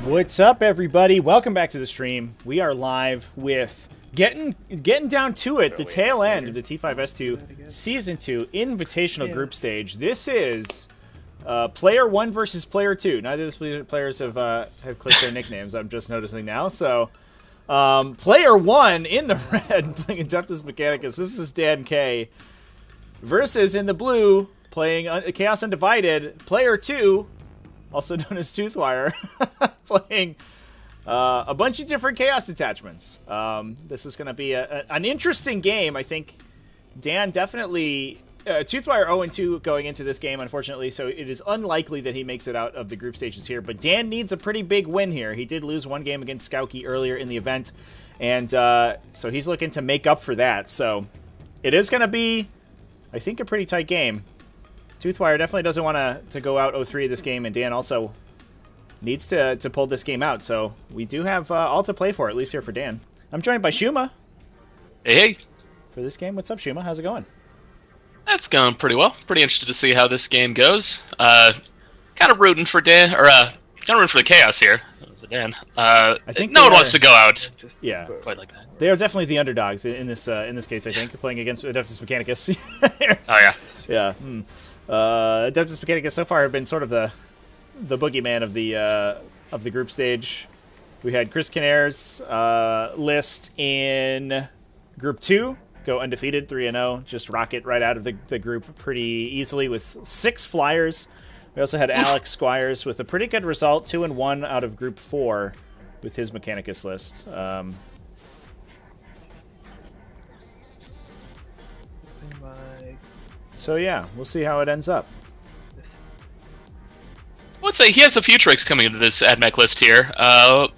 What's up, everybody? Welcome back to the stream. We are live with getting down to it, the tail end of the T5S2 Season 2 Invitational Group Stage. This is Player 1 versus Player 2. Neither of the players have clicked their nicknames, I'm just noticing now. So, Player 1 in the red, playing Adeptus Mechanicus. This is Dan K. Versus in the blue, playing Chaos Undivided, Player 2, also known as Toothwire, playing a bunch of different Chaos detachments. This is going to be an interesting game. I think Dan definitely... Toothwire 0-2 going into this game, unfortunately, so it is unlikely that he makes it out of the group stages here. But Dan needs a pretty big win here. He did lose one game against Skauki earlier in the event, and so he's looking to make up for that. So it is going to be, I think, a pretty tight game. Toothwire definitely doesn't want to go out 0-3 this game, and Dan also needs to pull this game out. So we do have all to play for, at least here for Dan. I'm joined by Shuma. Hey. For this game. What's up, Shuma? How's it going? That's going pretty well. Pretty interested to see how this game goes. Kind of rooting for Dan, or kind of rooting for the Chaos here. That was a Dan. I think no one wants to go out. Yeah, quite like that. They are definitely the underdogs in this case. I think playing against Adeptus Mechanicus. Oh yeah, yeah. Adeptus Mechanicus so far have been sort of the boogeyman of the group stage. We had Chris Kinnair's list in Group 2. Go undefeated, 3-0, just rocket right out of the group pretty easily with 6 flyers. We also had Alex Squires with a pretty good result, 2-1 out of Group 4 with his Mechanicus list. So yeah, we'll see how it ends up. I would say he has a few tricks coming into this AdMech list here.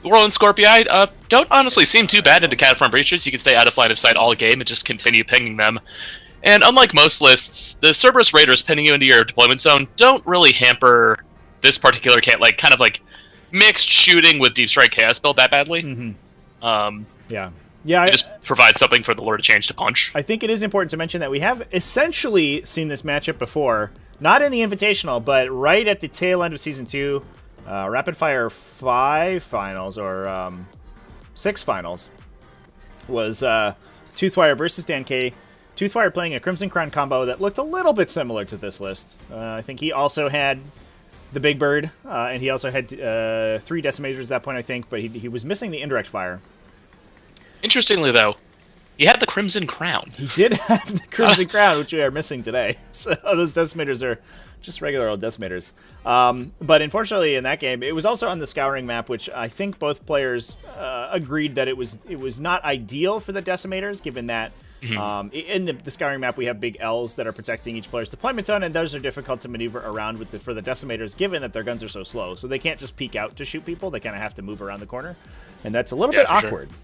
Whirlwind Scorpii don't honestly seem too bad into Cataphront Breachers. You can stay out of line of sight all game and just continue pinging them. And unlike most lists, the Cerberus Raiders pinning you into your deployment zone don't really hamper this particular kind of like mixed shooting with Deep Strike Chaos build that badly. Mm-hmm. Yeah, it just provides something for the Lord of Change to punch. I think it is important to mention that we have essentially seen this matchup before. Not in the Invitational, but right at the tail end of Season 2, Rapid Fire 5 finals, or 6 finals, was Toothwire versus Dan K. Toothwire playing a Crimson Crown combo that looked a little bit similar to this list. I think he also had the Big Bird, and he also had 3 Decimators at that point, I think, but he was missing the Indirect Fire. Interestingly, though, he had the Crimson Crown. He did have the Crimson Crown, which we are missing today. So those Decimators are just regular old Decimators. But unfortunately, in that game, it was also on the Scouring map, which I think both players agreed that it was not ideal for the Decimators, given that in the Scouring map we have big L's that are protecting each player's deployment zone, and those are difficult to maneuver around for the Decimators, given that their guns are so slow. So they can't just peek out to shoot people. They kind of have to move around the corner, and that's a little bit awkward. Sure.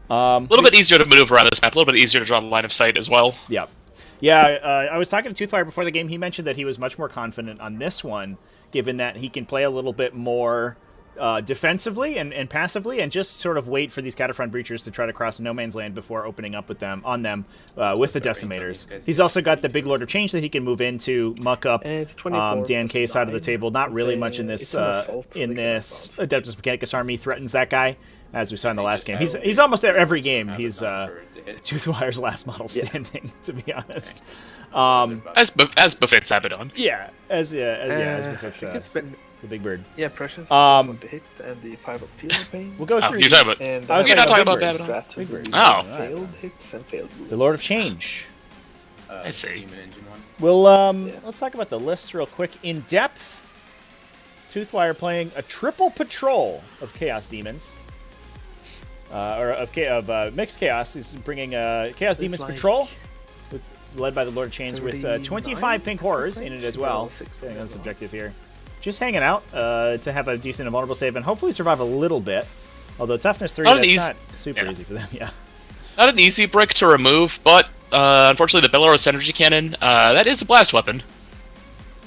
A little bit easier to maneuver around this map, a little bit easier to draw the line of sight as well. Yeah. Yeah, I was talking to Toothfire before the game. He mentioned that he was much more confident on this one, given that he can play a little bit more defensively and passively, and just sort of wait for these Cataphront Breachers to try to cross no man's land before opening up with them with the Decimators. He's also got the Big Lord of Change that he can move in to muck up Dan K's side of the table. Not really much in this Adeptus Mechanicus army threatens that guy, as we saw in the last game. He's almost there every game. He's Toothwire's last model standing, to be honest. As befits Abaddon. Yeah, as befits the Big Bird. Yeah, Precious. The hit and the 5 of Field of Pain. We'll go through. You're talking about. You're not talking about Abaddon. Big Bird. Oh. Failed hits and failed moves. The Lord of Change. I see. We'll let's talk about the lists real quick. In depth, Toothwire playing a triple patrol of Chaos Demons. Or of Mixed Chaos. He's bringing Chaos Demons Patrol, led by the Lord of Change, with 25 Pink Horrors in it as well. Staying on subjective here. Just hanging out to have a decent and vulnerable save and hopefully survive a little bit. Although Toughness 3, that's not super easy for them, yeah. Not an easy brick to remove, but unfortunately the Belarus Energy Cannon, that is a blast weapon.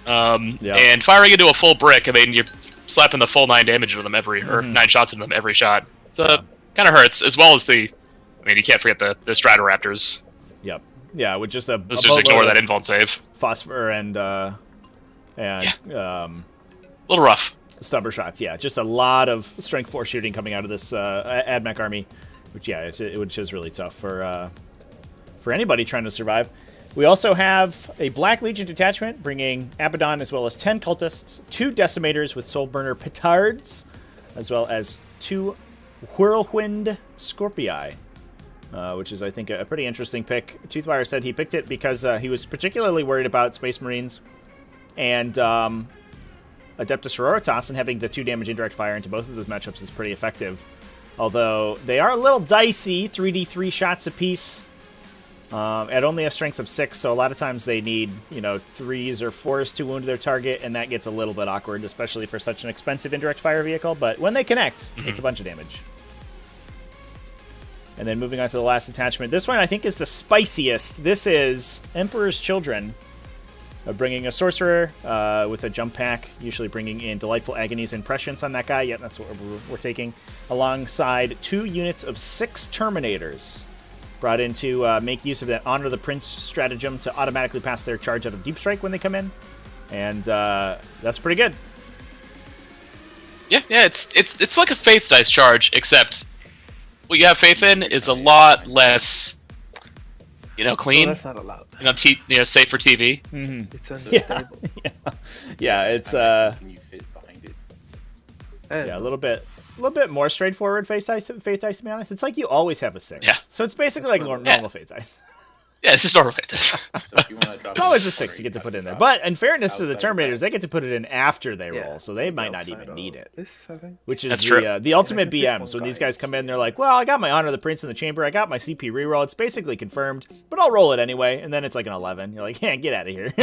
And firing into a full brick, I mean, you're slapping the full 9 damage into them or 9 shots into them every shot. So kind of hurts, as well as I mean, you can't forget the Stratoraptors. Yep. Yeah, with just Let's just ignore that invuln save. Phosphor and a little rough. Stubber shots, yeah. Just a lot of strength 4 shooting coming out of this AdMech army, which, yeah, which is really tough for anybody trying to survive. We also have a Black Legion detachment bringing Abaddon as well as 10 cultists, 2 decimators with soul burner petards, as well as 2 whirlwind scorpii, which is, I think, a pretty interesting pick. Toothwire said he picked it because he was particularly worried about Space Marines and Adeptus Sororitas, and having the 2 damage indirect fire into both of those matchups is pretty effective. Although they are a little dicey, 3d3 shots apiece. At only a strength of 6, so a lot of times they need, 3s or 4s to wound their target, and that gets a little bit awkward, especially for such an expensive indirect fire vehicle, but when they connect, it's a bunch of damage. And then moving on to the last attachment. This one I think is the spiciest. This is Emperor's Children, bringing a sorcerer with a jump pack, usually bringing in Delightful Agonies and Prescience on that guy. Yep, that's what we're taking. Alongside 2 units of 6 Terminators. Brought in to make use of that Honor the Prince stratagem to automatically pass their charge out of Deep Strike when they come in. And that's pretty good. Yeah, it's like a Faith Dice charge, except what you have Faith in is a lot less, clean. No, that's not allowed. Safe for TV. Mm-hmm. It's unstable. Yeah, it's Can you fit behind it? yeah, a little bit more straightforward Faith Dice, to be honest. It's like you always have a 6. Yeah. So it's basically like normal Faith Dice. Yeah, it's just normal Faith Dice. So if you wanna drop It's it always in a 6 corner, you get to have put in there. drop But in fairness to the outside of Terminators, that. they get to put it in after they Yeah. roll, so they might not Outside even of need it. This, I think. Which is That's true. the ultimate Yeah, I can pick BMs. When one these guy. guys come in, they're like, well, I got my Honor of the Prince in the chamber, I got my CP reroll, it's basically confirmed, but I'll roll it anyway, and then it's like an 11. You're like, yeah, get out of here.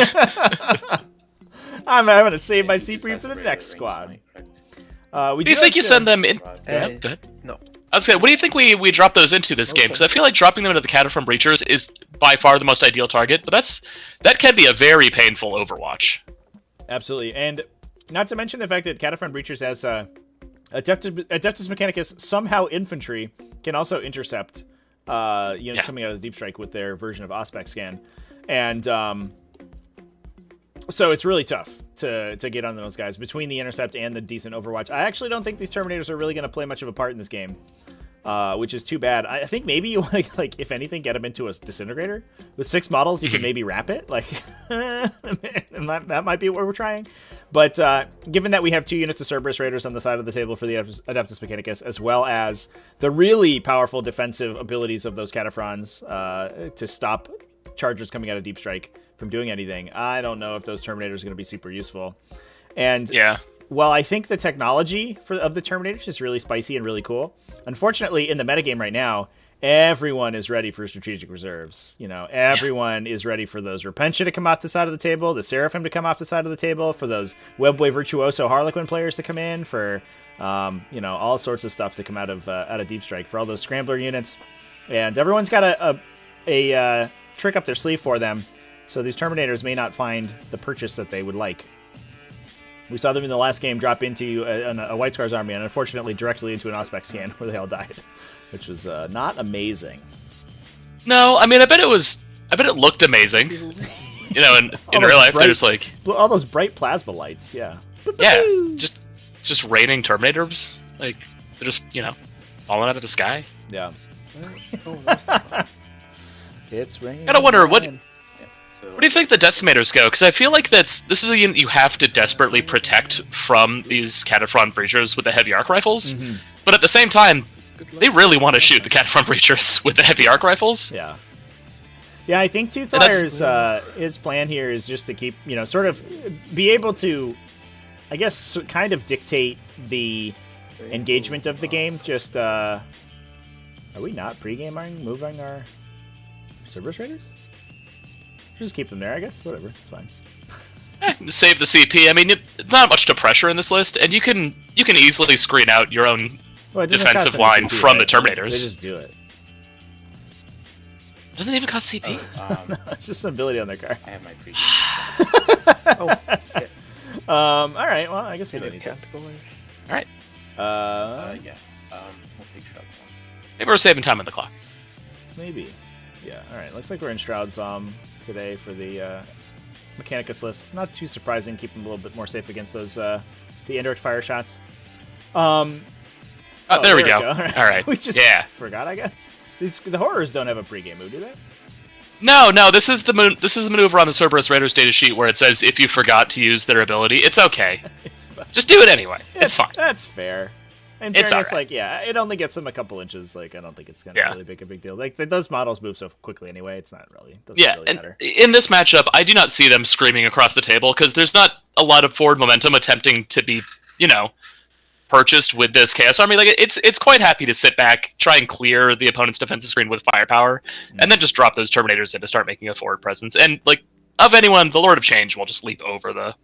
I'm going to save my And you just CP have for to the rate next the range squad. tonight, correct? We Do you think you send them in? Hey. Go ahead. No. I was saying, what do you think we drop those into this game? Because I feel like dropping them into the Cataphrone Breachers is by far the most ideal target, but that can be a very painful Overwatch. Absolutely, and not to mention the fact that Cataphrone Breachers has Adeptus Mechanicus, somehow infantry, can also intercept units coming out of the Deep Strike with their version of Auspex Scan. And so it's really tough to get on those guys. Between the intercept and the decent Overwatch, I actually don't think these Terminators are really going to play much of a part in this game, which is too bad. I think maybe you want to, like, if anything, get them into a Disintegrator. With 6 models, you can maybe wrap it. Like, that might be what we're trying. But given that we have 2 units of Cerberus Raiders on the side of the table for the Adeptus Mechanicus, as well as the really powerful defensive abilities of those Cataphrons to stop Chargers coming out of Deep Strike from doing anything, I don't know if those Terminators are going to be super useful. And while I think the technology of the Terminators is really spicy and really cool, unfortunately, in the metagame right now, everyone is ready for strategic reserves. Everyone is ready for those Repentia to come off the side of the table, the Seraphim to come off the side of the table, for those Webway Virtuoso Harlequin players to come in, for all sorts of stuff to come out of Deep Strike, for all those Scrambler units. And everyone's got a trick up their sleeve for them, so these Terminators may not find the purchase that they would like. We saw them in the last game drop into a White Scars army, and unfortunately directly into an Auspex Scan where they all died, which was not amazing. No, I mean, I bet it looked amazing. In real life, there's like all those bright plasma lights, yeah. It's just raining Terminators. Like, they're just falling out of the sky. Yeah. It's raining. Gotta wonder what. So, What do you think the Decimators go? Because I feel like this is a unit you have to desperately protect from these Cataphrone Breachers with the heavy arc rifles. Mm-hmm. But at the same time, they really want to shoot the Cataphrone Breachers with the heavy arc rifles. Yeah. Yeah, I think Toothwire's his plan here is just to keep, sort of be able to, I guess, kind of dictate the engagement of the game. Just, are we not pre-gaming, moving our Cerberus Raiders? Just keep them there, I guess. Whatever, it's fine. Save the CP. I mean, it's not much to pressure in this list, and you can easily screen out your own defensive line from the Terminators. They just do it. It doesn't even cost CP. It's just an ability on their card. I have my pre-game. Oh, shit. All right. Well, I guess we Can don't I need to. capitalize? All right, Yeah. We'll take shots on. maybe we're saving time on the clock. Maybe. Yeah. All right. Looks like we're in Shroud's today for the Mechanicus list. Not too surprising. Keep them a little bit more safe against those the indirect fire shots. There we go. All right. We just forgot, I guess. The horrors don't have a pregame move, do they? No. This is the maneuver on the Cerberus Raiders data sheet where it says if you forgot to use their ability, it's okay. It's fine. Just do it anyway. It's fine. That's fair. In It's fairness, alright. it only gets them a couple inches. I don't think it's gonna really make a big deal. Those models move so quickly anyway. It's not really. Doesn't really and matter. in this matchup, I do not see them screaming across the table because there's not a lot of forward momentum attempting to be, purchased with this Chaos Army. Like it's quite happy to sit back, try and clear the opponent's defensive screen with firepower, and then just drop those Terminators in to start making a forward presence. And of anyone, the Lord of Change will just leap over the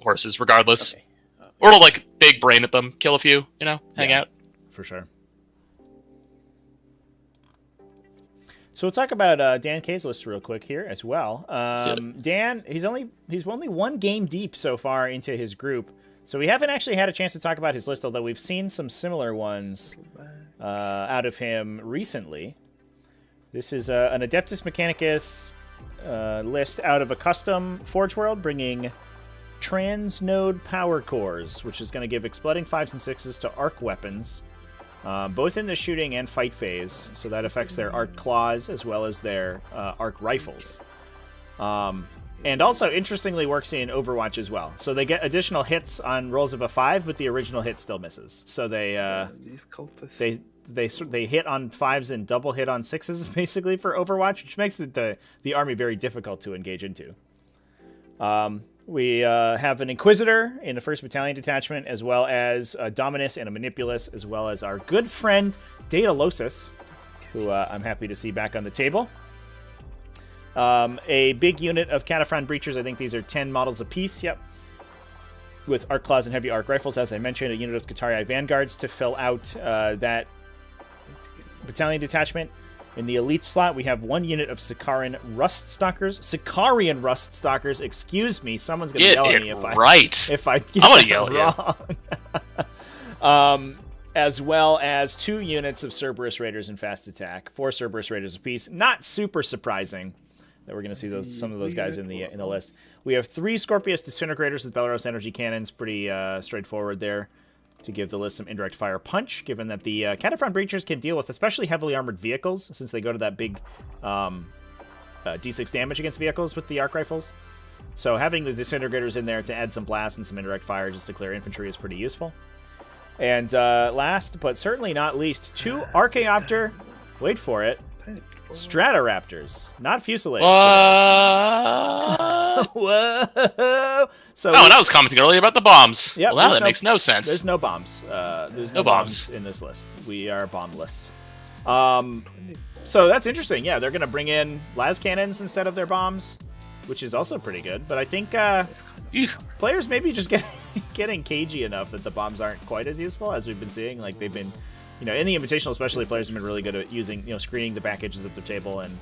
horses regardless. Okay. Or it'll big brain at them, kill a few, hang out. For sure. So we'll talk about Dan K's list real quick here as well. Dan, he's only one game deep so far into his group, so we haven't actually had a chance to talk about his list, although we've seen some similar ones out of him recently. This is an Adeptus Mechanicus list out of a custom Forge World, bringing Transnode Power Cores, which is going to give exploding 5s and 6s to arc weapons, both in the shooting and fight phase, so that affects their arc claws as well as their arc rifles. And also, interestingly, works in Overwatch as well. So they get additional hits on rolls of a 5, but the original hit still misses. So they hit on 5s and double hit on 6s, basically, for Overwatch, which makes the army very difficult to engage into. We have an Inquisitor in the 1st Battalion Detachment, as well as a Dominus and a Manipulus, as well as our good friend Daedalosus, who I'm happy to see back on the table. A big unit of Cataphrone Breachers. I think these are 10 models apiece, yep. With Arc Claws and Heavy Arc Rifles, as I mentioned. A unit of Skitarii Vanguards to fill out that Battalion Detachment. In the elite slot, we have one unit of Sicarian Rust Stalkers. Excuse me, someone's gonna yell at me if I get I'm gonna that yell wrong. As well as 2 units of Cerberus Raiders in fast attack, 4 Cerberus Raiders apiece. Not super surprising that we're gonna see some of those guys in the list. We have 3 Scorpius Disintegrators with Belleros energy cannons. Pretty straightforward there, to give the list some indirect fire punch, given that the Cataphrone Breachers can deal with especially heavily armored vehicles, since they go to that big D6 damage against vehicles with the arc rifles. So having the Disintegrators in there to add some blast and some indirect fire just to clear infantry is pretty useful. And last, but certainly not least, 2 Archaeopter, wait for it, Stratoraptors, not Fusiliers. Whoa! So and I was commenting earlier about the bombs. Yep, well, now that makes no sense. There's no bombs. There's no bombs in this list. We are bombless. So that's interesting. Yeah, they're going to bring in las cannons instead of their bombs, which is also pretty good. But I think players maybe just getting cagey enough that the bombs aren't quite as useful as we've been seeing. Like they've been, in the Invitational especially, players have been really good at using, screening the back edges of their table, and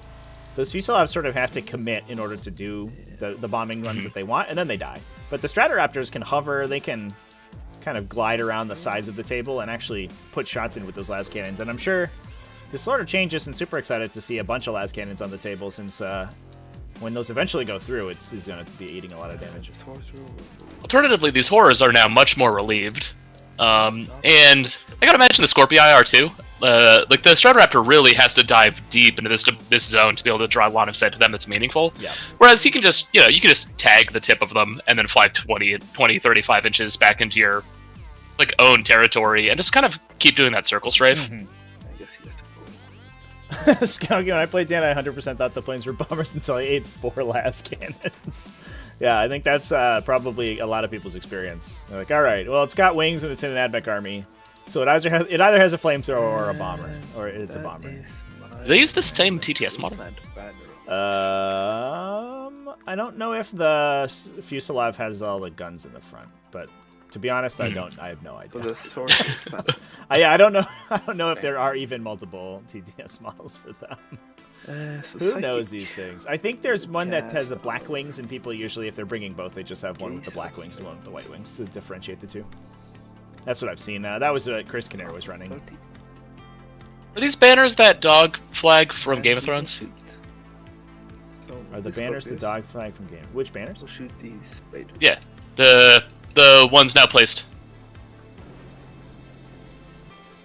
those Fusilavs sort of have to commit in order to do the bombing runs that they want, and then they die. But the Stratoraptors can hover, they can kind of glide around the sides of the table and actually put shots in with those las cannons. And I'm sure this Lord of Change isn't super excited to see a bunch of las cannons on the table, since when those eventually go through, he's going to be eating a lot of damage. Alternatively, these horrors are now much more relieved. And I gotta mention the Scorpii are too. The Stratoraptor really has to dive deep into this zone to be able to draw a line of sight to them that's meaningful. Yeah. Whereas he can just, you can just tag the tip of them and then fly 20, 35 inches back into your own territory and just kind of keep doing that circle strafe. I guess he has to go. Scout, when I played Dan, I 100% thought the planes were bombers until I ate 4 las cannons. Yeah, I think that's probably a lot of people's experience. They're like, all right, well, it's got wings and it's in an Admech army, so it either has a flamethrower or a bomber, or it's a bomber. Do they use the same TTS model? I don't know if the Fusilier has all the guns in the front, but to be honest, I have no idea. I don't know. I don't know if there are even multiple TTS models for them. Who knows these things? I think there's one that has a black wings, and people usually, if they're bringing both, they just have one with the black wings and one with the white wings to differentiate the two. That's what I've seen. That was what Chris Kinnear was running. Are these banners that dog flag from Game of Thrones? Are the banners the dog flag from Game? Which banners? We'll shoot these. Yeah, the ones now placed.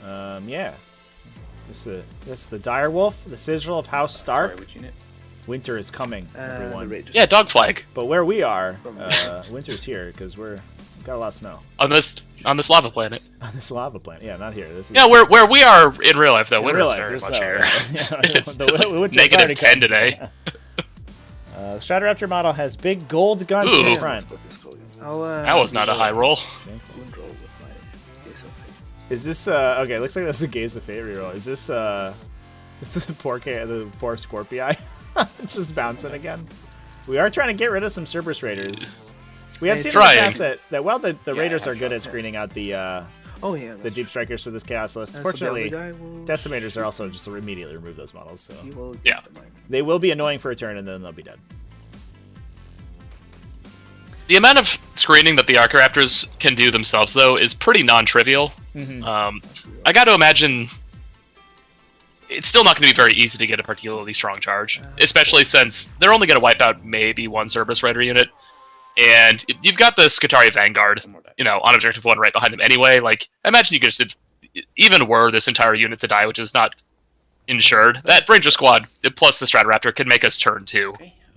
Yeah. This is the dire wolf, the sigil of House Stark. Sorry, which unit? Winter is coming, The everyone. Raiders. Yeah, dog flag But where we are, winter's here because we've got a lot of snow on this lava planet. on this lava planet. Yeah, not here. This is Yeah, where we are in real life though, in winter's real life, very there's, much here. It's the like winter's already negative 10 come. today. The Stratoraptor model has big gold guns in Ooh. the front. That was not a high roll. Is this okay? Looks like that's a Gaze of Fate reroll. Is this the poor Scorpii just bouncing again? We are trying to get rid of some Cerberus Raiders. We have seen in the Trying. past that while the Raiders are good at screening out the Deep Strikers for this Chaos list, fortunately, Decimators are also just immediately remove those models. So Yeah. they will be annoying for a turn and then they'll be dead. The amount of screening that the Archiraptors can do themselves, though, is pretty non-trivial. I got to imagine it's still not going to be very easy to get a particularly strong charge, especially since they're only going to wipe out maybe one Cerberus Raider unit, and you've got the Skitarii Vanguard, on Objective 1 right behind them anyway. Like, I imagine you could just, even were this entire unit to die, which is not insured, that Ranger Squad, plus the Stratoraptor, could make us turn 2.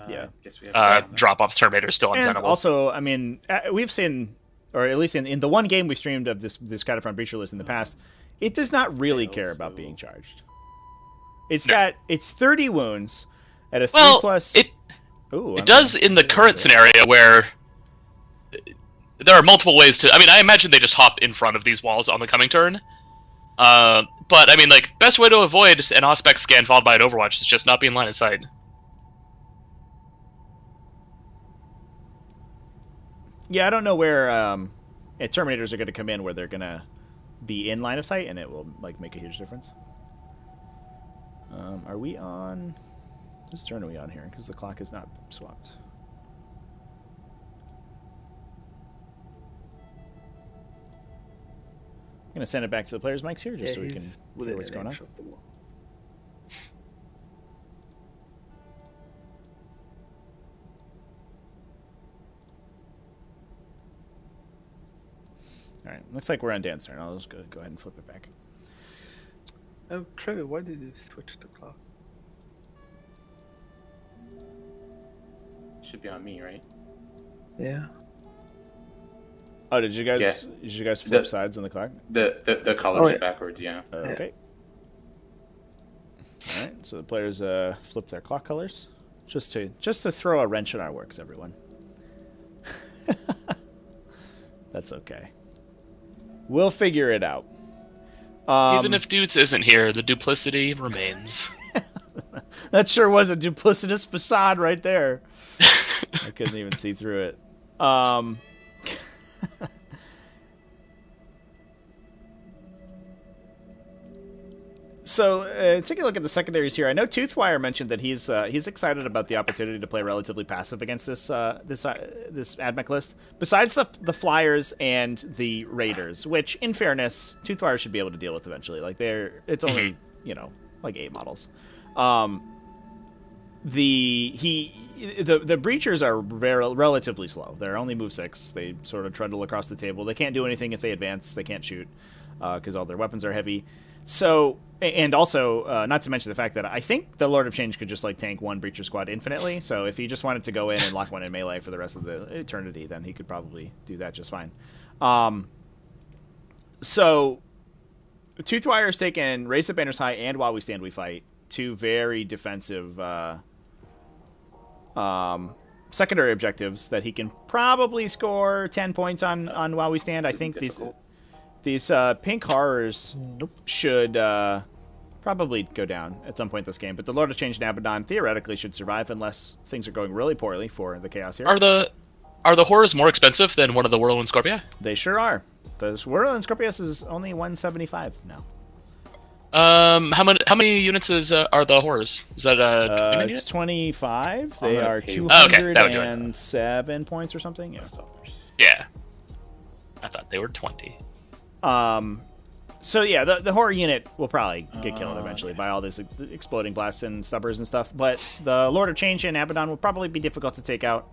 Yeah. Guess we have Drop-off Terminator is still And untenable. also, I mean, we've seen, or at least in the one game we streamed of this Cataphront Breacher list in the past, it does not really care about being charged. It's 30 wounds at a 3+. It does in the current scenario where there are multiple ways to. I mean, I imagine they just hop in front of these walls on the coming turn. But I mean, like, best way to avoid an Auspex scan followed by an Overwatch is just not be in line of sight. Yeah, I don't know where Terminators are going to come in, where they're going to be in line of sight, and it will make a huge difference. Are we on? Whose turn are we on here? Because the clock is not swapped. I'm going to send it back to the players' mics here, just so we can hear what's going on. All right, looks like we're on Dan's turn. I'll just go ahead and flip it back. Oh, Trevor, why did you switch the clock? Should be on me, right? Yeah. Oh, did you guys flip sides on the clock? The colors backwards, yeah. Okay. All right, so the players flip their clock colors, just to throw a wrench in our works, everyone. That's okay. We'll figure it out. Even if Dudes isn't here, the duplicity remains. That sure was a duplicitous facade right there. I couldn't even see through it. So, taking a look at the secondaries here, I know Toothwire mentioned that he's excited about the opportunity to play relatively passive against this AdMech list. Besides the Flyers and the Raiders, which, in fairness, Toothwire should be able to deal with eventually. Like it's only 8 models. The Breachers are relatively slow. They're only move 6. They sort of trundle across the table. They can't do anything if they advance. They can't shoot because all their weapons are heavy. So, and also, not to mention the fact that I think the Lord of Change could just tank one Breacher squad infinitely. So if he just wanted to go in and lock one in melee for the rest of the eternity, then he could probably do that just fine. So Toothwire is taken Raise the Banners High and While We Stand We Fight, two very defensive secondary objectives that he can probably score 10 points on While We Stand. I think these pink horrors should probably go down at some point this game, but the Lord of Change and Abaddon theoretically should survive unless things are going really poorly for the Chaos here. Are the horrors more expensive than one of the Whirlwind Scorpii? They sure are. The Whirlwind Scorpius is only 175 now. How many units are the horrors? Is that a it's 25. They are Okay, that would do it. 207 points or something. Yeah. Yeah. I thought they were 20. So yeah, the horror unit will probably get killed eventually by all this exploding blasts and stubbers and stuff, but the Lord of Change and Abaddon will probably be difficult to take out.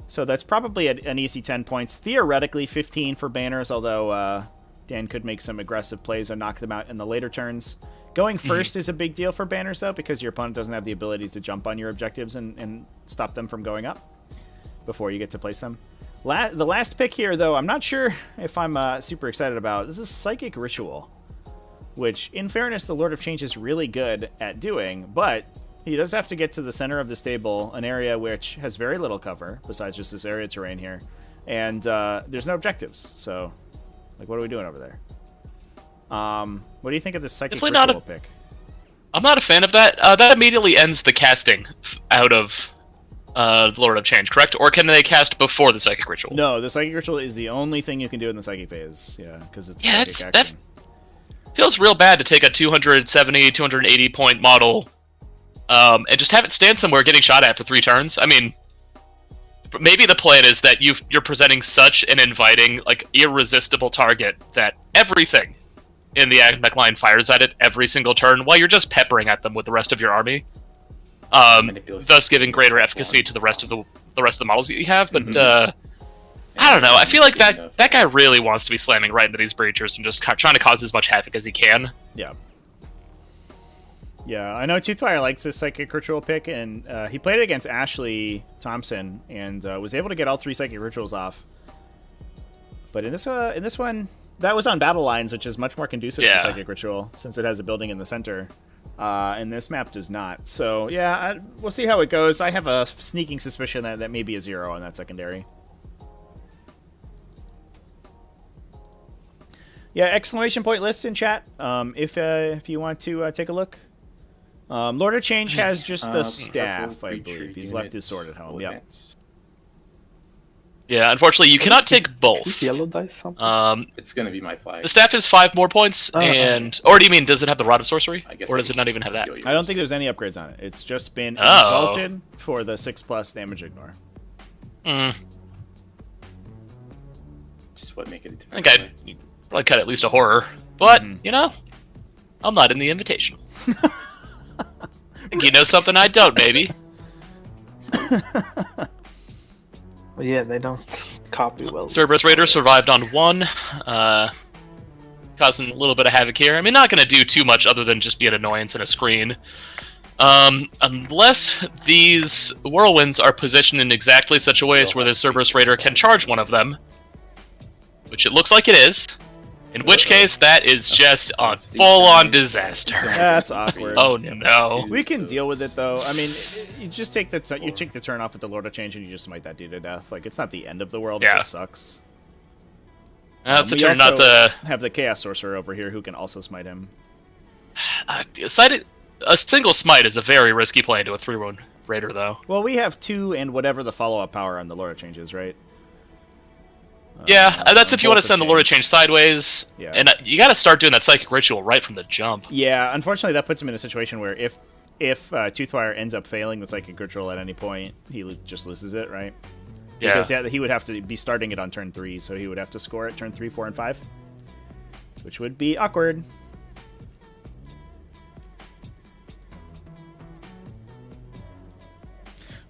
So that's probably an easy 10 points. Theoretically 15 for banners, although Dan could make some aggressive plays or knock them out in the later turns. Going first is a big deal for banners, though, because your opponent doesn't have the ability to jump on your objectives and stop them from going up before you get to place them. The last pick here, though, I'm not sure if I'm super excited about. This is Psychic Ritual, which, in fairness, the Lord of Change is really good at doing, but he does have to get to the center of the stable, an area which has very little cover, besides just this area terrain here, and there's no objectives, so, like, what are we doing over there? What do you think of this Psychic Ritual pick? I'm not a fan of that. That immediately ends the casting out of the Lord of Change, correct? Or can they cast before the Psychic Ritual? No, the Psychic Ritual is the only thing you can do in the Psychic phase, yeah, because it's Psychic that action. Feels real bad to take a 270, 280 point model and just have it stand somewhere getting shot at for 3 turns. I mean, maybe the plan is that you're presenting such an inviting, like, irresistible target that everything in the Admech line fires at it every single turn while you're just peppering at them with the rest of your army, thus giving greater efficacy to the rest of the models that you have. But I don't know. I feel like that guy really wants to be slamming right into these breachers and just trying to cause as much havoc as he can. Yeah. Yeah, I know Toothwire likes this Psychic Ritual pick, and he played it against Ashley Thompson and was able to get all 3 Psychic Rituals off. But in this one, that was on battle lines, which is much more conducive to Psychic Ritual, since it has a building in the center. And this map does not. So, yeah, we'll see how it goes. I have a sneaking suspicion that may be a 0 on that secondary. Yeah, exclamation point list in chat, if you want to take a look. Lord of Change has just the staff, I believe. He's left his sword at home, yep. Yeah, unfortunately, you cannot take both. Yellow dice something? It's gonna be my flag. The staff is 5 more points, and... Or do you mean, does it have the Rod of Sorcery? Or does it not even have that? I don't think there's any upgrades on it. It's just been exalted for the 6+ damage ignore. Just what make it I think I'd probably cut at least a horror. But, you know, I'm not in the Invitational. Think you know something I don't, maybe. Well, yeah, they don't copy well. Cerberus Raider survived on 1, causing a little bit of havoc here. I mean, not going to do too much other than just be an annoyance and a screen. Unless these whirlwinds are positioned in exactly such a way as where the Cerberus Raider can charge one of them, which it looks like it is. In which case, that is just a full-on disaster. That's awkward. Oh no. We can deal with it though. I mean, you just take the turn off with the Lord of Change and you just smite that dude to death. Like, it's not the end of the world. It just sucks. That's a turn, not the. Have the Chaos Sorcerer over here who can also smite him. A single smite is a very risky play into a 3-1 Raider, though. Well, we have 2 and whatever the follow-up power on the Lord of Change is, right? Yeah, that's if you want to send the Lord of Change sideways. Yeah. And you got to start doing that Psychic Ritual right from the jump. Yeah, unfortunately, that puts him in a situation where if Toothwire ends up failing the Psychic Ritual at any point, he just loses it, right? Yeah. Because he would have to be starting it on turn 3, so he would have to score it turn 3, 4, and 5, which would be awkward.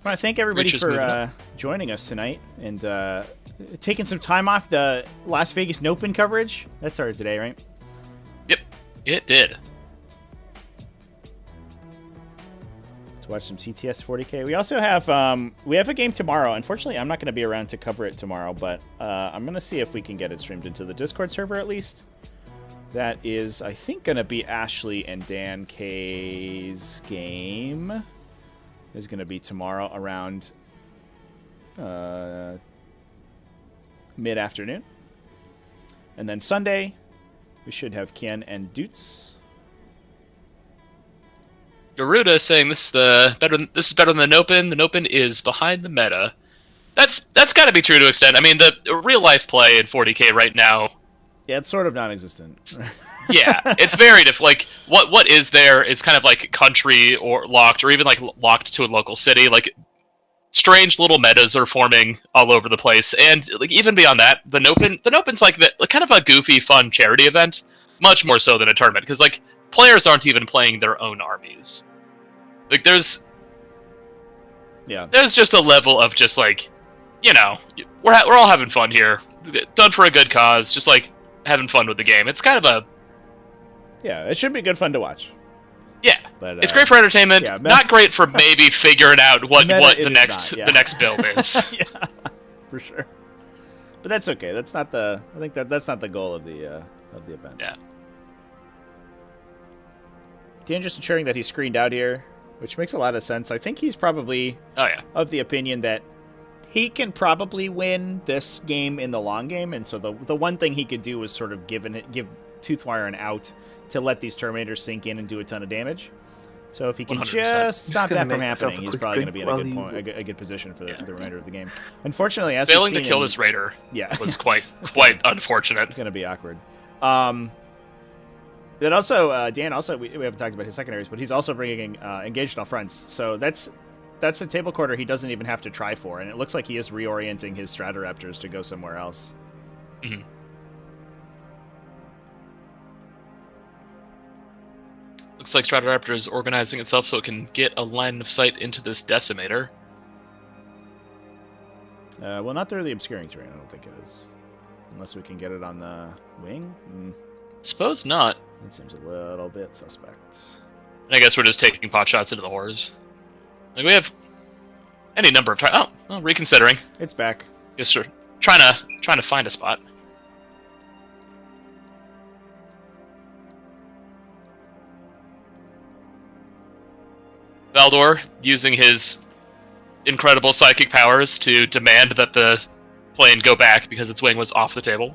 I want to thank everybody for joining us tonight and taking some time off the Las Vegas Nopen coverage. That started today, right? Yep, it did. To watch some CTS 40K. We also have a game tomorrow. Unfortunately, I'm not going to be around to cover it tomorrow, but I'm going to see if we can get it streamed into the Discord server at least. That is, I think, going to be Ashley and Dan K's game. Is going to be tomorrow around mid-afternoon. And then Sunday, we should have Kian and Doots. Garuda saying this is better than the Nopen. The Nopen is behind the meta. That's got to be true to an extent. I mean, the real life play in 40K right now. Yeah, it's sort of non-existent. Yeah, it's very like what is there is kind of like country or locked, or even like locked to a local city. Like, strange little metas are forming all over the place, and like even beyond that, the Nopen's like kind of a goofy, fun charity event, much more so than a tournament, because like players aren't even playing their own armies. Like there's just a level of just like, you know, we're all having fun here, done for a good cause. Just like having fun with the game. It's kind of a Yeah, it should be good fun to watch. yeah. But, it's great for entertainment. yeah, not great for maybe figuring out what the next not, yeah. the next build is. Yeah, for sure. But that's okay. That's not the. I think that's not the goal of the event. Yeah. Dan just ensuring that he's screened out here, which makes a lot of sense. I think he's probably of the opinion that he can probably win this game in the long game, and so the one thing he could do is sort of give Toothwire an out to let these Terminators sink in and do a ton of damage. So if he can 100%. just stop that from Make yourself happening, a he's quick probably going to be in a drink good while point, a good position for the remainder of the game. Unfortunately, as Failing we've to seen kill this raider yeah, was quite unfortunate. going to be awkward. Then also, Dan also, we haven't talked about his secondaries, but he's also bringing engaged all fronts. So that's a table quarter he doesn't even have to try for, and it looks like he is reorienting his Stratoraptors to go somewhere else. Mm-hmm. Looks like Stratoraptor is organizing itself so it can get a line of sight into this Decimator. Well, not through the obscuring terrain, I don't think it is. Unless we can get it on the wing? Suppose not. It seems a little bit suspect. I guess we're just taking pot shots into the horrors. Like, we have any number of reconsidering. It's back. Just trying to find a spot. Valdor using his incredible psychic powers to demand that the plane go back because its wing was off the table.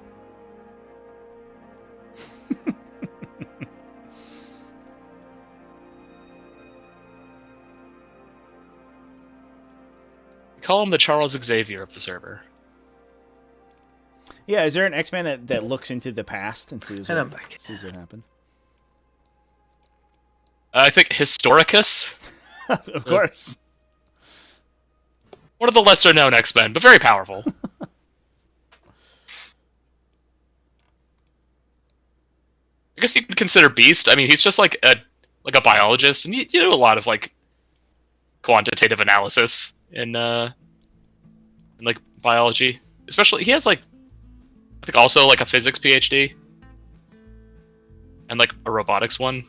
We call him the Charles Xavier of the server. Yeah, is there an X-Man that looks into the past and sees I'm back. what happened? I think Historicus. Of course. One of the lesser-known X-Men, but very powerful. I guess you could consider Beast. I mean, he's just like a biologist, and you do a lot of like quantitative analysis in like biology. Especially, he has like I think also like a physics PhD and like a robotics one.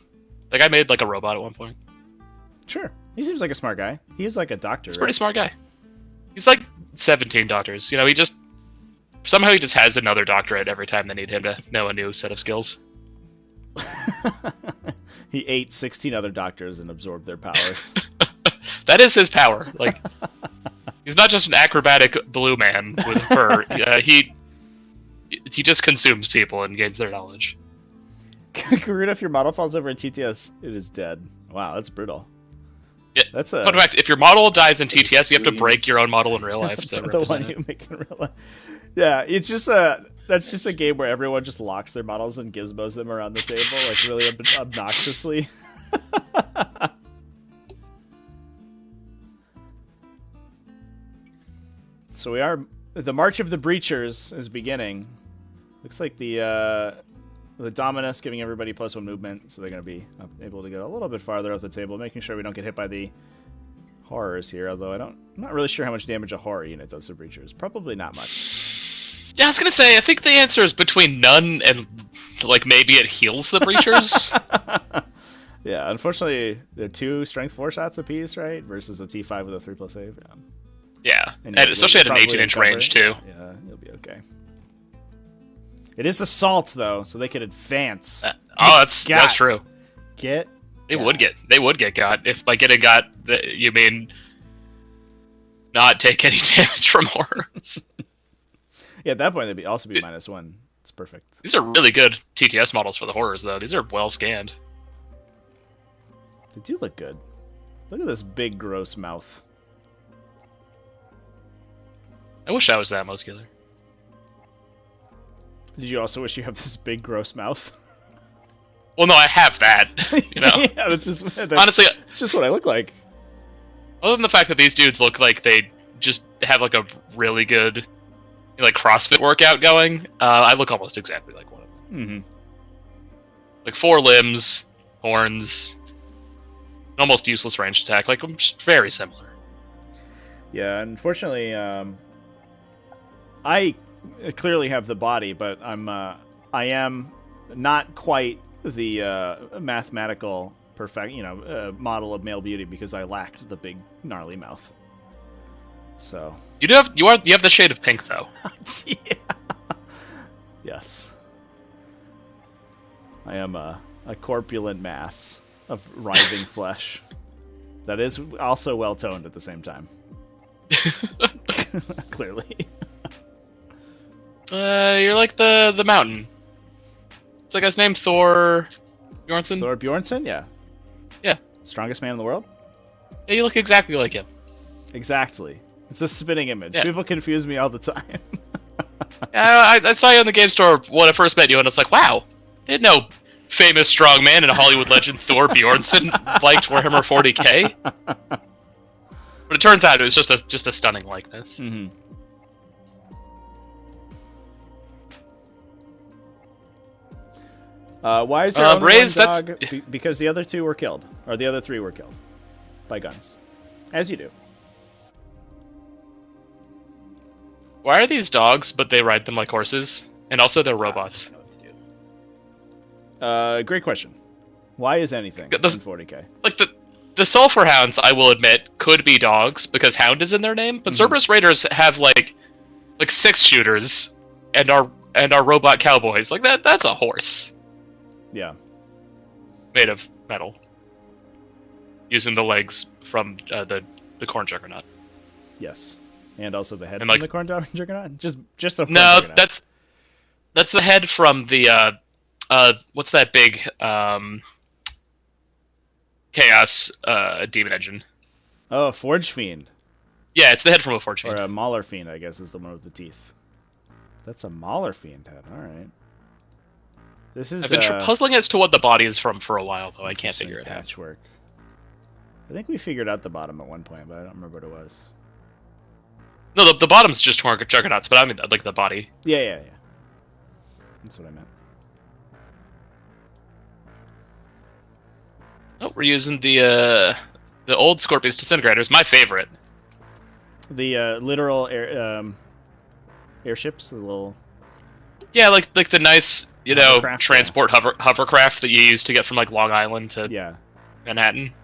The guy made like a robot at one point. Sure. He seems like a smart guy. He is like a doctor. He's a pretty smart guy. He's like 17 doctors. You know, he just has another doctorate every time they need him to know a new set of skills. He ate 16 other doctors and absorbed their powers. That is his power. Like, he's not just an acrobatic blue man with fur. He just consumes people and gains their knowledge. Karuna, if your model falls over in TTS, it is dead. Wow, that's brutal. Yeah. That's a Fun fact: if your model dies in TTS, you have to break your own model in real life to the one represent you it. make in real life. Yeah, it's just that's just a game where everyone just locks their models and gizmos them around the table, like really obnoxiously. So the March of the Breachers is beginning. Looks like the Dominus giving everybody +1 movement, so they're going to be able to get a little bit farther up the table, making sure we don't get hit by the horrors here. Although I'm not really sure how much damage a horror unit does to Breachers. Probably not much. Yeah, I was gonna say. I think the answer is between none and like maybe it heals the Breachers. Yeah, unfortunately, they're 2 strength 4 shots apiece, right? Versus a T5 with a 3+ save. Yeah, And and especially at an probably 18-inch recover. range too. Yeah, you'll be okay. It is assault though, so they could advance. That's true. They would get got if by getting got you mean not take any damage from horrors. Yeah, at that point they'd also be -1. It's perfect. These are really good TTS models for the horrors though. These are well scanned. They do look good. Look at this big gross mouth. I wish I was that muscular. Did you also wish you have this big gross mouth? Well, no, I have that. You know, Yeah, honestly, it's just what I look like. other than the fact that these dudes look like they just have like a really good like CrossFit workout going, I look almost exactly like one of them. Mm-hmm. Like 4 limbs, horns, almost useless ranged attack. Like just very similar. Yeah, unfortunately, I clearly have the body, but I'm I am not quite the mathematical model of male beauty because I lacked the big gnarly mouth. So You have the shade of pink though. yeah. Yes. I am a corpulent mass of writhing flesh that is also well toned at the same time. Clearly. You're like the mountain. It's like his name Thor Bjornsson. Thor Bjornsson, yeah. Yeah. Strongest man in the world? Yeah, you look exactly like him. Exactly. It's a spitting image. Yeah. People confuse me all the time. Yeah, I saw you in the game store when I first met you, and it's like, wow, didn't know famous strong man and Hollywood legend Thor Bjornsson liked Warhammer 40k. But it turns out it was just a stunning likeness. Mm-hmm. Why is there only Raise, one dog? Because the other two were killed, or the other three were killed by guns, as you do. Why are these dogs, but they ride them like horses? And also they're robots. I know what to do. Great question. Why is anything in 40k? Like the Sulphur Hounds, I will admit, could be dogs because Hound is in their name, but Cerberus Raiders have like 6 shooters and are robot cowboys. Like that's a horse Yeah. made of metal, using the legs from the corn juggernaut. Yes. And also the head And, from like- the corn juggernaut? Just a corn No, juggernaut. that's the head from the what's that big Chaos demon engine? Oh, a Forge Fiend. Yeah, it's the head from a Forge Or Fiend. a Mauler Fiend, I guess, is the one with the teeth. That's a Mauler Fiend head. Alright. This is I've been puzzling as to what the body is from for a while, though. I can't figure it out. patchwork. I think we figured out the bottom at one point, but I don't remember what it was. No, the bottom's just corn juggernauts, but I mean like the body. Yeah. That's what I meant. Oh, we're using the old Scorpius disintegrators, my favorite. The literal airships, the little... Yeah, like the nice, Hovercraft, transport hovercraft that you use to get from like Long Island to Yeah. Manhattan.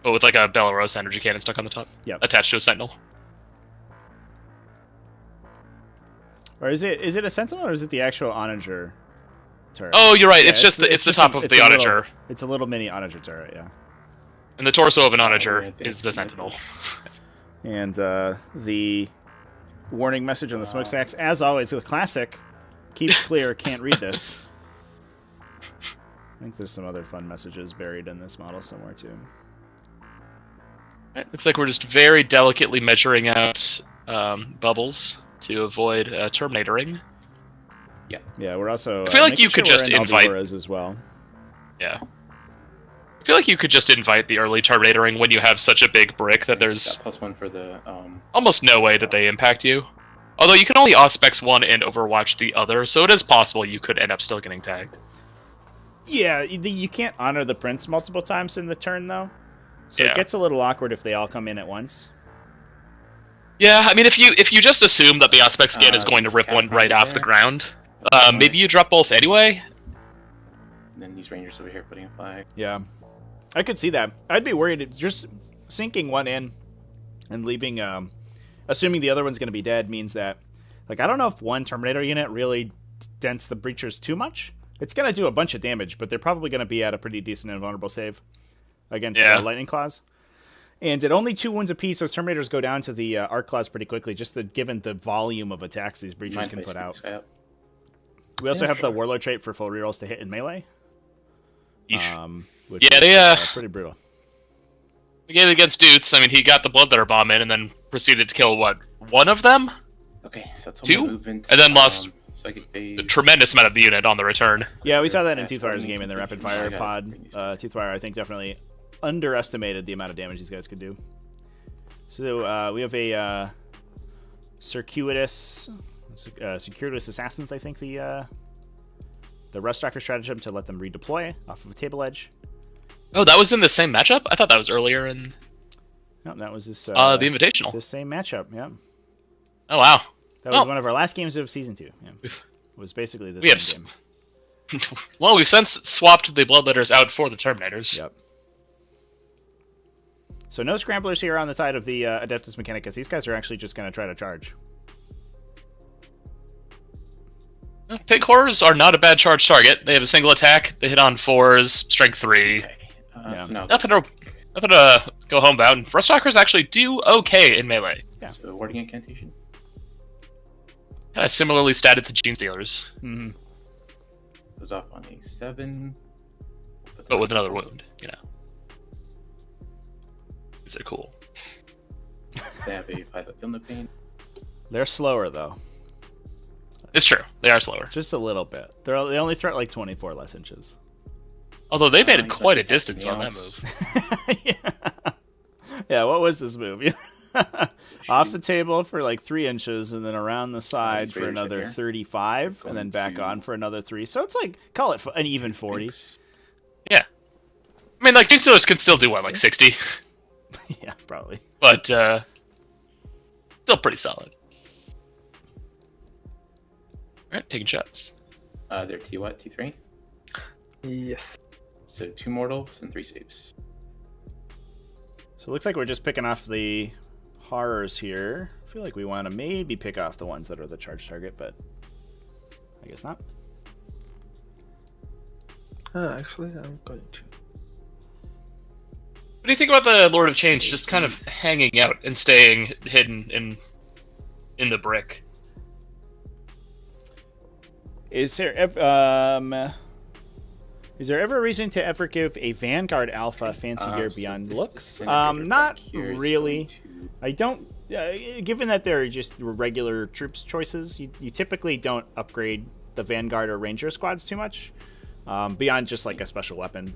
But with like a Belarus energy cannon stuck on the top. Yep. Attached to a Sentinel. Or is it a Sentinel, or is it the actual Onager turret? Oh, you're right. Yeah, it's the top of the Onager. It's a little mini Onager turret, yeah. And the torso of an Onager yeah, is the Sentinel. And the warning message on the smokestacks, as always, with classic, keep clear, can't read this. I think there's some other fun messages buried in this model somewhere, too. Right, looks like we're just very delicately measuring out bubbles to avoid terminatoring. Yeah, we're also... I feel like making you could sure just we're in invite- Aldebaras as well. Yeah. I feel like you could just invite the early terminatoring when you have such a big brick that there's Got +1 for the almost no way that they impact you. Although you can only Auspex one and Overwatch the other, so it is possible you could end up still getting tagged. Yeah, you can't honor the prince multiple times in the turn, though. So Yeah. it gets a little awkward if they all come in at once. Yeah, I mean, if you just assume that the Auspex scan is going to rip one Scaffold right off there. the ground, maybe you drop both anyway. and then these rangers over here putting a flag. Yeah. I could see that. I'd be worried if just sinking one in and leaving, assuming the other one's going to be dead means that, like, I don't know if one Terminator unit really dents the breachers too much. It's going to do a bunch of damage, but they're probably going to be at a pretty decent invulnerable save against Lightning Claws. And at only 2 wounds apiece, those Terminators go down to the Arc Claws pretty quickly, just given the volume of attacks these breachers Mind can place put out. Yep. We also Yeah, have the sure. Warlord trait for full rerolls to hit in melee. Yeesh. Which Yeah, is, they, pretty brutal. The game against Dutes, I mean, he got the Bloodletter Bomb in and then proceeded to kill, what, one of them? Okay, so that's all 2? my movement. And then lost so I could phase. a tremendous amount of the unit on the return. Yeah, we saw that in Yeah, Toothwire's so game in the we rapid can- fire yeah, pod. bring these Toothwire, I think, definitely underestimated the amount of damage these guys could do. So we have a circuitous assassins. I think the Ruststalker stratagem to let them redeploy off of a table edge. Oh, that was in the same matchup? I thought that was earlier in No, that was this the Invitational. this same matchup. Yeah, Oh, wow. that was Oh. one of our last games of season 2. Yeah. was basically the We have same game. Well, we've since swapped the Bloodletters out for the Terminators. Yep. So no Scramblers here on the side of the Adeptus Mechanicus. These guys are actually just going to try to charge. Pig Horrors are not a bad charge target. They have a single attack. They hit on 4s, strength 3. Okay. Yeah. So now Nothing to go home about. And Ruststalkers actually do okay in melee. Yeah. So warding incantation. Kind of similarly statted to Gene Stealers, Mm-hmm. Goes off on a 7. but with another wound, you know. Is it cool? They have a 5 Feel No Pain. They're slower, though. It's true. They are slower. Just a little bit. They only threat like 24 less inches. Although they made He's quite a like distance on that everything move. Yeah, what was this move? Off the table for like 3 inches, and then around the side he's for ready to another check here. 35, and then back on for another 3. So it's like, call it an even 40. Yeah. I mean, like, Gene Stealers can still do, what, like 60? Yeah, probably. But, still pretty solid. Alright, taking shots. They're T what? T3? Yes. So 2 mortals and 3 saves. So it looks like we're just picking off the horrors here. I feel like we want to maybe pick off the ones that are the charge target, but I guess not. Actually, I'm going to. What do you think about the Lord of Change just kind of hanging out and staying hidden in the brick? Is there ever a reason to ever give a Vanguard Alpha fancy gear So beyond this looks? disintegrator Not back here is really. going to- I don't. Given that they're just regular troops choices, you typically don't upgrade the Vanguard or Ranger squads too much, beyond just like a special weapon,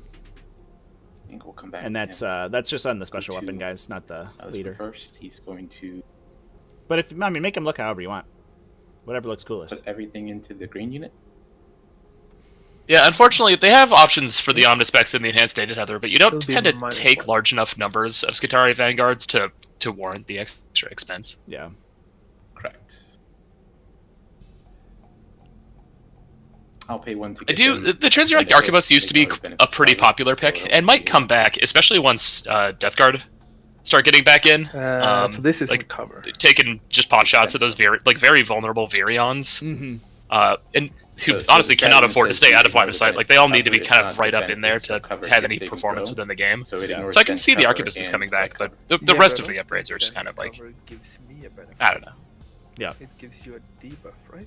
I think we'll come back. and to that's him. just on the special to- weapon guys, not the This leader. one first, he's going to But if make him look however you want, whatever looks coolest. put everything into the green unit. Yeah, unfortunately, they have options for the Omnispecs and the Enhanced Data Tether, but you don't It'll be tend to minus take 1. large enough numbers of Skitarii Vanguards to warrant the extra expense. Yeah. Correct. I'll pay 1 to I get do. them The Transeric benefit- Arquebus used to be benefits a pretty value, popular so pick, it'll and might be- come back, especially once Death Guard start getting back in. So this is like, cover. taking just pot shots at those very vulnerable Virions, Mm-hmm. and who So honestly the cannot strategy afford to says stay you out of line ignore of the sight. Like they all need to be benefits, kind not of the right up in there benefits to of cover have if any they can performance grow. within the game. So it ignores So I can dense see the cover Arquebus is and coming back, but cover. the Yeah, rest but of the upgrades are just kind of like, Cover gives me a benefit. I don't know. Yeah. It gives you a debuff, right?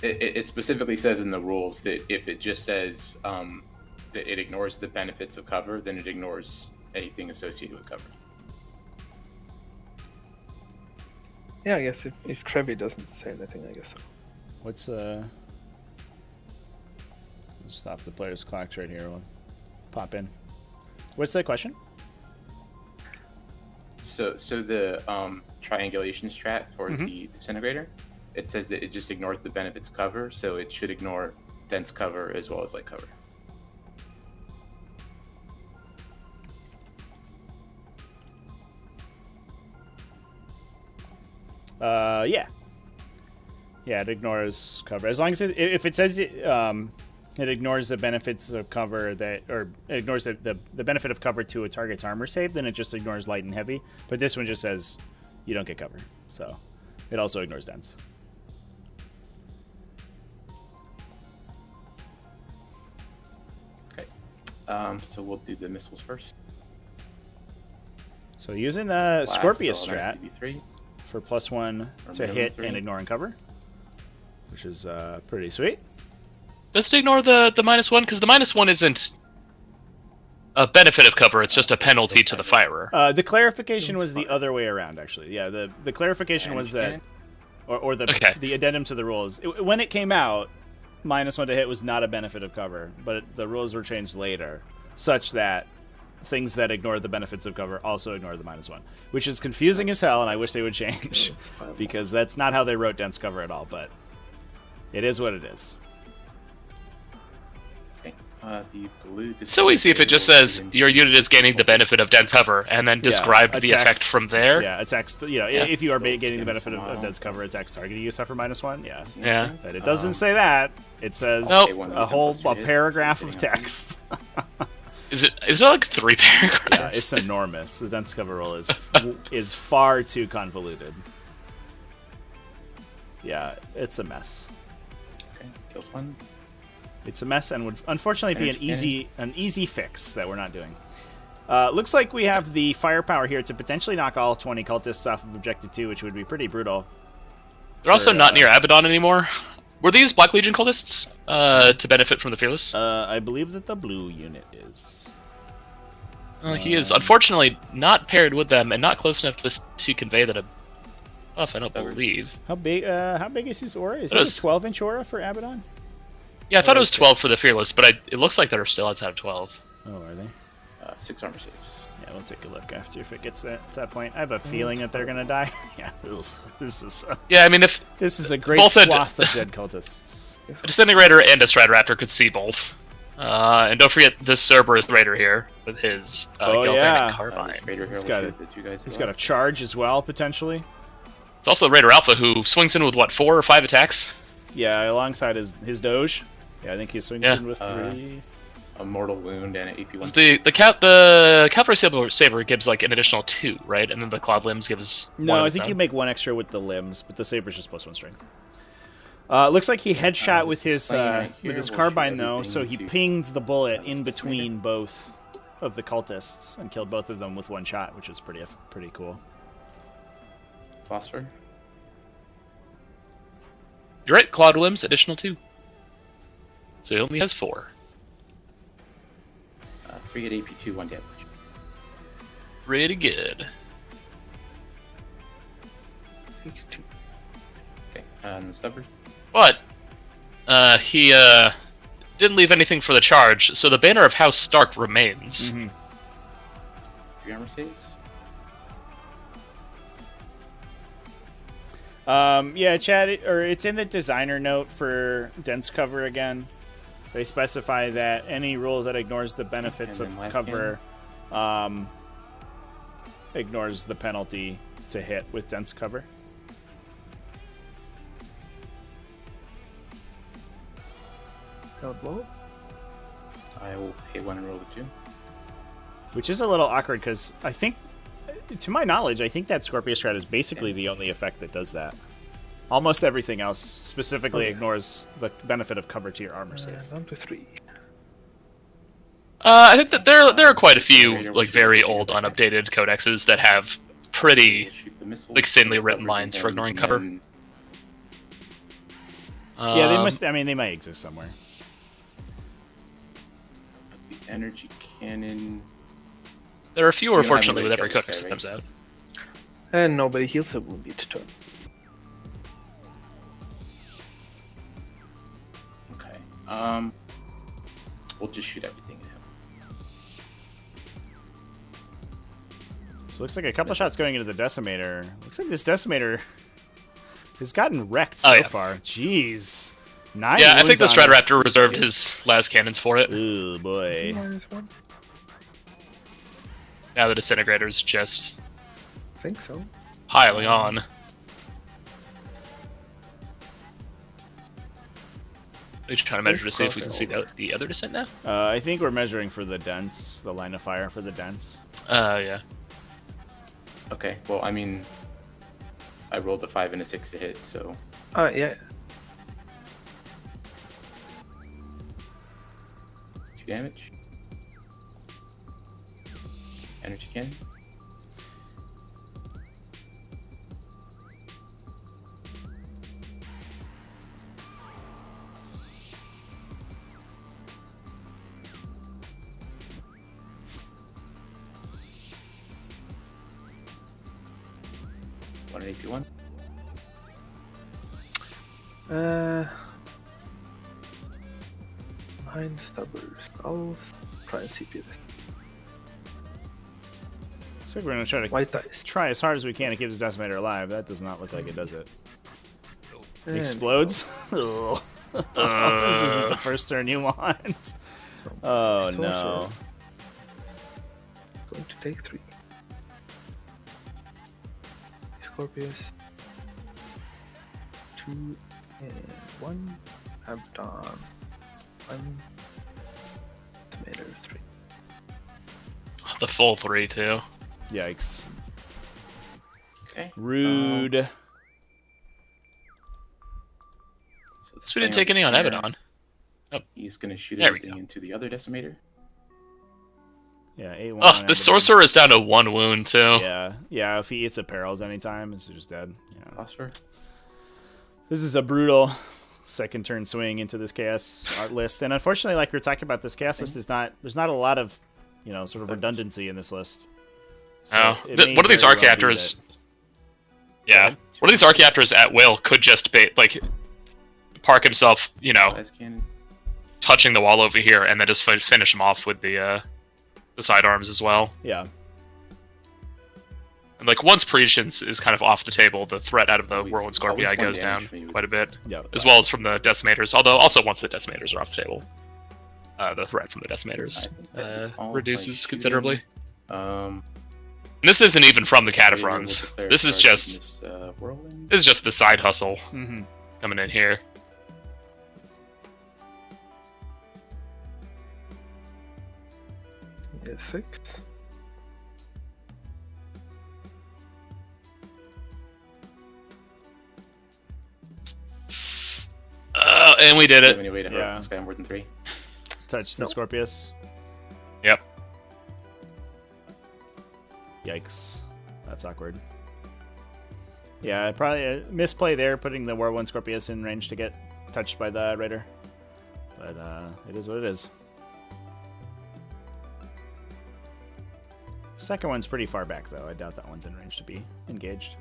It specifically says in the rules that if it just says that it ignores the benefits of cover, then it ignores anything associated with cover. Yeah, I guess if Trevi doesn't say anything, I guess so. What's stop the player's clocks right here. We'll pop in. What's the question? So the triangulation strat for Mhm. the disintegrator, it says that it just ignores the benefits of cover, so it should ignore dense cover as well as light cover. Yeah. Yeah, it ignores cover. As long as if it says it ignores the benefits of cover or it ignores the benefit of cover to a target's armor save, then it just ignores light and heavy. But this one just says you don't get cover. So it also ignores dense. Okay. So we'll do the missiles first. So using the Blast, Scorpius so strat PB3. for +1 Or to minimum hit 3. and ignoring cover, which is pretty sweet. Does it ignore the -1? Because the -1 isn't a benefit of cover; it's just a penalty to the firer. The clarification was the other way around, actually. Yeah, the clarification was that, or the Okay. the addendum to the rules. When it came out, -1 to hit was not a benefit of cover, but the rules were changed later, such that things that ignore the benefits of cover also ignore the -1, which is confusing as hell, and I wish they would change, because that's not how they wrote dense cover at all, but it is what it is. Okay. The blue. It's so easy if it just says your unit is gaining the benefit of dense cover, and then describe the effect from there. Yeah, a text. You know, if you are getting the benefit of dense cover, a text targeting you suffer -1. Yeah. Yeah. But it doesn't say that. It says a paragraph of text. Is it like 3 paragraphs? Yeah, it's enormous. The dense cover roll is far too convoluted. Yeah, it's a mess. Okay, kills 1. It's a mess and would unfortunately be an easy fix that we're not doing. Looks like we have the firepower here to potentially knock all 20 cultists off of Objective 2, which would be pretty brutal. They're also not near Abaddon anymore. Were these Black Legion cultists to benefit from the Fearless? I believe that the blue unit is. He is unfortunately not paired with them and not close enough to convey that a buff, I don't believe. How big is his aura? Is it a 12-inch aura for Abaddon? Yeah, I thought it was 12 for the Fearless, but it looks like they're still outside of 12. Oh, are they? 6 armor saves. Yeah, we'll take a look after if it gets to that point. I have a feeling that they're gonna die. Yeah, this is. Yeah, I mean, if this is a great swath of dead cultists. A Disintegrator and a Stratoraptor could see both. And don't forget this Cerberus Raider here with his Galvanic Carbine. He's got a charge as well, potentially. It's also Raider Alpha who swings in with, what, 4 or 5 attacks? Yeah, alongside his Doge. Yeah, I think he swings in with 3. A mortal wound and an AP1. The Cavalry Saber gives like an additional 2, right? And then the Cloud Limbs gives 1. No, I think you make 1 extra with the limbs, but the Saber's just +1 strength. Looks like he headshot with his carbine though, so he pinged the bullet in between both of the cultists and killed both of them with 1 shot, which is pretty cool. Phosphor. You're right, Cloud Limbs, additional 2. So he only has 4. 3 at AP2, 1 damage. Pretty good. Okay, and the Stubber. But he didn't leave anything for the charge, so the Banner of House Stark remains. 3 armor saves. Yeah, Chad, it's in the designer note for dense cover again. They specify that any rule that ignores the benefits of cover ignores the penalty to hit with dense cover. Blow. I will pay 1 and roll the 2. Which is a little awkward because I think, to my knowledge, I think that Scorpius Strat is basically the only effect that does that. Almost everything else specifically ignores the benefit of cover to your armor save. Down to 3. I think that there are quite a few like very old, unupdated codexes that have pretty like thinly written lines for ignoring cover. Yeah, they must. I mean, they might exist somewhere. The energy cannon. There are fewer, fortunately, with every codex that comes out. And nobody heals a wounded turn. Okay. We'll just shoot everything at him. So looks like a couple shots going into the Decimator. Looks like this Decimator has gotten wrecked so far. Jeez. 9 yeah, I think the wounds Stratoraptor reserved his last cannons for it. Oh boy. Now the Disintegrator's just I think so. piling on. We're trying to measure to see if we can see the other descent now. I think we're measuring for the dents, the line of fire for the dents. Yeah. Okay, well, I mean, I rolled a 5 and a 6 to hit, so. Yeah. 2 damage. Energy cannon. $181. Nine stubbers. I'll try and see this. So we're gonna try to White dice. try as hard as we can to keep this Decimator alive. That does not look like it does it. And Explodes? Ugh. This isn't the first turn you want. Oh Sorcerer. no. Going to take 3. Scorpius. 2 and 1. I've done 1. Tomato 3. The full 3 too. Yikes. Okay. Rude. So we didn't take any on Abaddon. He's going to shoot There we everything go. into the other decimator. Yeah, 8-1. Oh, the sorcerer is down to 1 wound too. Yeah. If he eats a perils anytime, it's just dead. Yeah. Phosphor. This is a brutal second turn swing into this chaos art list, and unfortunately, like we were talking about, this chaos list is not. There's not a lot of, sort of redundancy in this list. So Oh, it may one of these very well be Archaeopters. that- Yeah, one of these Archaeopters at will could just park himself, Ice cannon. touching the wall over here, and then just finish him off with the sidearms as well. Yeah. And once Prescience is kind of off the table, the threat out of the Always- Whirlwind Scorpii always one goes down damage when you- quite a bit, Yeah. as well as from the Decimators. Although also once the Decimators are off the table, the threat from the Decimators I think that is all reduces shooting. considerably. Um, And this isn't even from the Failure will Cataphrons. declare This is charge just in this, whirlwind. the side hustle Mm-hmm. coming in here. Yeah, 6. And we did Do you have it. any way to Yeah. hurt this guy more than 3? Touch the Nope. Scorpius. Yep. Yikes. That's awkward. Yeah, probably a misplay there, putting the Whirlwind Scorpius in range to get touched by the Raider. But it is what it is. Second one's pretty far back, though. I doubt that one's in range to be engaged.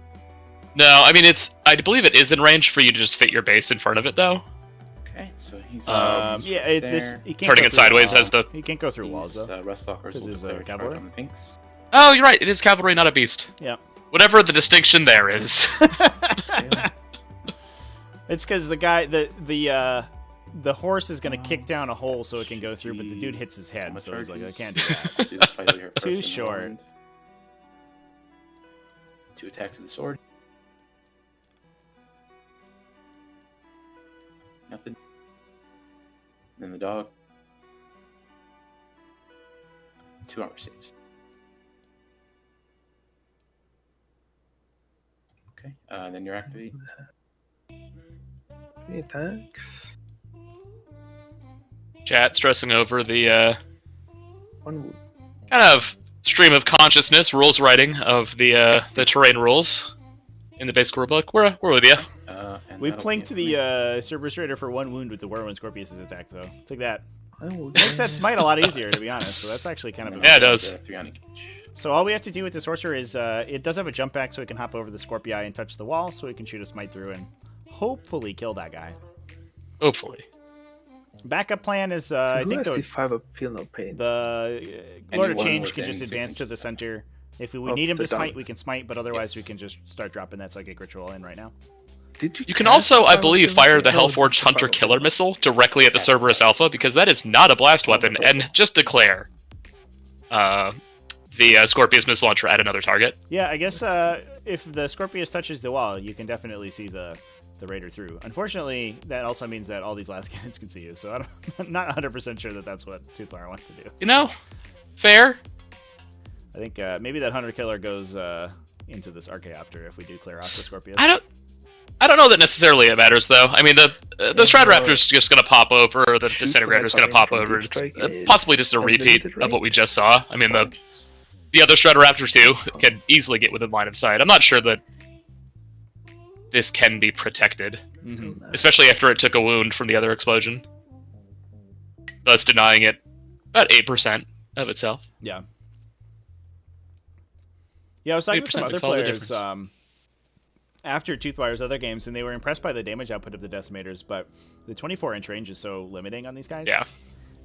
No, I mean I believe it is in range for you to just fit your base in front of it, though. Okay, so he's Yeah, he can't Turning go it through the sideways wall. has the. He can't go through walls, though. Restalkers This will is, declare cavalry? charge on the pinks. Oh, you're right. It is cavalry, not a beast. Yeah. Whatever the distinction there is. It's because the guy, the horse is gonna kick down a hole so it can go through, but the dude hits his head, so he's like, I can't do that. Do this fight here first Too in the short. whirlwind. 2 attacks with the sword. Nothing. Then the dog. 2 armor saves. Okay, then you're activate. 3 attacks. Chat stressing over the 1 wound. kind of stream of consciousness rules writing of the terrain rules in the basic rulebook. We're with you. And We that'll plinked be it the Cerberus Raider for 1 wound with the Whirlwind Scorpius' attack, though. Take that. 1 wound. Makes that smite a lot easier, to be honest. So that's actually kind of for a me. Yeah, it big- does. 3 on each. So all we have to do with the Sorcerer is it does have a jump back, so it can hop over the Scorpii and touch the wall, so it can shoot a smite through and hopefully kill that guy. Hopefully. Backup plan is Who I think has the T5 of Feel No Pain? Lord of Anyone Change can within just advance 6 to the center. If we Of need him the to smite, dog. we can smite, but otherwise we can just start dropping that psychic ritual in right now. Did You can cast also, I T5 of believe, Feel No fire Pain? the No, Hellforged just Hunter T5 of Killer Feel Missile directly at the Cerberus Alpha, because that is not a blast weapon, and just declare the Scorpius Missile Launcher at another target. Yeah, I guess if the Scorpius touches the wall, you can definitely see the Raider through. Unfortunately, that also means that all these last cannons can see you, so I'm not 100% sure that that's what Toothwire wants to do. Fair. I think maybe that Hunter Killer goes into this Archaeopter if we do clear off the Scorpius. I don't know that necessarily it matters, though. I mean, the Stratoraptor's just going to pop over, the Disintegrator's going to pop over. It's possibly just a repeat of what we just saw. I mean, the other Stratoraptor, too, can easily get within line of sight. I'm not sure that this can be protected, especially after it took a wound from the other explosion, thus denying it about 8% of itself. Yeah. Yeah, I was talking to some 8% other makes all the players difference. after Toothwire's other games, and they were impressed by the damage output of the Decimators, but the 24-inch range is so limiting on these guys. Yeah.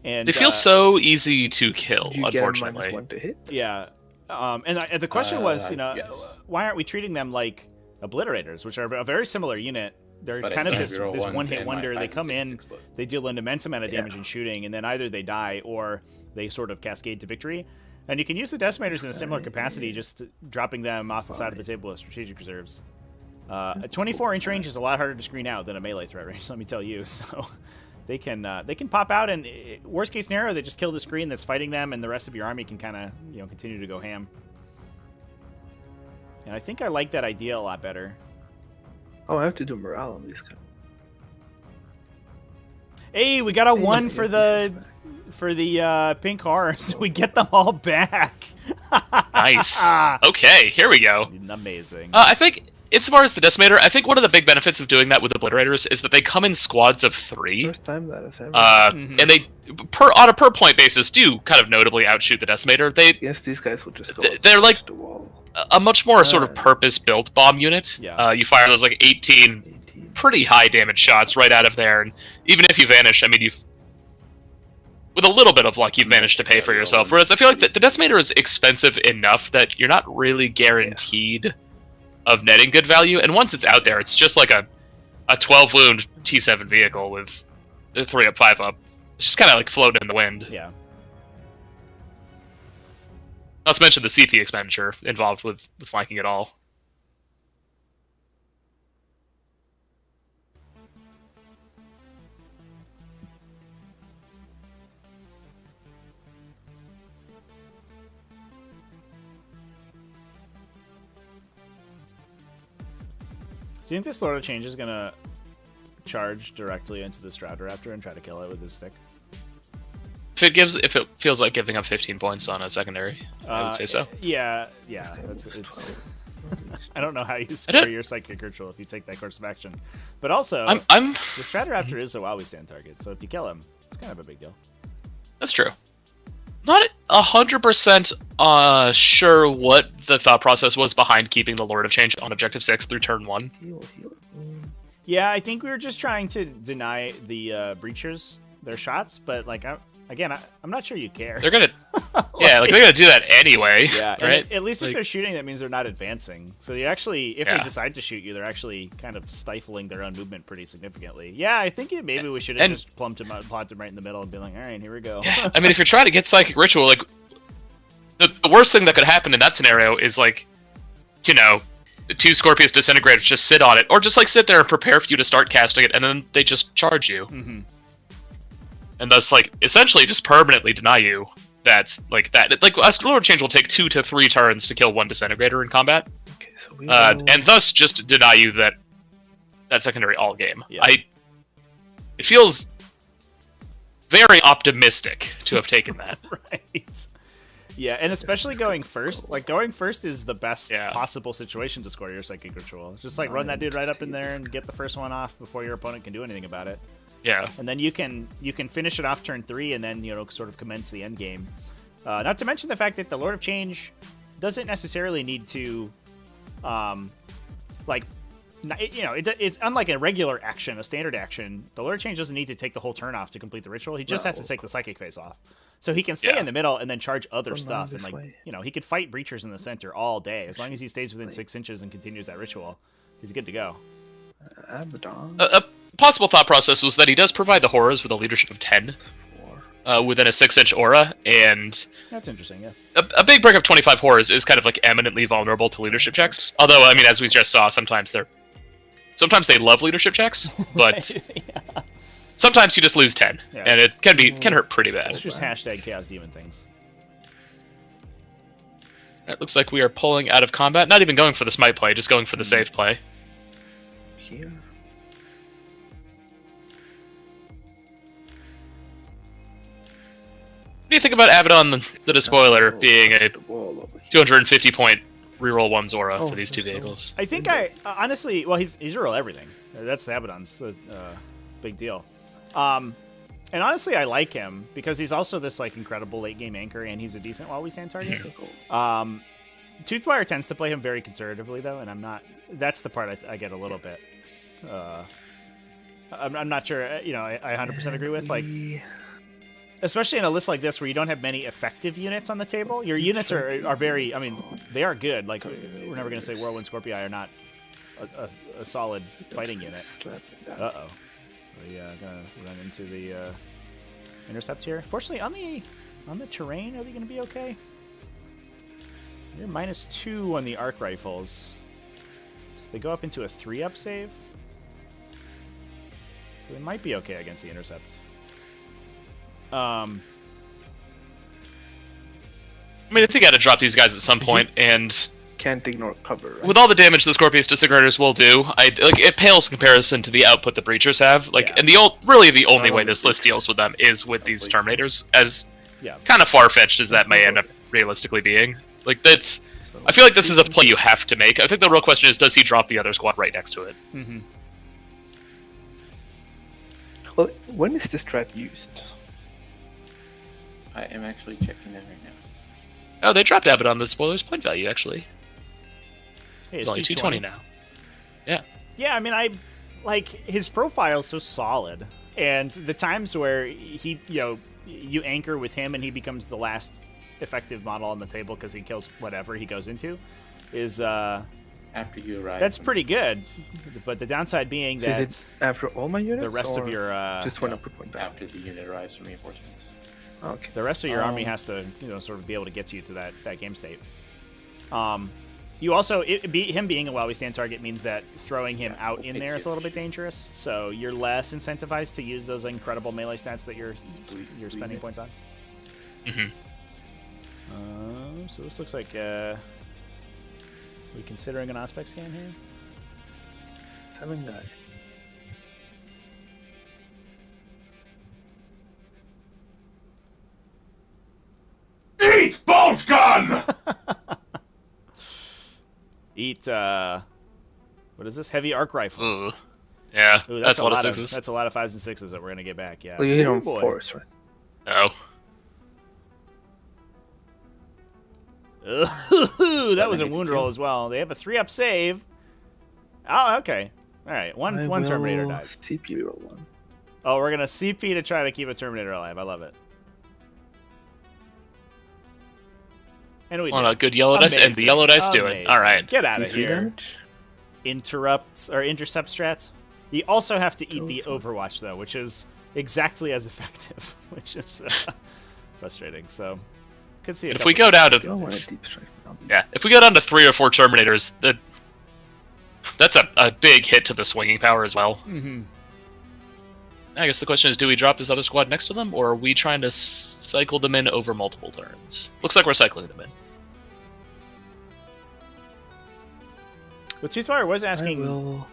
And They feel so easy to kill, You get a unfortunately. -1 to hit. Yeah. And the question was, yes. why aren't we treating them like Obliterators, which are a very similar unit, they're But kind of it's this not reroll one-hit ones, wonder. and my They 5 come and 6 in, explode. they deal an immense amount of damage in shooting, and then either they die or they sort of cascade to victory. And you can use the Decimators in a similar capacity, just dropping them off the side of the table with strategic reserves. A 24-inch range is a lot harder to screen out than a melee threat range, let me tell you. So they can pop out, and worst case scenario, they just kill the screen that's fighting them, and the rest of your army can kind of continue to go ham. And I think I like that idea a lot better. Oh, I have to do morale on these guys. Hey, we got a 1 for the pink horse. We get them all back. Nice. Okay, here we go. Amazing. I think, insofar as the Decimator, I think one of the big benefits of doing that with Obliterators is that they come in squads of 3. First time that has ever. And they, on a per point basis, do kind of notably outshoot the Decimator. Yes, these guys would just go. They're like the wall. a much more sort of purpose-built bomb unit. Yeah. You fire those like 18 pretty high damage shots right out of there, and even if you vanish, I mean, with a little bit of luck, you've managed to pay for yourself. Whereas I feel like the Decimator is expensive enough that you're not really guaranteed of netting good value, and once it's out there, it's just like a 12 wound T7 vehicle with 3 up, 5 up. It's just kind of like floating in the wind. Yeah. Not to mention the CP expenditure involved with flanking it all. Do you think this Lord of Change is gonna charge directly into the Stradoraptor and try to kill it with his stick? If it feels like giving up 15 points on a secondary, I would say so. Yeah. It's. I don't know how you score your Psychic Ritual if you take that course of action, but also I'm the Stradoraptor is a WoWie stand target, so if you kill him, it's kind of a big deal. That's true. Not 100% sure what the thought process was behind keeping the Lord of Change on Objective 6 through turn 1. Yeah, I think we were just trying to deny the Breachers their shots, but like I'm not sure you care. They're gonna, they're gonna do that anyway. Yeah, right. At least if they're shooting, that means they're not advancing. So you actually, if they decide to shoot you, they're actually kind of stifling their own movement pretty significantly. Yeah, I think maybe we should have just plopped them right in the middle and been like, all right, here we go. I mean, if you're trying to get Psychic Ritual, like the worst thing that could happen in that scenario is like, the 2 Scorpius Disintegrators just sit on it, or just like sit there and prepare for you to start casting it, and then they just charge you. Mm-hmm. And thus, like, essentially just permanently deny you that. Like, a Lord of Change will take 2 to 3 turns to kill 1 Disintegrator in combat. Okay, so And thus just deny you that secondary all game. Yeah. It feels very optimistic to have taken that. Right. Yeah, and especially going first. Like, going first is the best possible situation to score your Psychic Ritual. Just, like, run that dude right up in there and get the first one off before your opponent can do anything about it. Yeah. And then you can finish it off turn 3 and then, sort of commence the end game. Not to mention the fact that the Lord of Change doesn't necessarily need to, it's unlike a regular action, a standard action. The Lord of Change doesn't need to take the whole turn off to complete the ritual. He just has to take the psychic phase off. So he can stay in the middle and then charge other stuff. And he could fight breachers in the center all day. As long as he stays within 6 inches and continues that ritual, he's good to go. Abaddon. A possible thought process was that he does provide the horrors with a leadership of 10 within a 6-inch aura, and that's interesting. Yeah, a big break of 25 horrors is kind of like eminently vulnerable to leadership checks. Although, I mean, as we just saw, sometimes they love leadership checks, but sometimes you just lose 10, and it can hurt pretty bad. It's just hashtag Chaos Demon things. It looks like we are pulling out of combat, not even going for the smite play, just going for the save play. Here. What do you think about Abaddon the Despoiler being a 250-point reroll 1 Zora for these two vehicles? I think honestly, well, he's reroll everything. That's the Abaddon's big deal. And honestly, I like him because he's also this like incredible late game anchor, and he's a decent while we stand target. Toothwire tends to play him very conservatively though, and I'm not. That's the part I get a little bit. I'm not sure. I 100% agree with like. Especially in a list like this where you don't have many effective units on the table. Your units are very, I mean, they are good. Like, we're never going to say Whirlwind Scorpii are not a solid fighting unit. Slap it down. Uh oh. We gonna run into the intercept here. Fortunately, on the terrain, are they gonna be okay? You're -2 on the arc rifles, so they go up into a 3-up save. So they might be okay against the intercept. I mean, I think I got to drop these guys at some point, and Can't ignore cover, right? with all the damage the Scorpius Disintegrators will do, it pales in comparison to the output the Breachers have. Like, Yeah. and really the only way this list deals with them is with these Terminators, as kind of far-fetched as that may end up realistically being. Like, I feel like this is a play you have to make. I think the real question is, does he drop the other squad right next to it? Mm-hmm. Well, when is this strat used? I am actually checking that right now. Oh, they dropped Abaddon the spoilers point value, actually. Hey, It's only 220 now. Yeah. Yeah, I mean, his profile's so solid, and the times where he, you anchor with him and he becomes the last effective model on the table because he kills whatever he goes into, is After you arrive. that's pretty good. But the downside being So that is it after all my units? the rest of or your just when I put one down? After the unit arrives from reinforcements. Okay. the rest of your army has to, sort of be able to get you to that game state. You also, him being a while we stand target means that throwing him out in there is a little bit dangerous. So you're less incentivized to use those incredible melee stats that you're spending points on. Mm-hmm. So this looks like we considering an aspect scan here. 7 die. Eat, bolt gun! Eat what is this? Heavy arc rifle. Ooh. Yeah, Ooh, that's a lot of of sixes. that's a lot of 5s and 6s that we're gonna get back. Yeah. Well, you hit Ooh, on boy. 4s, right? Oh. Ooh, that was a wound roll as well. They have a 3-up save. Oh, okay. All right, one Terminator dies. CPU roll 1. Oh, we're gonna CP to try to keep a Terminator alive. I love it. And we On did. a good yellow dice, and the yellow dice do it. Amazing. All right. Get out of 3 here. damage? Interrupts or intercept strats. You also have to eat the Overwatch though, which is exactly as effective, which is frustrating. So, could see. If we go down Don't to want to deep strike. if we go down to 3 or 4 Terminators, that's a big hit to the swinging power as well. Mm-hmm. I guess the question is, do we drop this other squad next to them, or are we trying to cycle them in over multiple turns? Looks like we're cycling them in. But Toothwire was asking. Will...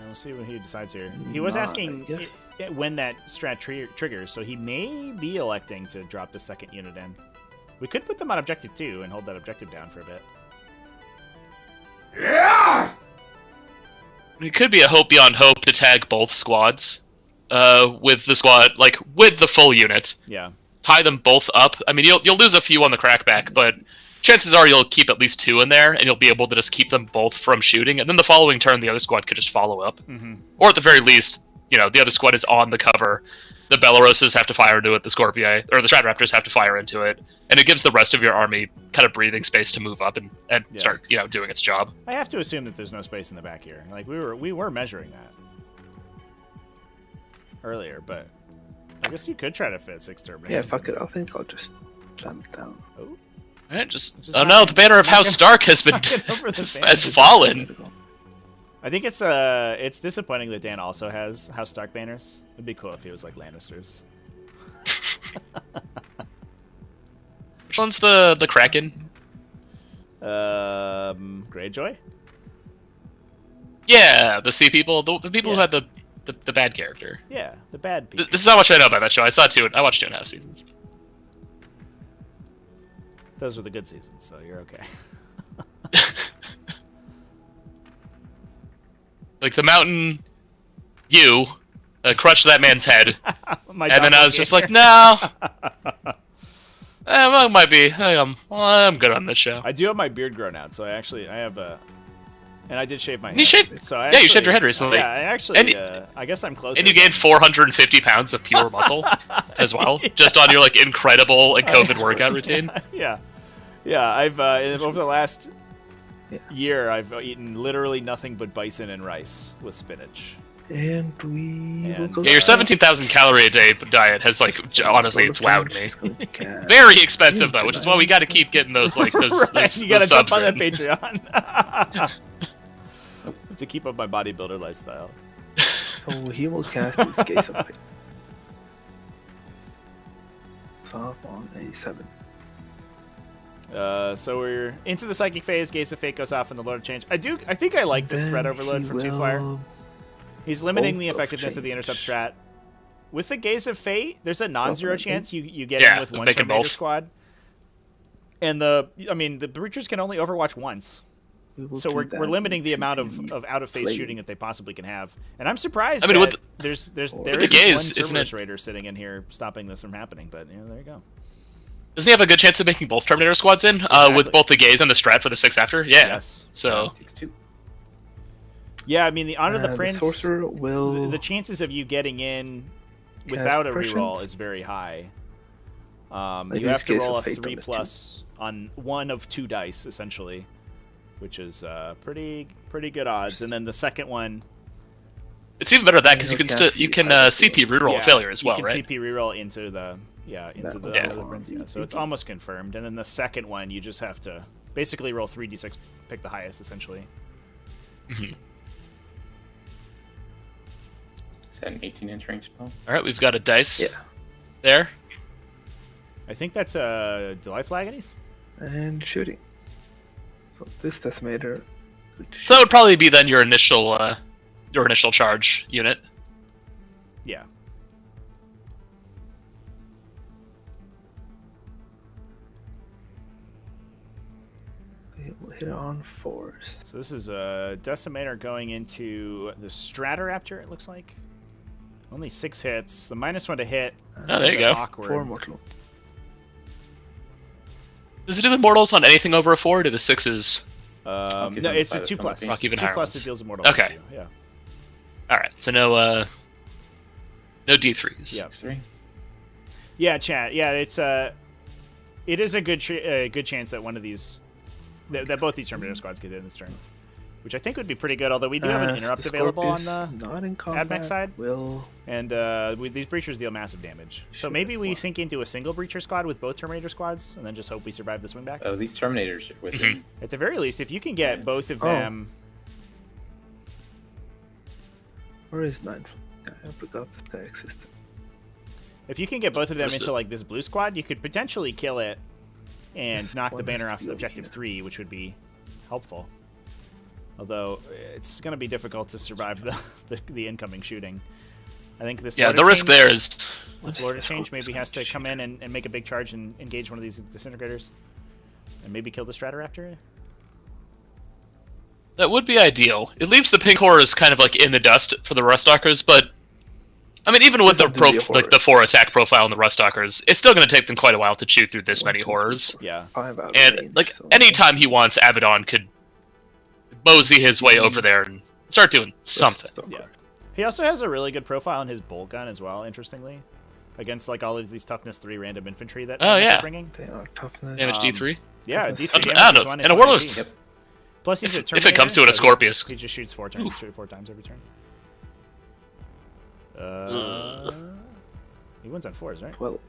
We'll see what he decides here. He was Not, asking I guess. when that strat triggers, so he may be electing to drop the second unit in. We could put them on objective 2 and hold that objective down for a bit. Yeah! It could be a hope beyond hope to tag both squads with the squad, like with the full unit. Yeah. Tie them both up. I mean, you'll lose a few on the crackback, but chances are you'll keep at least 2 in there, and you'll be able to just keep them both from shooting. And then the following turn, the other squad could just follow up, or at the very least, the other squad is on the cover. The Belaroses have to fire into it. The Scorpii or the Strat Raptors have to fire into it, and it gives the rest of your army kind of breathing space to move up and start doing its job. I have to assume that there's no space in the back here. Like we were measuring that earlier, but I guess you could try to fit 6 Terminators. Yeah, fuck it. I think I'll just slam it down. Oh, All right, just Just oh not- no, the banner of not House gonna- Stark has been not gonna over the has banner. fallen. I think it's disappointing that Dan also has House Stark banners. It'd be cool if he was like Lannisters. Which one's the Kraken? Greyjoy. Yeah, the Sea People, the people who Yeah. had the bad character. Yeah, the bad people. This is how much I know about that show. I watched 2.5 seasons. Those were the good seasons, so you're okay. Like the Mountain You crushed that man's head, My and then I was just like, no. Well, it might be. I'm good on this show. I do have my beard grown out, so I have a, and I did shave my head. You shaved? So I Yeah, you shaved your head recently. Yeah, I actually. And I guess I'm close. And you gained 450 pounds of pure muscle as well, just on your incredible COVID workout routine. Yeah, I've over the last year, I've eaten literally nothing but bison and rice with spinach. And we will And- go Yeah, your back. 17,000 calorie a day diet has like honestly it's wowed me. Okay. Very expensive though, which is why we got to keep getting those like those, Right, those, you gotta those jump subs on in. that Patreon. To keep up my bodybuilder lifestyle. So he will cast his Gaze of Fate. Off on a 7. So we're into the psychic phase. Gaze of Fate goes off, and the Lord of Change. I think I like this Then threat overload he from will Toothwire. He's limiting the Bolt of effectiveness of the Change. intercept strat. With the Gaze of Fate, there's a non-zero Definitely. chance you get Yeah, in with one make 'em Terminator both. squad. And the breachers can only overwatch once. We will So do we're that limiting the into amount the of out of phase play. shooting that they possibly can have. And I'm surprised I mean, that with there's the isn't Gaze, one isn't Cerberus it- Raider sitting in here stopping this from happening, but there you go. Doesn't he have a good chance of making both Terminator squads in Exactly. with both the Gaze and the Strat for the 6 after? Yeah. Yes. So Takes 2. Yeah, I mean the Honor of the And Prince, sorcerer will the chances of you getting in without a Prescience. reroll is very high. Like You in have this to case roll a of Fate 3 on the plus on one of 2 dice essentially, which is pretty good odds. And then the second one, it's even better than that because Yeah, you can okay. you can CP reroll yeah, a failure as well, you can right? CP reroll into the That the one. Honor of the Prince. Yeah, so it's almost confirmed. And then the second one, you just have to basically roll 3d6, pick the highest essentially. Is that an 18-inch range spell? All right, we've got a dice Yeah. there. I think that's a Delight Flag, Eddies? and shooting. So this decimator. So that would probably be then your initial charge unit. Yeah. It will hit on force. So this is a Decimator going into the Stratoraptor, it looks like. Only 6 hits. The -1 to hit. Oh, there you a bit go. Awkward. 4 mortal. Does it do the mortals on anything over a 4? Or do the 6s? give No, them it's a by the 2+. penalty. Rock even 2+ higher it ones. deals a mortal. Okay. Too. Yeah. All right, so no D3s. Yeah. 3. Yeah, chat. Yeah, it is a good chance that one of these that both these Terminator squads get in this turn, which I think would be pretty good. Although we do have an interrupt the available on Scorpius, the not in combat, side. will and these breachers deal massive damage. So maybe we sink into a single breacher squad with both Terminator squads, and then just hope we survive the swing back. Oh, these Terminators are with him. At the very least, if you can get both of Oh. them, where is 9? I forgot that existed. if you can get both of them Where's into the- like this blue squad, you could potentially kill it and knock the One banner is off the objective here. 3, which would be helpful. Although it's going to be difficult to survive the incoming shooting. I think this Yeah, Lord the of risk Change- there is this Lord of Change maybe has to come in and make a big charge and engage one of these disintegrators, and maybe kill the Stratoraptor. that would be ideal. It leaves the pink horrors kind of like in the dust for the Ruststalkers, but I mean, even with the Doesn't do the like the 4 attack profile on the Ruststalkers, it's still going to take them quite a while to chew through this many horrors. Yeah. 5 out of And range, like so anytime he wants, Abaddon could mosey his way over there and start doing something. Yeah. He also has a really good profile on his bolt gun as well, interestingly. Against like all of these toughness 3 random infantry that Oh, they're yeah. bringing. They are toughness. Damage D3. Yeah, Toughness D3 three. damage I with don't know. one And a one Warlord. AP. Yep. Plus he's a If it comes to it, a Terminator, so Scorpius. he just shoots 4 turns, 4 times every turn. He wins on 4s, right? 12.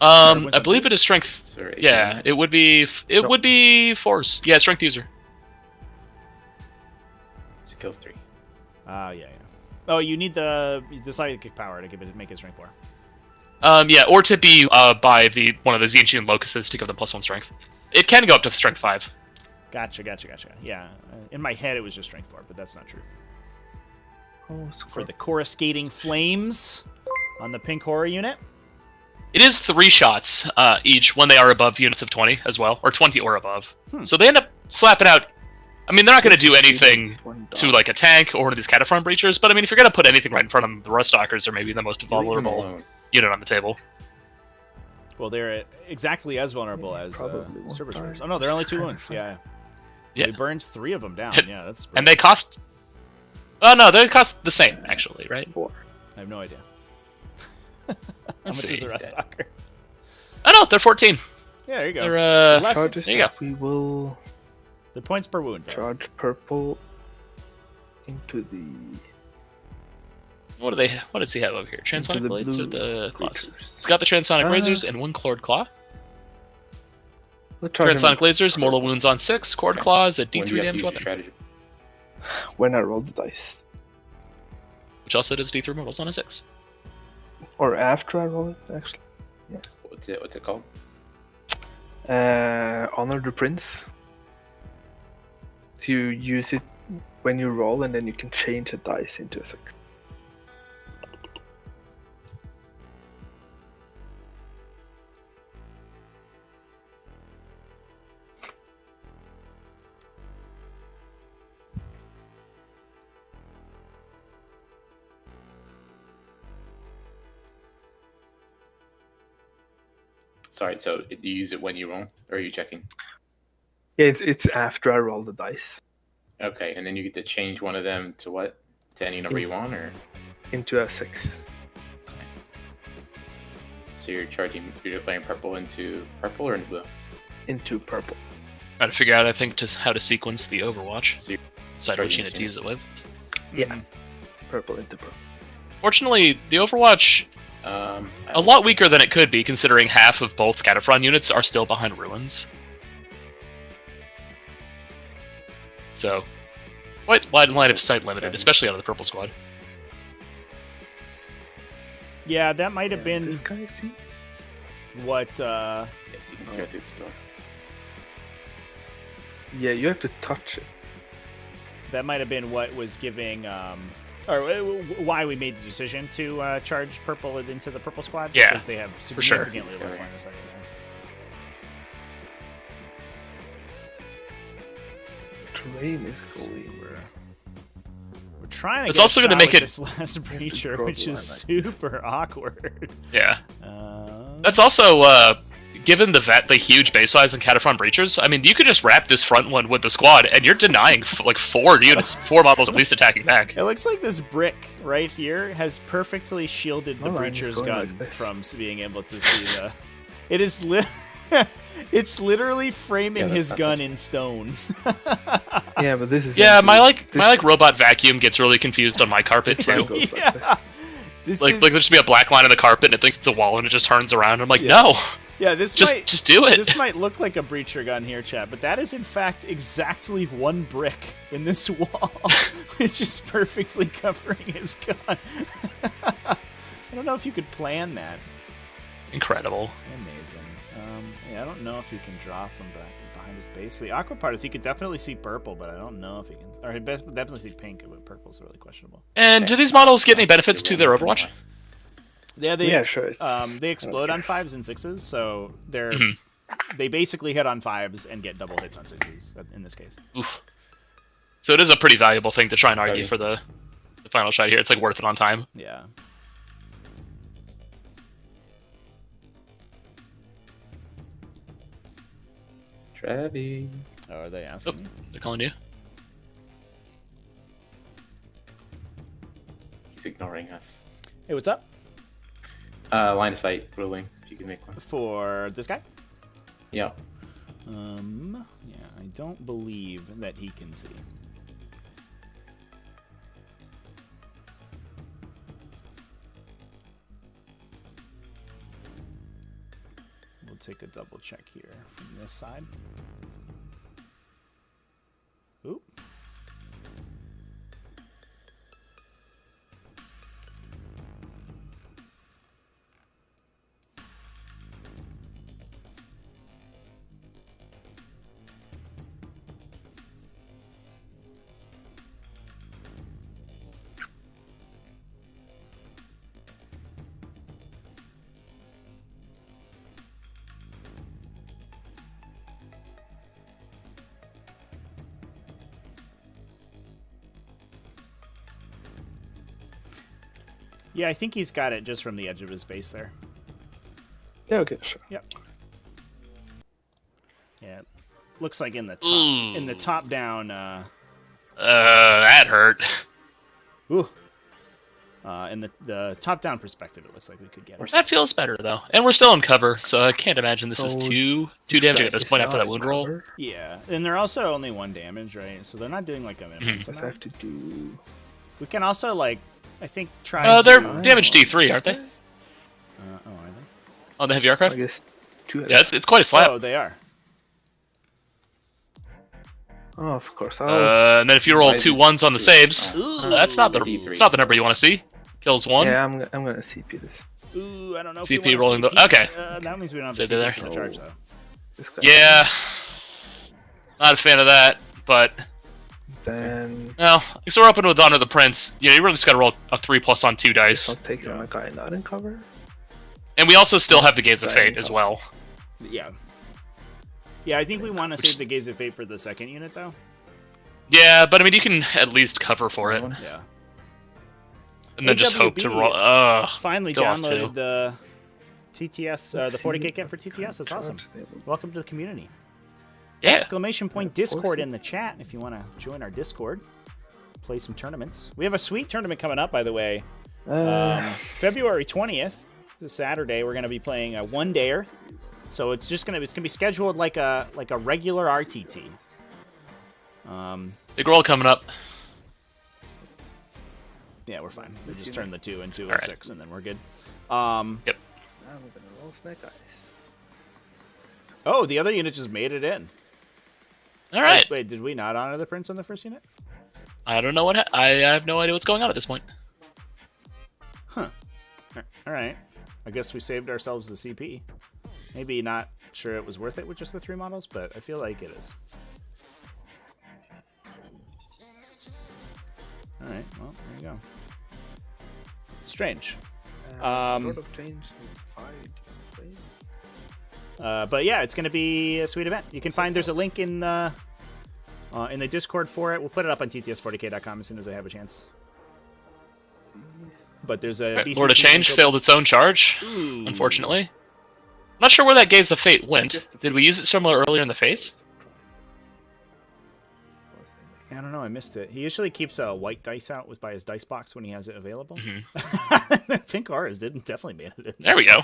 I believe it is strength. Sorry, Yeah, it would be. It would be force. Yeah, strength user. So kills 3. Yeah. Oh, you need the psychic power to make it strength 4. Yeah, or to be by one of the Zenchian locuses to give them +1 strength. It can go up to strength 5. Gotcha. Yeah, in my head it was just strength 4, but that's not true. Oh, For the coruscating flames on the pink horror unit. It is 3 shots each when they are above units of 20 as well, or 20 or above. So they end up slapping out. I mean, they're not going to do anything to like a tank or one of these Cataphrone breachers, but I mean, if you're going to put anything right in front of them, the Ruststalkers are maybe the most Leave them vulnerable alone. unit on the table. Well, they're exactly as vulnerable Yeah, as probably won't Cerberus die. Raiders. Oh no, they're only 2 wounds. Yeah. Yeah. He burns 3 of them down. Yeah, that's. And they cost. Oh no, they cost the same actually, right? 4. I have no idea. How Let's much is see. the Ruststalker? Oh no, they're 14. Yeah, there you go. They're Less Charges there you go. we will The points per wound. Though. Charge purple into the. What does he have over here? Transonic the blades or blue the claws? creatures. It's got the transonic razors and 1 cord claw. We'll charge him Transonic lasers, mortal wounds on 6, cord claws, a When do D3 you have to damage use your weapon, strategy? when I roll the dice. which also does D3 mortals on a 6. Or after I roll it, actually. What's it called? Honor the Prince. So you use it when you roll, and then you can change a dice into a 6. Sorry, so you use it when you roll, or are you checking? Yeah, it's after I roll the dice Okay, and then you get to change one of them to what? To any number you want, or into a 6. so you're playing purple into purple or into blue? Into purple. Trying to figure out, I think, just how to sequence the Overwatch. So you're Side Sorry, reaching it machine. to use it with. Yeah. Purple into purple. Fortunately, the Overwatch, a lot weaker than it could be, considering half of both Cataphren units are still behind ruins. So, quite wide line of sight limited, especially out of the purple squad. Yeah, that might have been This guy, see? what. Yes, you can go through the store. Yeah, you have to touch it. That might have been what was giving, why we made the decision to charge purple into the purple squad. Yeah, because they have for sure. significantly less line of sight. Terrain is going. We're trying to. It's get also going to make it- this last breacher, grow which the is line, super awkward. Yeah. That's also, given the huge base size and Cataphren breachers, I mean, you could just wrap this front one with the squad, and you're denying, like, 4 units, 4 models at least attacking back. It looks like this brick right here has perfectly shielded the My line is breacher's going gun like this. from being able to see the. It is it's literally framing Yeah, his that's gun in stone. Yeah, but this is. Yeah, my this- robot vacuum gets really confused on my carpet, too. goes like Yeah. This Like, is, there'll just be a black line on the carpet, and it thinks it's a wall, and it just turns around. I'm like, Yeah. no, yeah, this might just do it. this might look like a breacher gun here, chat, but that is in fact exactly one brick in this wall, which is perfectly covering his gun. I don't know if you could plan that. Incredible. Amazing. Yeah, I don't know if he can draw from behind his base. The awkward part is he could definitely see purple, but I don't know if he can. Or he definitely see pink, but purple's really questionable. And do these models get any benefits to their Overwatch? Yeah, they Yeah, sure. they explode on 5s and 6s, so they basically hit on 5s and get double hits on 6s in this case. Oof. So it is a pretty valuable thing to try and argue for the final shot here. It's like worth it on time. Yeah. Trevi. Oh, are they Oh, asking me? they're calling you. He's ignoring us. Hey, what's up? Line of sight ruling, if you can make one. For this guy? Yeah. Yeah, I don't believe that he can see. We'll take a double check here from this side. Oop. Yeah, I think he's got it just from the edge of his base there. Yeah, okay, sure. Yep. Yeah, looks like in the top, Ooh. in the top down. That hurt. Ooh. In the top-down perspective, it looks like we could get it. That feels better though, and we're still in cover, so I can't imagine this is So, too damaging at this point after that wound roll. Cover. Yeah, and they're also only 1 damage, right? So they're not doing like a minimum. Just have to do. We can also like, I think, try. They're to... damage D3, aren't they? Oh, are they? On the heavy I aircraft? guess 2. Yeah, it's quite a slap. Oh, they are. Oh, of course. And then if you roll Why 2 is it 1s on the two? saves, Ooh. that's not the D3. it's not the number you want to see. Kills 1. Yeah, I'm gonna CP this. Ooh, I don't know. CP if we rolling want the- CP. okay. That means we don't have Stay to CP there. for the charge though. This guy. Yeah, not a fan of that, but Then well, so we're open with Honor the Prince. You know, you really just got to roll a 3+ on 2 dice, I'll take my guy not in cover. and we also still have the Gaze of Right. Fate as well. Yeah. Yeah, I think we want to save the Gaze of Fate for the second unit though. Yeah, but I mean, you can at least cover for it, Yeah. and then just hope to roll. Finally still has downloaded two. the TTS, the 40k kit for TTS. That's awesome. Welcome to the community. Yeah, Exclamation point Discord in the chat if you want to join our Discord. Play some tournaments. We have a sweet tournament coming up, by the way. February 20th. This is Saturday. We're going to be playing a 1-dayer. So it's gonna be scheduled like a regular RTT. big roll coming up. Yeah, we're fine. We just turn the 2 into a Alright. 6, and then we're good. Yep. I'm gonna roll Snake Eyes. Oh, the other unit just made it in. All right. Wait, did we not honor the prince on the first unit? I don't know what I have no idea what's going on at this point. Huh. All right. I guess we saved ourselves the CP. Maybe not sure it was worth it with just the 3 models, but I feel like it is. All right. Well, there you go. Strange. Sort of change. But yeah, it's going to be a sweet event. You can find there's a link in the Discord for it. We'll put it up on tts40k.com as soon as I have a chance. But there's a Right, BCP Lord of Change link failed its own charge, Ooh. unfortunately. I'm not sure where that Gaze of Fate went. Did we use it similar earlier in the phase? I don't know. I missed it. He usually keeps a white dice out by his dice box when he has it available. I think ours didn't. Definitely made it in. There we go.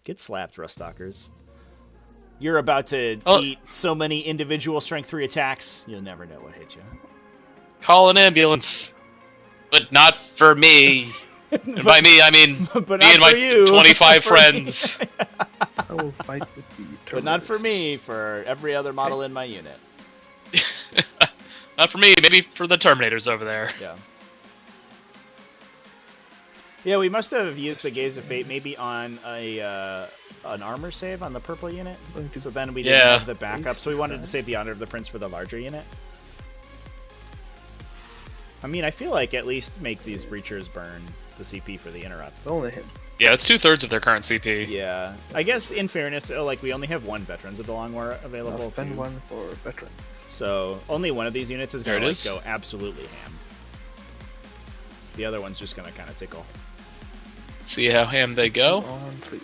Get slapped, Rustalkers. You're about to eat so many individual strength 3 attacks. You'll never know what hit you. Call an ambulance. But not for me. And by me, I mean But me not and my for you. 25 For me. friends. I will fight with the But not for me. For every other model in my unit. Not for me, maybe for the Terminators over there. Yeah. Yeah, we must have used the Gaze of Fate maybe on an armor save on the purple unit. So then we didn't Yeah. have the backup. So we wanted to save the Honor of the Prince for the larger unit. I mean, I feel like at least make these Breachers burn the CP for the interrupt. Only him. Yeah, it's 2/3 of their current CP. Yeah. I guess, in fairness, like, we only have 1 Veterans of the Long War available, I'll spend too. 1 for veteran. So only one of these units is going There to it is. go absolutely ham. The other one's just going to kind of tickle. See how ham they go. On, please.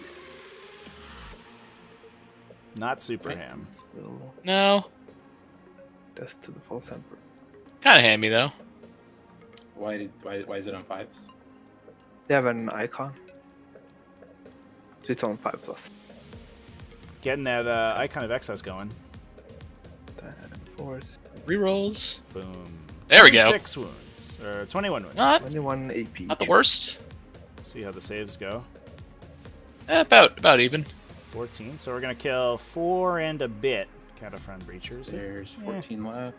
Not super ham. Will No. death to the false emperor. Kind of hammy, though. Why is it on 5s? They have an icon. So it's on 5+. Getting that Icon of Excess going. Then force. Rerolls. Boom. There we go. 26 wounds. Or 21 wounds. Not, 21 AP. not the worst. See how the saves go. About even. 14. So we're going to kill 4 and a bit Cataphrone Breachers. There's 14 left.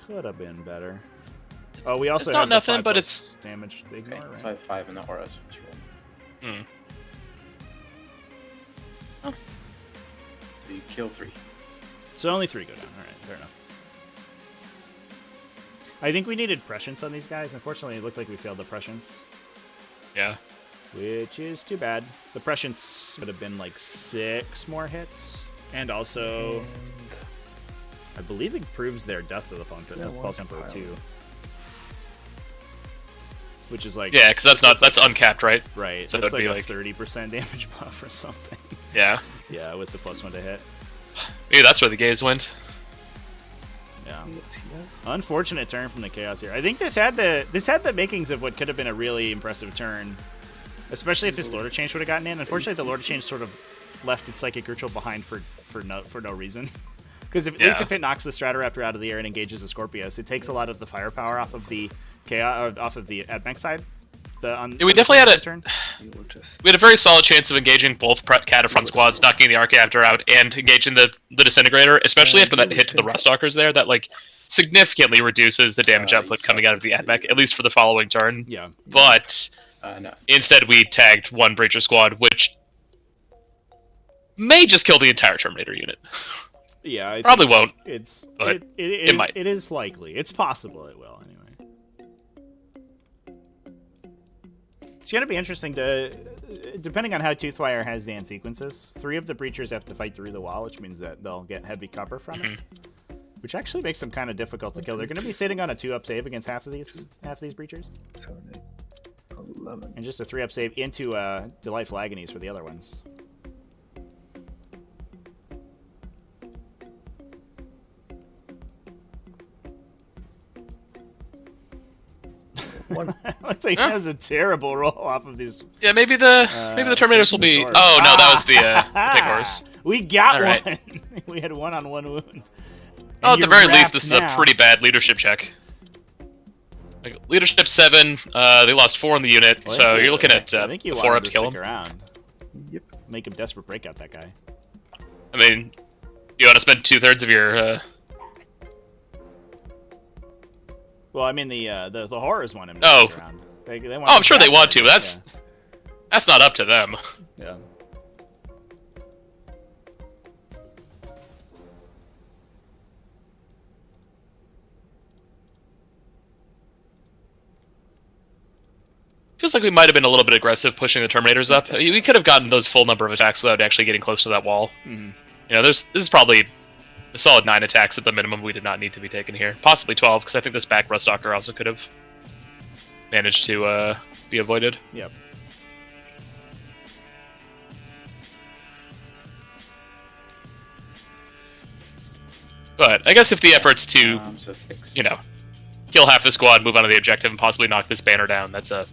Could have been better. Oh, we also It's not have the nothing, 5 but plus damage to ignore, Okay, right? so I have 5 in the aura switch roll. Hmm. So you kill 3. So only 3 go down. All right, fair enough. I think we needed prescience on these guys. Unfortunately, it looked like we failed the prescience, Yeah. which is too bad. The prescience would have been like 6 more hits. And also, I believe it proves their death to the Pulse Emperor pile. too. Which is like... Yeah, because that's uncapped, right? Right, So it's it'd like be a like 30% damage buff or something. Yeah. Yeah, with the +1 to hit. Maybe that's where the gaze went. Yeah. Unfortunate turn from the Chaos here. I think this had the makings of what could have been a really impressive turn, especially if this Lord of Change would have gotten in. Unfortunately, the Lord of Change sort of left its Psychic Ritual behind for no reason. Because at least if it knocks the Stratoraptor out of the air and engages the Scorpius, it takes a lot of the firepower off of the Chaos, off of the Admech side. We definitely had turn. We had a very solid chance of engaging both Cataphront squads, knocking the Archaeopter out, and engaging the Disintegrator, especially after that hit to the Ruststalkers there. That like significantly reduces the damage output coming out of the Admech, at least for the following turn. Yeah. But No. instead, we tagged one Breacher squad, which may just kill the entire Terminator unit. Yeah, I Probably won't. It might. It is likely. It's possible it will. Anyway. It's going to be interesting to, depending on how Toothwire has the end sequences, 3 of the Breachers have to fight through the wall, which means that they'll get heavy cover from it. Which actually makes them kind of difficult to kill. They're going to be sitting on a 2-up save against half of these Breachers. 7, 8, 11. And just a 3-up save into Delightful Agonies for the other ones. Looks like he has a terrible roll off of these. Yeah, maybe the Terminators will be. Oh no, that was the Big Horse. We got All one. right. We had 1 on 1 wound. Oh, at the you're very least, wrapped this is now. a pretty bad leadership check. Like, leadership 7. They lost 4 on the unit, Well, so you're looking at I think you 4 want up him to kill stick him. around. Yep. Make him desperate breakout that guy. I mean, you want to spend 2/3 of your. Well, I mean the horrors want him to Oh. stick around. They want Oh, I'm him sure they back want to, there, but that's not up to them. yeah. Feels like we might have been a little bit aggressive pushing the Terminators up. We could have gotten those full number of attacks without actually getting close to that wall. Mhm. You know, this is probably a solid 9 attacks at the minimum we did not need to be taken here. Possibly 12, because I think this back Ruststalker also could have managed to be avoided. Yep. But I guess if the effort's to, So 6. you know, kill half the squad, move on to the objective, and possibly knock this banner down, that's a...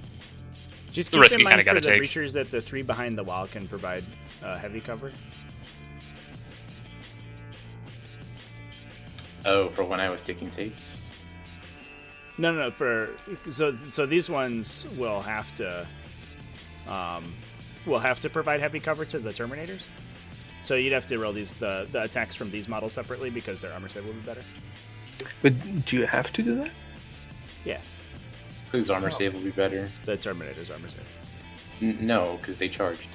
Just The keep risk in you mind kinda for gotta the take. breachers that the 3 behind the wall can provide heavy cover. Oh, for when I was taking saves? No. So these ones will have to provide heavy cover to the Terminators. So you'd have to roll the attacks from these models separately because their armor save will be better. But do you have to do that? Yeah, Whose armor save will be better? the Terminator's armor save. No, because they charged.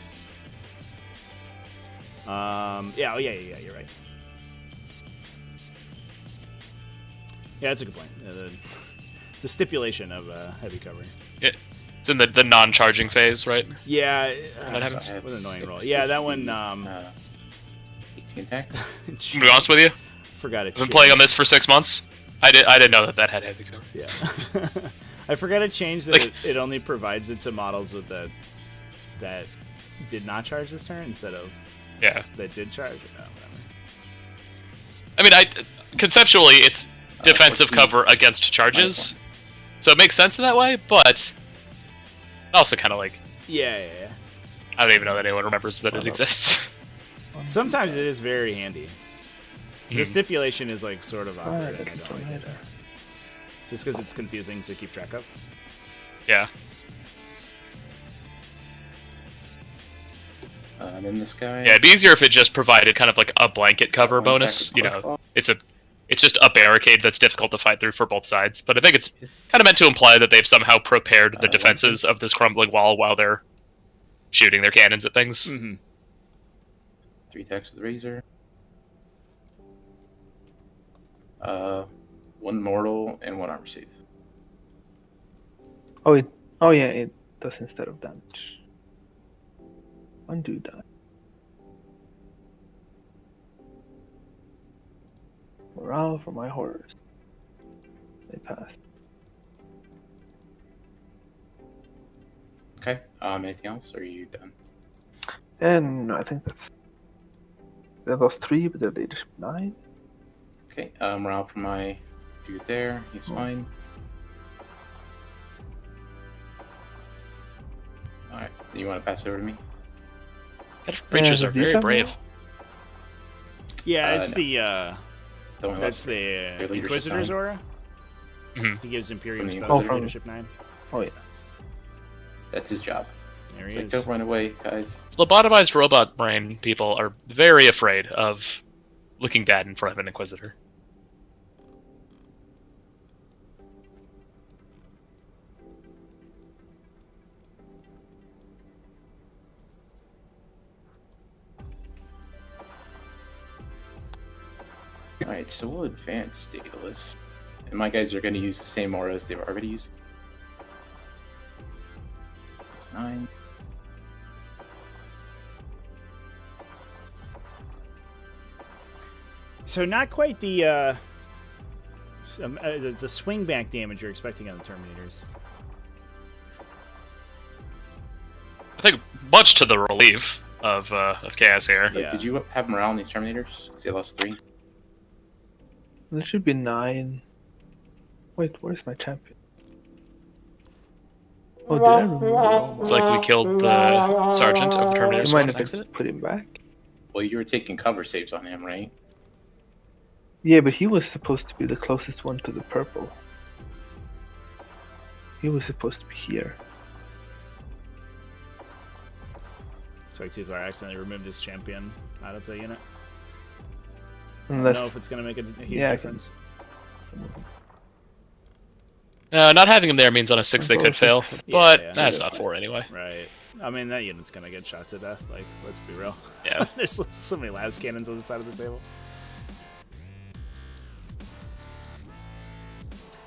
Yeah, you're right. Yeah, that's a good point. The stipulation of heavy cover. It's in the non-charging phase, right? Yeah, That happens. what an annoying roll. Yeah, that one. 18 attack? To be honest with you, Forgot it. I've been playing on this for 6 months. I didn't know that had heavy cover. Yeah. I forgot to change that Like- it only provides it to models with that did not charge this turn instead of Yeah. that did charge. Oh, whatever. I mean, conceptually, it's defensive 14. cover against charges, so it makes sense in that way, but also kind of like, Yeah. I don't even know that anyone remembers that it exists. Sometimes it is very handy. The Hmm. stipulation is like sort of Ah, awkward. that's and I a don't like it. Terminator. Just because it's confusing to keep track of. Yeah. Then this guy. Yeah, it'd be easier if it just provided kind of like a blanket cover bonus. You know, it's just a barricade that's difficult to fight through for both sides. But I think it's kind of meant to imply that they've somehow prepared the defenses of this crumbling wall while they're shooting their cannons at things. Mm-hmm. 3 attacks with Razor. 1 mortal and 1 armor save. Oh, yeah, it does instead of damage. 1 do die. Morale for my horrors. They passed. Okay. Anything else? Or are you done? And I think that was 3, but the leadership 9. Okay. Morale for my Dude there, he's fine. Alright, you want to pass it over to me? Breachers are very brave. Yeah, it's no. the that's the Inquisitor's aura. He gives Imperium stuff Oh, for from- Leadership 9. Oh yeah. That's his job. There It's he like, is. don't run away, guys. Lobotomized robot brain people are very afraid of looking bad in front of an Inquisitor. Alright, so we'll advance Daedalus. And my guys are going to use the same auras they were already using. 9. So not quite the swing back damage you're expecting on the Terminators. I think much to the relief of Chaos here. Yeah. Did you have morale in these Terminators? Because they lost 3. There should be 9. Wait, where's my champion? Oh, did I remove him? It's like we killed the Sergeant of the Terminator You Squad might have exit. put him back. Well, you were taking cover saves on him, right? Yeah, but he was supposed to be the closest one to the purple. He was supposed to be here. So Toothwire accidentally removed his champion out of the unit. I Unless don't know if it's going to make a huge Yeah, I difference. Not having him there means on a 6 they could fail, but yeah. that's not 4 anyway. Right. I mean, that unit's going to get shot to death. Like, let's be real. Yeah. There's so many las cannons on the side of the table.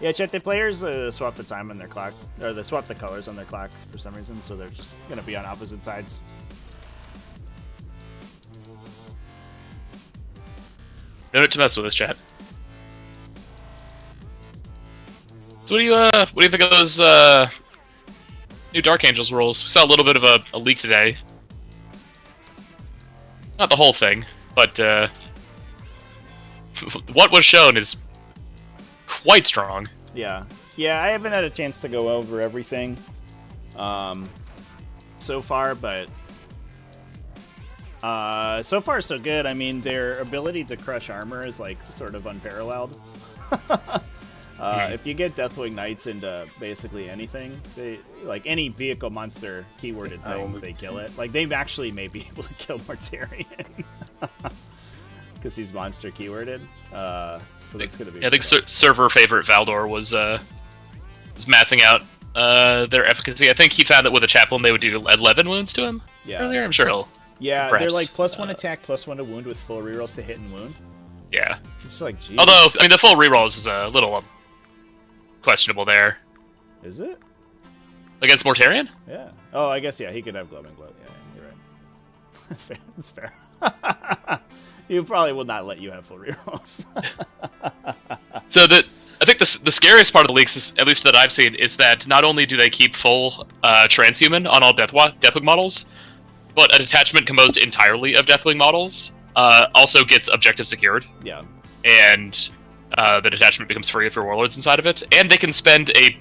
Yeah, Chet, the players swap the time on their clock, or they swap the colors on their clock for some reason, so they're just going to be on opposite sides. No need to mess with this, chat. So what do you think of those new Dark Angels rolls? We saw a little bit of a leak today. Not the whole thing, but what was shown is quite strong. Yeah. Yeah, I haven't had a chance to go over everything so far, but so far so good. I mean, their ability to crush armor is like sort of unparalleled. If you get Deathwing Knights into basically anything, they like any vehicle monster keyworded thing, they kill it. Like they actually may be able to kill Mortarion because he's monster keyworded. So that's gonna be. Yeah, I think server favorite Valdor was mathing out their efficacy. I think he found that with a chaplain they would do 11 wounds to him earlier. I'm sure he'll. Yeah, perhaps, they're like +1 attack, +1 to wound with full rerolls to hit and wound. Yeah. It's like, geez. Although, I mean, the full rerolls is a little questionable there. Is it? Against Mortarion? Yeah. Oh, I guess, yeah, he could have glowing glow. Yeah, you're right. That's fair. He probably will not let you have full rerolls. So I think the scariest part of the leaks, is, at least that I've seen, is that not only do they keep full transhuman on all Deathwing models, but a detachment composed entirely of Deathwing models also gets objective secured. Yeah. And the detachment becomes free for warlords inside of it, and they can spend a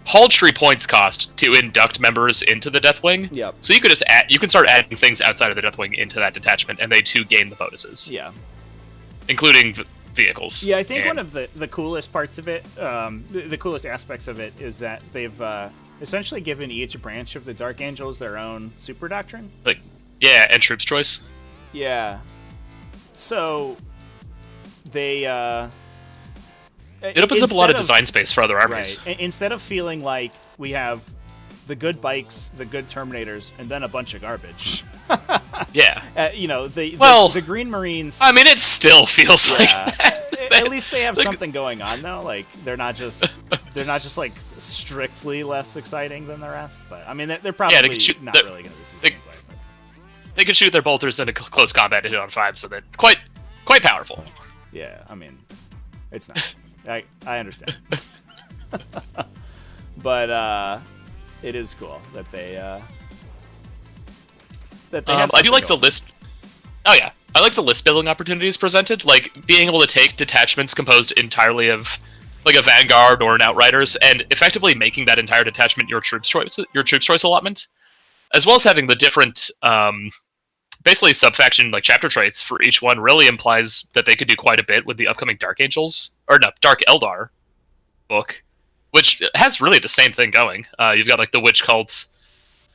paltry points cost to induct members into the Deathwing. Yep. So you could just you can start adding things outside of the Deathwing into that detachment, and they too gain the bonuses. Yeah. Including vehicles. Yeah, I think one of the coolest parts of it, the coolest aspects of it, is that they've essentially given each branch of the Dark Angels their own super doctrine. Like, yeah, and troops choice. Yeah. So they it opens up a lot of design space for other armies. Right. Instead of feeling like we have the good bikes, the good Terminators, and then a bunch of garbage. Yeah. You know, the Green Marines. I mean, it still feels like that. At least they have something going on though. Like they're not just like strictly less exciting than the rest. But I mean, they're probably not really going to be season play. They can shoot their bolters into close combat and hit on 5, so they're quite powerful. Yeah, I mean, it's not. I understand. But it is cool that they have I do like the list. Oh yeah, I like the list building opportunities presented, like being able to take detachments composed entirely of like a Vanguard or an Outriders, and effectively making that entire detachment your troops choice allotment, as well as having the different basically sub-faction like chapter traits for each one really implies that they could do quite a bit with the upcoming Dark Angels, or no, Dark Eldar book, which has really the same thing going. You've got like the Witch Cult,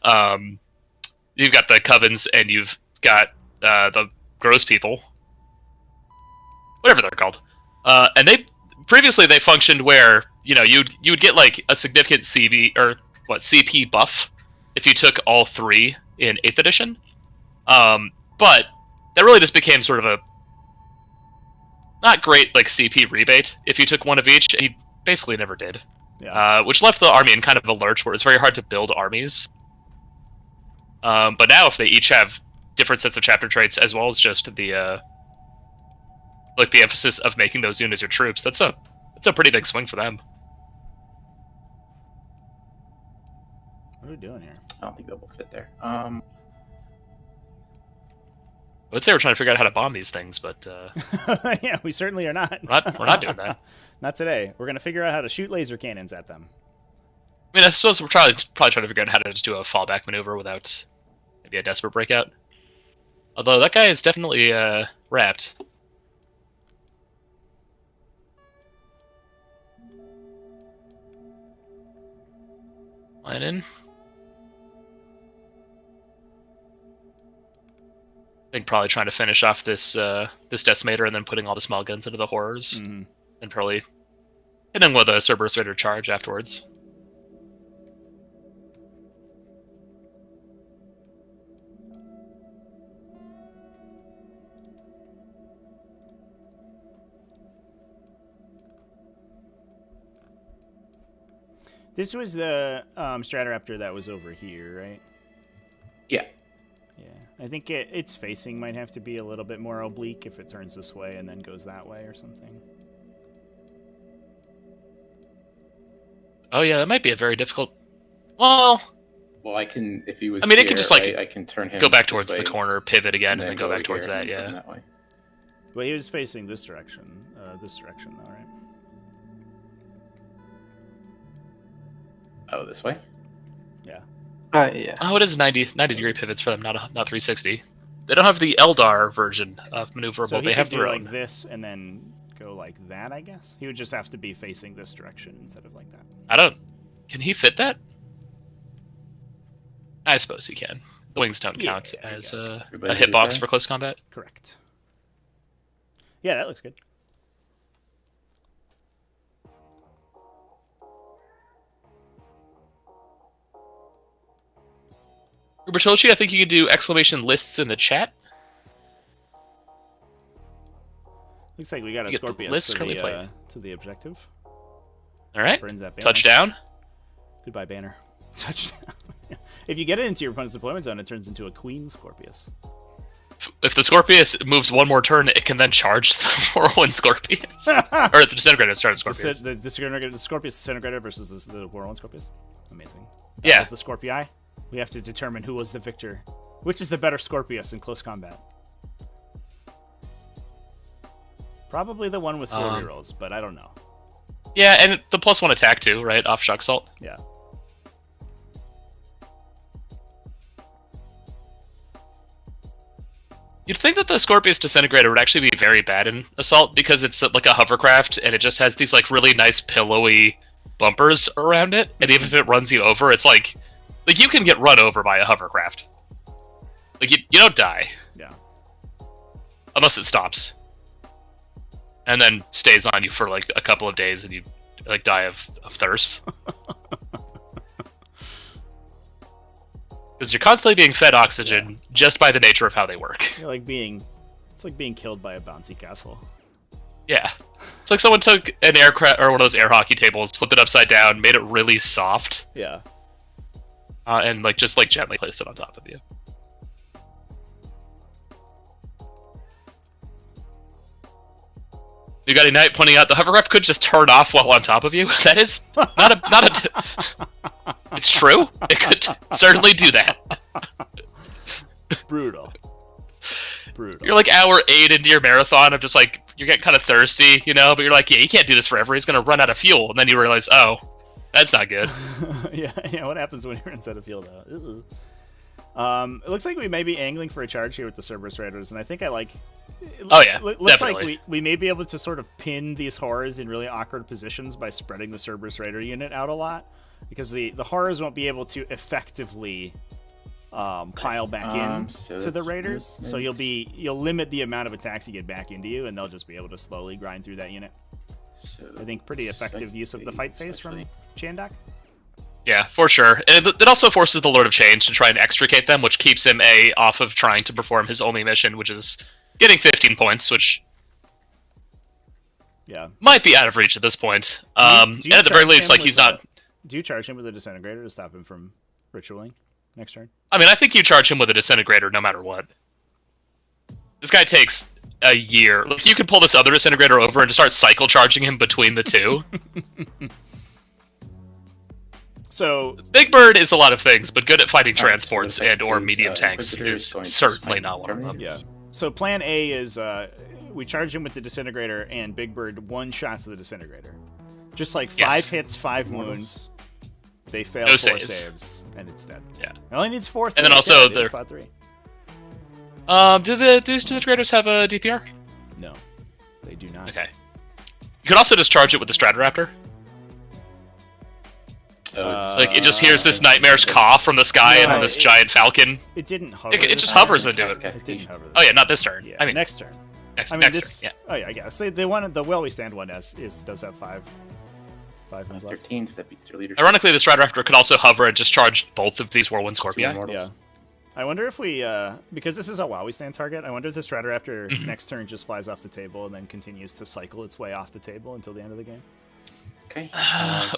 you've got the Covens, and you've got the Gross People, whatever they're called. And previously they functioned where, you know, you would get like a significant CP buff if you took all 3 in 8th edition. But that really just became sort of a not great like CP rebate if you took one of each, and you basically never did. Yeah. Which left the army in kind of a lurch where it's very hard to build armies. But now if they each have different sets of chapter traits, as well as just the like the emphasis of making those units your troops, that's a pretty big swing for them. What are we doing here? I don't think they'll both fit there. I would say we're trying to figure out how to bomb these things, but yeah, we certainly are not. we're not doing that. Not today. We're going to figure out how to shoot laser cannons at them. I mean, I suppose we're probably trying to figure out how to just do a fallback maneuver without maybe a desperate breakout. Although that guy is definitely wrapped. Line in. I think probably trying to finish off this this decimator and then putting all the small guns into the horrors, and probably hitting with a Cerberus Raider charge afterwards. This was the Stratoraptor that was over here, right? Yeah. Yeah. I think its facing might have to be a little bit more oblique if it turns this way and then goes that way or something. Oh yeah, that might be a very difficult... Well, I can, if he was I mean, here, it could just, like, I can turn him go back this towards way, the corner, pivot again, and then go back over towards here that, and come yeah. that way. Well, he was facing this direction though, right? Oh, this way? Yeah. Yeah. Oh, it is 90 degree pivots for them, not 360. They don't have the Eldar version of maneuverable. So he they have could their do own. like this and then go like that, I guess? He would just have to be facing this direction instead of like that. I don't... Can he fit that? I suppose he can. The wings don't count as a hitbox for close combat. Correct. Yeah, that looks good. Bertolucci, I think you could do exclamation lists in the chat. Looks like we got a You get the Scorpius list to currently the, played. to the objective. All right. Burns that banner. Touchdown. Goodbye, banner. Touchdown. If you get it into your opponent's deployment zone, it turns into a Queen Scorpius. If the Scorpius moves one more turn, it can then charge the Whirlwind Scorpius. Or the Disintegrator started Scorpius. The Scorpius Disintegrator versus the Whirlwind Scorpius. Amazing. Yeah. Of the Scorpii. We have to determine who was the victor. Which is the better Scorpius in close combat? Probably the one with 4 rerolls, but I don't know. Yeah, and the +1 attack too, right? Off Shock Assault. Yeah. You'd think that the Scorpius Disintegrator would actually be very bad in Assault because it's like a hovercraft and it just has these like really nice pillowy bumpers around it, and even if it runs you over, it's like you can get run over by a hovercraft. Like you don't die. Yeah. Unless it stops. And then stays on you for like a couple of days and you like die of thirst. Because you're constantly being fed oxygen just by the nature of how they work. It's like being killed by a bouncy castle. Yeah. It's like someone took an aircraft or one of those air hockey tables, flipped it upside down, made it really soft, Yeah. and like just like gently placed it on top of you. You got Ignite pointing out the hovercraft could just turn off while on top of you. That is not a. It's true. It could certainly do that. Brutal. Brutal. You're like hour 8 into your marathon of just like you're getting kind of thirsty, you know, but you're like, yeah, he can't do this forever. He's gonna run out of fuel, and then you realize, oh, that's not good. yeah. What happens when he runs out of fuel, though? It looks like we may be angling for a charge here with the Cerberus Raiders, and I think I like. Oh yeah, looks definitely. like we may be able to sort of pin these horrors in really awkward positions by spreading the Cerberus Raider unit out a lot, because the horrors won't be able to effectively pile back in to the Raiders. So you'll limit the amount of attacks you get back into you, and they'll just be able to slowly grind through that unit. So I think pretty effective use of the fight phase from Chandak. Yeah, for sure. And it also forces the Lord of Change to try and extricate them, which keeps him off of trying to perform his only mission, which is getting 15 points, which might be out of reach at this point. And at the very least, like, he's not... Do you charge him with a Disintegrator to stop him from ritualing next turn? I mean, I think you charge him with a Disintegrator no matter what. This guy takes a year. Like, you could pull this other Disintegrator over and just start cycle charging him between the two. So Big Bird is a lot of things, but good at fighting transports and or medium tanks is certainly not one of them. Yeah. So plan A is we charge him with the Disintegrator, and Big Bird one-shots the Disintegrator. Just like 5 hits, 5 wounds. They fail 4 saves, and it's dead. Yeah. It only needs 4. And then also the spot 3. Do these Disintegrators have a DPR? No, they do not. Okay. You could also just charge it with the Stratoraptor. Like, it just hears this nightmare's cough from the sky and then this giant falcon. It didn't hover. It just hovers into it. It didn't hover. Oh yeah, not this turn. Yeah, I mean, next turn. Next turn. Yeah. Oh yeah, I guess the Well We Stand one does have 5 moves left. 13, so that beats their leadership. Ironically, the Stratoraptor could also hover and just charge both of these Whirlwind Scorpii. Yeah. I wonder if we, because this is a Well We Stand target, I wonder if the Stratoraptor next turn just flies off the table and then continues to cycle its way off the table until the end of the game. Okay.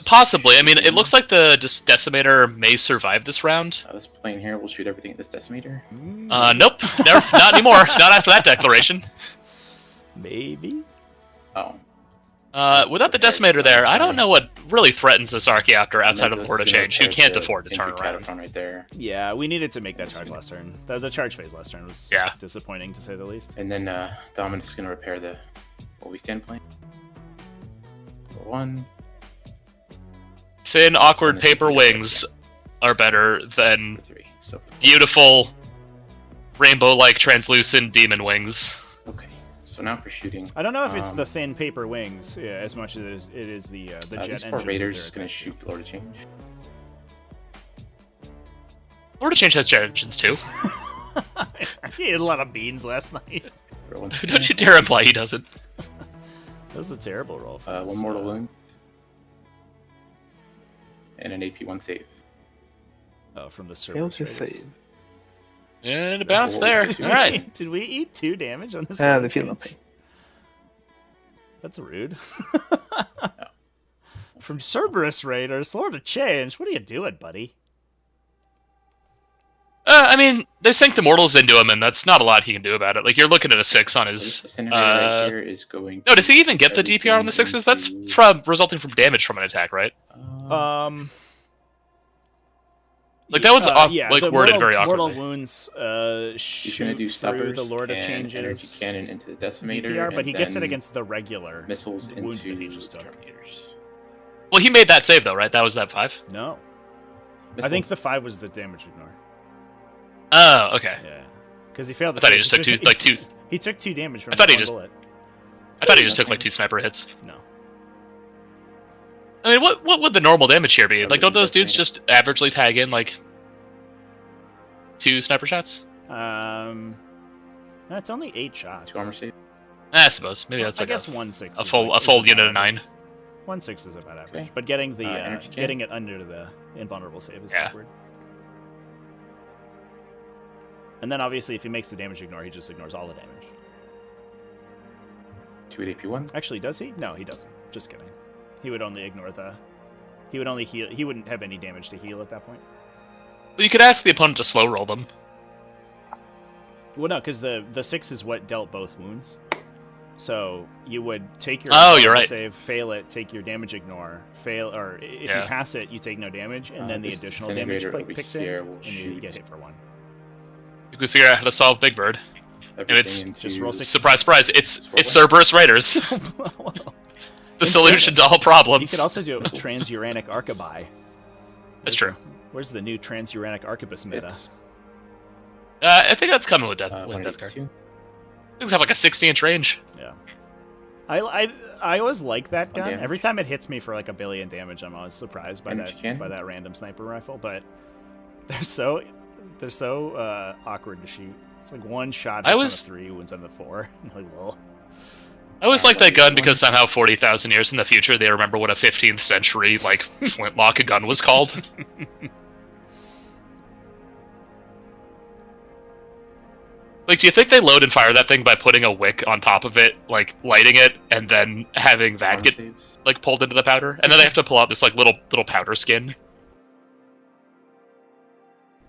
Possibly. I mean, it looks like the Decimator may survive this round. This plane here will shoot everything at this Decimator. Nope. Not anymore. Not after that declaration. Maybe? Oh. Without the Decimator there, I don't know what really threatens this Archaeopter outside of the Lord of Change, who can't afford to turn around. Right there. Yeah, we needed to make that charge last turn. The charge phase last turn was disappointing, to say the least. And then Dominus is going to repair the Well We Stand plane. For 1. Thin, awkward paper wings are better than beautiful, rainbow-like, translucent demon wings. Okay, so now for shooting. I don't know if it's the thin paper wings as much as it is the jet engines. Raiders is going to shoot the Lord of Change. Lord of Change has jet engines too. He had a lot of beans last night. Don't you dare imply he doesn't. That's a terrible roll for us. 1 mortal wound. And an AP1 save. Oh, from the Cerberus Raiders. And a bounce there. Alright. Did we eat 2 damage on this? They feel nothing. That's rude. From Cerberus Raiders, Lord of Change. What are you doing, buddy? I mean, they sink the mortals into him, and that's not a lot he can do about it. Like, you're looking at a 6 on his... Right here is going no, does he even get the DPR on the 6s? That's resulting from damage from an attack, right? Like, that one's worded very awkwardly. Mortal wounds shoot through the Lord of Change's energy cannon into the Decimator, DPR, but he gets it against the regular missiles wound into that he just took. Terminators. Well, he made that save, though, right? That was that 5? No. I think the 5 was the damage ignore. Oh, okay. Yeah. Because he failed the I thought he just took 2... He took 2 damage from I thought he bullet. I thought he just took, like, 2 sniper hits. No. I mean, what would the normal damage here be? Like, don't those dudes just averagely tag in, like, 2 sniper shots? No, it's only 8 shots. 2 armor save? I suppose. Maybe that's like I guess 1/6. a full unit of 9. 1/6 is about average. But getting the getting it under the invulnerable save is awkward. And then obviously if he makes the damage ignore, he just ignores all the damage. 2 at AP1? Actually, does he? No, he doesn't. Just kidding. He would only ignore he would only heal. He wouldn't have any damage to heal at that point. Well, you could ask the opponent to slow roll them. Well, no, because the 6 is what dealt both wounds. So you would take your you're right. save, fail it, take your damage ignore, fail, or if you pass it, you take no damage, and then the additional damage kicks in, and you get hit for 1. You could figure out how to solve Big Bird. everything into... just roll 6. Surprise, surprise! It's Cerberus Raiders. The solution to all problems. You could also do it with Transuranic Arcabi. That's true. Where's the new Transuranic Arquebus meta? I think that's coming with Death Guard. 182. Things have like a 60-inch range. Yeah. I always like that gun. damage. Every time it hits me for like 1 billion damage, I'm always surprised by Energy cannon. that random sniper rifle. But they're so awkward to shoot. It's like one shot hits on a 3, one's on the 4. Like, well. I always like that gun because somehow 40,000 years in the future they remember what a 15th century like flintlock gun was called. Like, do you think they load and fire that thing by putting a wick on top of it, like lighting it, and then having that get like pulled into the powder, and then they have to pull out this like little powder skin?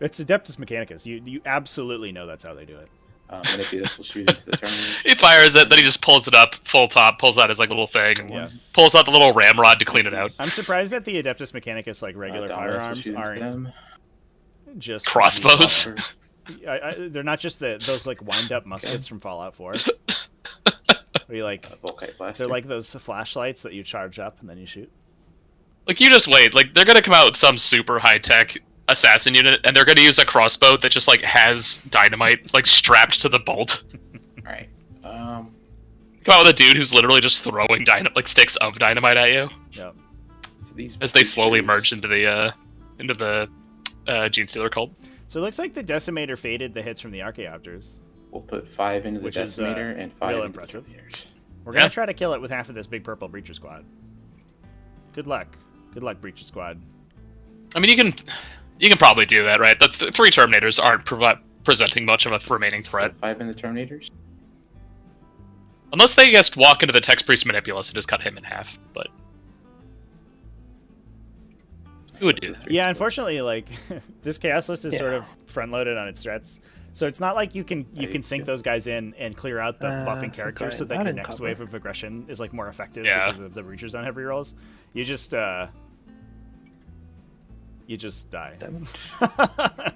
It's Adeptus Mechanicus. You absolutely know that's how they do it. And if this will shoot into the terminal. He fires it, then he just pulls it up full top, pulls out his like little thing, and Yeah. pulls out the little ramrod to clean it out. I'm surprised that the Adeptus Mechanicus like regular firearms aren't them. just Crossbows. they're not just those like wind up muskets from Fallout 4. Where you like they're like those flashlights that you charge up and then you shoot. Like, you just wait. Like, they're gonna come out with some super high-tech assassin unit, and they're gonna use a crossbow that just, like, has dynamite, like, strapped to the bolt. Alright. Come out with a dude who's literally just throwing sticks of dynamite at you. Yep. So these As they slowly merge into the Gene Stealer cult. So it looks like the Decimator faded the hits from the Archaeopters. We'll put 5 into the Which is, Decimator and 5 real into impressive. the Terminator. We're gonna try to kill it with half of this big purple Breacher Squad. Good luck. Good luck, Breacher Squad. I mean, you can probably do that, right? The 3 Terminators aren't presenting much of a remaining threat. So 5 in the Terminators. Unless they just walk into the Text Priest Manipulus and just cut him in half, but... Who would do that? Yeah, unfortunately, like this chaos list is sort of front loaded on its threats, so it's not like you can sink those guys in and clear out the buffing characters so that your next wave of aggression is like more effective because of the breachers on heavy rolls. You just die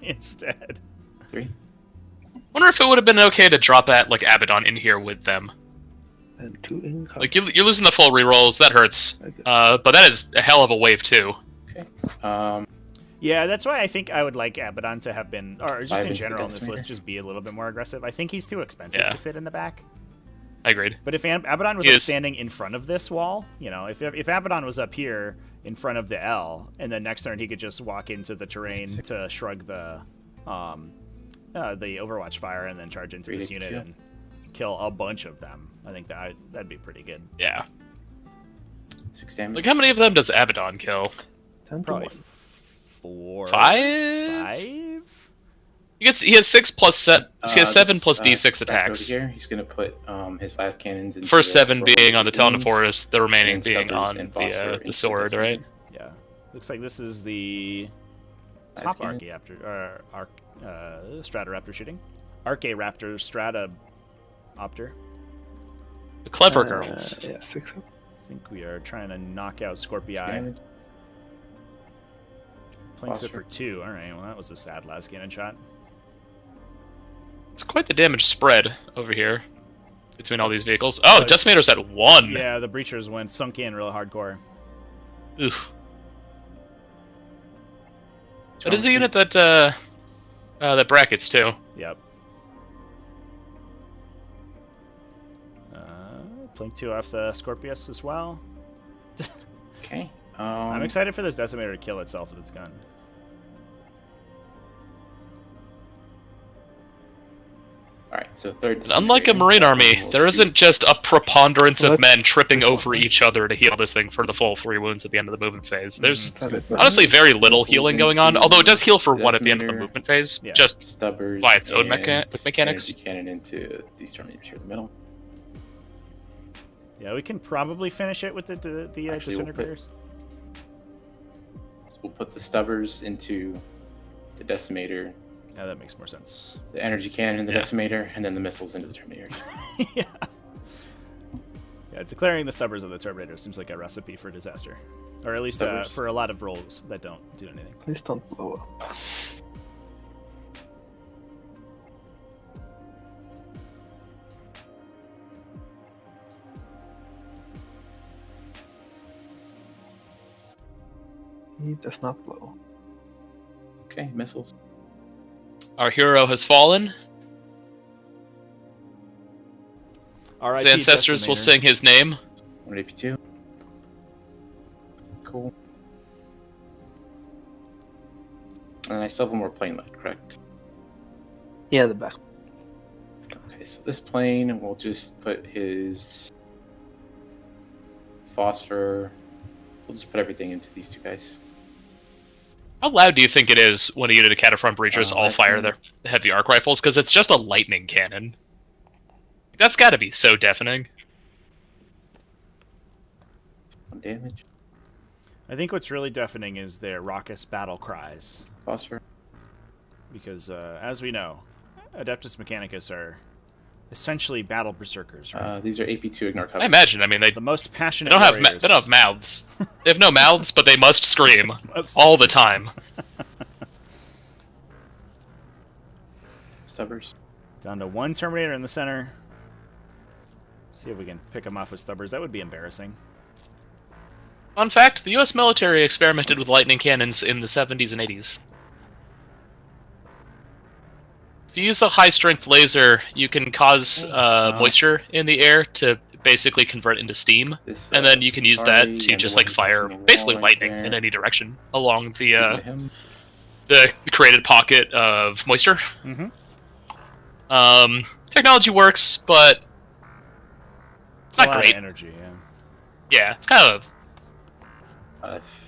instead. 3. Wonder if it would have been okay to drop at like Abaddon in here with them. And 2 income. Like you're losing the full rerolls, that hurts. But that is a hell of a wave too. Okay. Yeah, that's why I think I would like Abaddon to have been, or just 5 in into general in the this list, Decimator. just be a little bit more aggressive. I think he's too expensive to sit in the back. I agreed. But if Abaddon was like standing in front of this wall, you know, if Abaddon was up here in front of the L, and then next turn he could just walk into the terrain to shrug the Overwatch fire and then charge into this unit and kill a bunch of them. I think that'd be pretty good. Yeah. 6 damage. Like how many of them does Abaddon kill? Probably 4, 5. 5. He has 6 plus set. He has 7 plus D6 back attacks. over here, he's gonna put his last cannons. Into First 7 the being on the Telenophorus, the remaining and being Stubbers on and Phosphor the into sword, the right? Yeah. Looks like this is the top Archaeopter, or Stratoraptor shooting. Archaeoraptor Strataopter. The clever girls. Yeah, 6 up. I think we are trying to knock out Scorpii. damage. Playing it for 2. Alright, well that was a sad last cannon shot. It's quite the damage spread over here between all these vehicles. Oh, Decimator's at 1. Yeah, the breachers went sunk in real hardcore. Oof. That is a unit that brackets too. Yep. Plink 2 off the Scorpius as well. Okay. I'm excited for this Decimator to kill itself with its gun. Alright, so third. Unlike a Marine army, there isn't just a preponderance of men tripping over each other to heal this thing for the full 3 wounds at the end of the movement phase. There's honestly very little healing going on, although it does heal for 1 at the end of the movement phase, just Stubbers by its own and mechanics. energy cannon into these Terminators here in the middle. Yeah, we can probably finish it with the Actually, Disintegrators. We'll put the Stubbers into the Decimator, Yeah, that makes more sense. the energy cannon in the Decimator, and then the missiles into the Terminator. Yeah. Yeah, declaring the Stubbers of the Terminator seems like a recipe for disaster. Or at least for a lot of rolls that don't do anything. Please don't blow up. He does not blow. Okay, missiles. Our hero has fallen. R.I.P. His ancestors will Decimator. sing his name. 182. Cool. And I still have one more plane left, correct? Yeah, the back. Okay, so this plane, we'll just put his phosphor. We'll just put everything into these two guys. How loud do you think it is when a unit of Cataphront Breachers all I fire their heavy arc rifles? Because it's just a lightning cannon. That's got to be so deafening. 1 damage. I think what's really deafening is their raucous battle cries. Phosphor. Because, as we know, Adeptus Mechanicus are essentially battle berserkers, right? These are AP2 ignore cover. I imagine. I mean, they The most passionate don't have warriors. they don't have mouths. They have no mouths, but they must scream all the time. Stubbers. Down to 1 Terminator in the center. See if we can pick them off with Stubbers. That would be embarrassing. Fun fact: the U.S. military experimented with lightning cannons in the 70s and 80s. If you use a high-strength laser, you can cause moisture in the air to basically convert into steam, and then you can use that to just like fire basically lightning in any direction along the created pocket of moisture. Mm-hmm. Technology works, but it's a not lot great. of energy, yeah. Yeah, it's kind of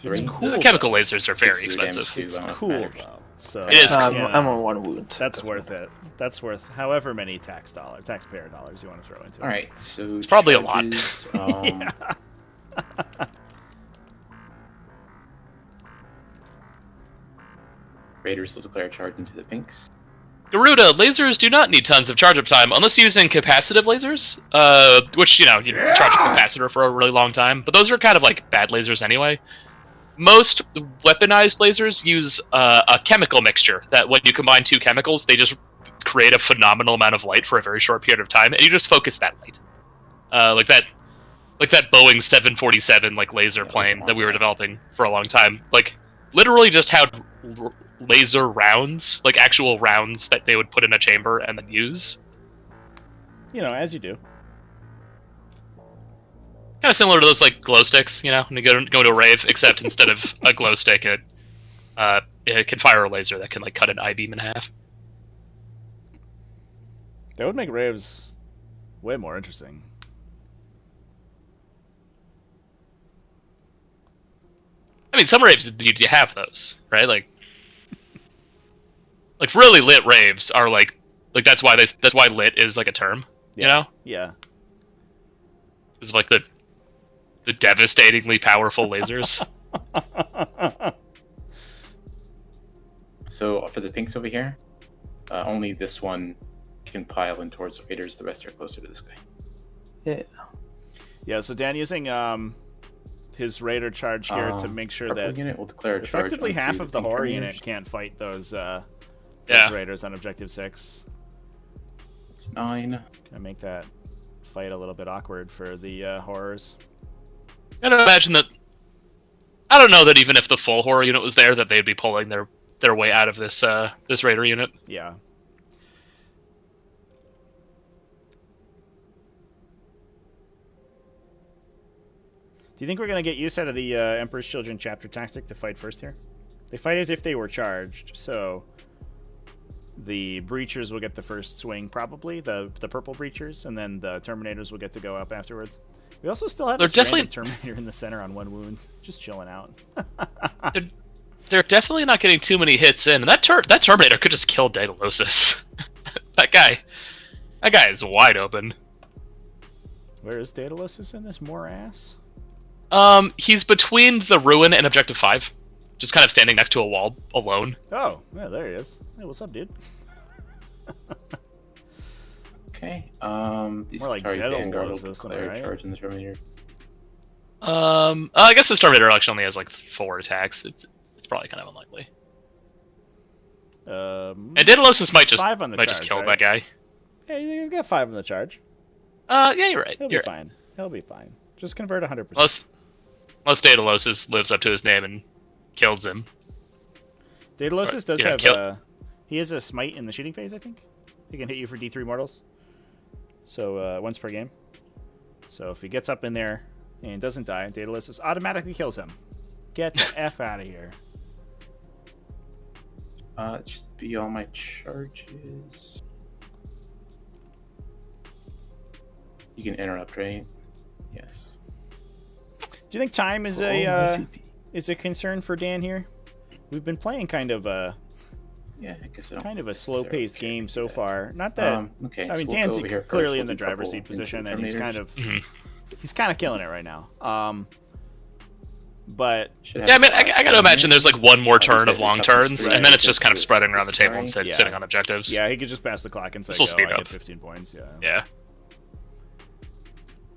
It's 3. cool. the chemical though. lasers are very 6 damage expensive. to, It's cool, though. So, It is cool. I'm on 1 wound. That's worth it. That's worth however many taxpayer dollars you want to throw into it. Alright, so It's probably a lot. charges, Raiders will declare charge into the pinks. Garuda, lasers do not need tons of charge-up time unless using capacitive lasers, which, you charge a capacitor for a really long time, but those are kind of like bad lasers anyway. Most weaponized lasers use a chemical mixture that when you combine 2 chemicals, they just create a phenomenal amount of light for a very short period of time, and you just focus that light. Like that Boeing 747 laser plane that we were developing for a long time. Literally just had laser rounds, actual rounds that they would put in a chamber and then use. As you do. Kind of similar to those glow sticks, when you go to a rave, except instead of a glow stick, it can fire a laser that can cut an I-beam in half. That would make raves way more interesting. I mean, some raves you have those, right? Really lit raves are that's why lit is a term, you know? Yeah. It's the devastatingly powerful lasers. So for the pinks over here, only this one can pile in towards the raiders. The rest are closer to this guy. Yeah. Yeah, so Dan using his Raider charge here to make sure purple that unit will declare a charge effectively onto half of the pink horror Terminators. unit can't fight those Yeah. Raiders on Objective 6. It's 9. Gonna make that fight a little bit awkward for the horrors. I don't imagine that. I don't know that even if the full horror unit was there, that they'd be pulling their way out of this this raider unit. Yeah. Do you think we're gonna get use out of the Emperor's Children chapter tactic to fight first here? They fight as if they were charged, so the breachers will get the first swing, probably the purple breachers, and then the Terminators will get to go up afterwards. We also still have They're this random definitely- Terminator in the center on 1 wound, just chilling out. They're definitely not getting too many hits in, and that Terminator could just kill Daedalosus. that guy is wide open. Where is Daedalus in this morass? He's between the ruin and Objective 5, just kind of standing next to a wall alone. Oh, yeah, there he is. Hey, what's up, dude? Okay. These More like Atari Dead Vanguard will Old Wolves, declare right? charge in the Terminator. I guess this Terminator actually only has 4 attacks. It's probably kind of unlikely. And Daedalosus might just 5 on the just charge, kill right? that guy. Yeah, you got 5 on the charge. Yeah, you're right. He'll be fine. He'll be fine. Just convert 100%. Unless Daedalosus lives up to his name and kills him. Daedalosus does Yeah, have he has a smite in the shooting phase, I think. He can hit you for D3 mortals. So once per game. So if he gets up in there and doesn't die, Daedalosus automatically kills him. Get the F out of here. It should be all my charges. You can interrupt, right? Yes. Do you think time is a concern for Dan here? We've been playing kind of a slow-paced game so far. Not that okay. I mean, So Dan's we'll go over here clearly first. in the We'll do driver's couple seat position, and Terminators. he's kind of killing it right now. But Should have Yeah, I mean, some I gotta imagine there's like one more these turn guys of are long tough to turns, strike. and then it's just Just kind of do spreading around the table sparring. instead Yeah. sitting on objectives. yeah, he could just pass the clock and say, This'll "Go, speed I up. get 15 points." Yeah. Yeah.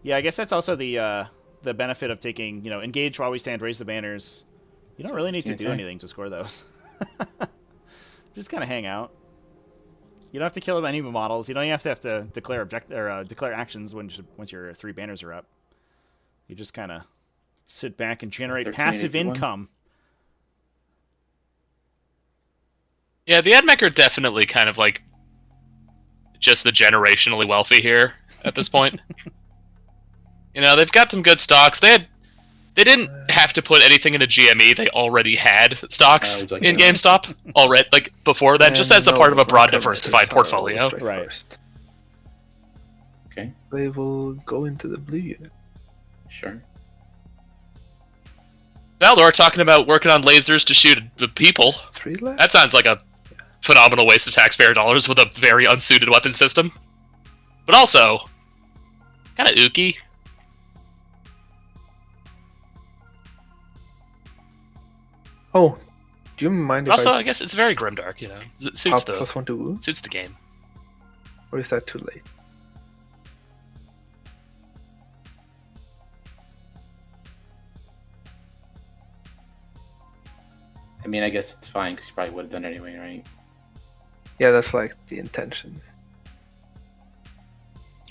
Yeah, I guess that's also the benefit of taking, engage while we stand, raise the banners. You don't really need to do okay. anything to score those. Just kind of hang out. You don't have to kill any models. You don't even have to declare declare actions once your 3 banners are up. You just kind of sit back and generate 13, passive 81. income. Yeah, the Admech are definitely kind of like just the generationally wealthy here at this point. They've got some good stocks. They didn't have to put anything into GME. They already had stocks Would you like in to- GameStop already, like before that, just And as a no, part of a broad, my diversified Terminators are portfolio. always Right. first. Okay, They will go into the blue unit. sure. Valdor talking about working on lasers to shoot the people. 3 left. That sounds like a phenomenal waste of taxpayer dollars with a very unsuited weapon system. But also, kind of ooky. Oh, do you mind But if also, I I guess it's very grimdark, It suits pop the +1 to wound? suits the game. Or is that too late? I mean, I guess it's fine because you probably would have done it anyway, right? Yeah, that's like the intention.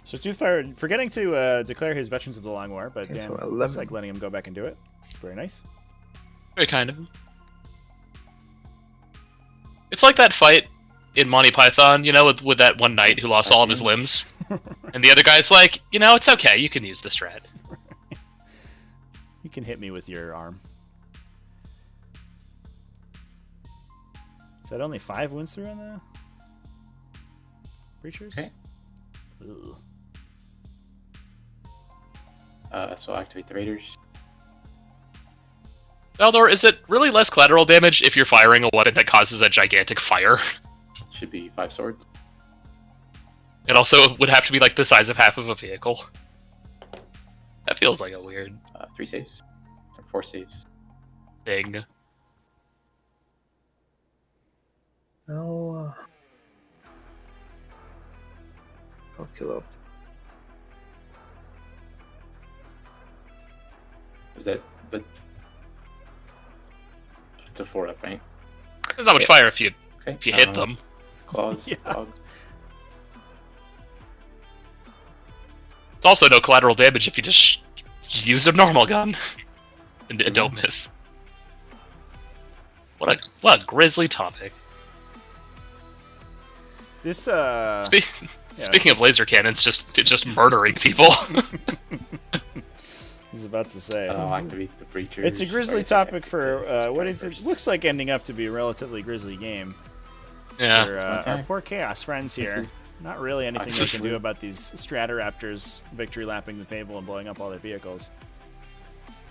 So Toothfire forgetting to declare his Veterans of the Long War, but Okay, Dan so looks 11. like letting him go back and do it. Very nice. Very kind of him. It's like that fight in Monty Python, with that one knight who lost all of his limbs. And the other guy's like, it's okay, you can use the strat. You can hit me with your arm. Is that only 5 wounds through on the Breachers? Okay. Ugh. So I'll activate the Raiders. Valdor, is it really less collateral damage if you're firing a weapon that causes a gigantic fire? Should be 5 swords. It also would have to be like the size of half of a vehicle. That feels like a weird 3 saves. Or 4 saves. thing. No. I'll kill off. Is that but it's a 4 up, right? There's not much Yeah. fire if you Okay. hit them. Claws, Yeah. dog. It's also no collateral damage if you just use a normal gun and don't miss. What a grisly topic. This Speaking of laser cannons, just murdering people. he's about to say. I'll activate the Breachers. It's a grisly Sorry, topic for activate what the is it? first. Looks like ending up to be a relatively grisly game. Yeah. For Okay. our poor Chaos friends here. is- Not really anything This they is- can do about these Stratoraptors victory lapping the table and blowing up all their vehicles.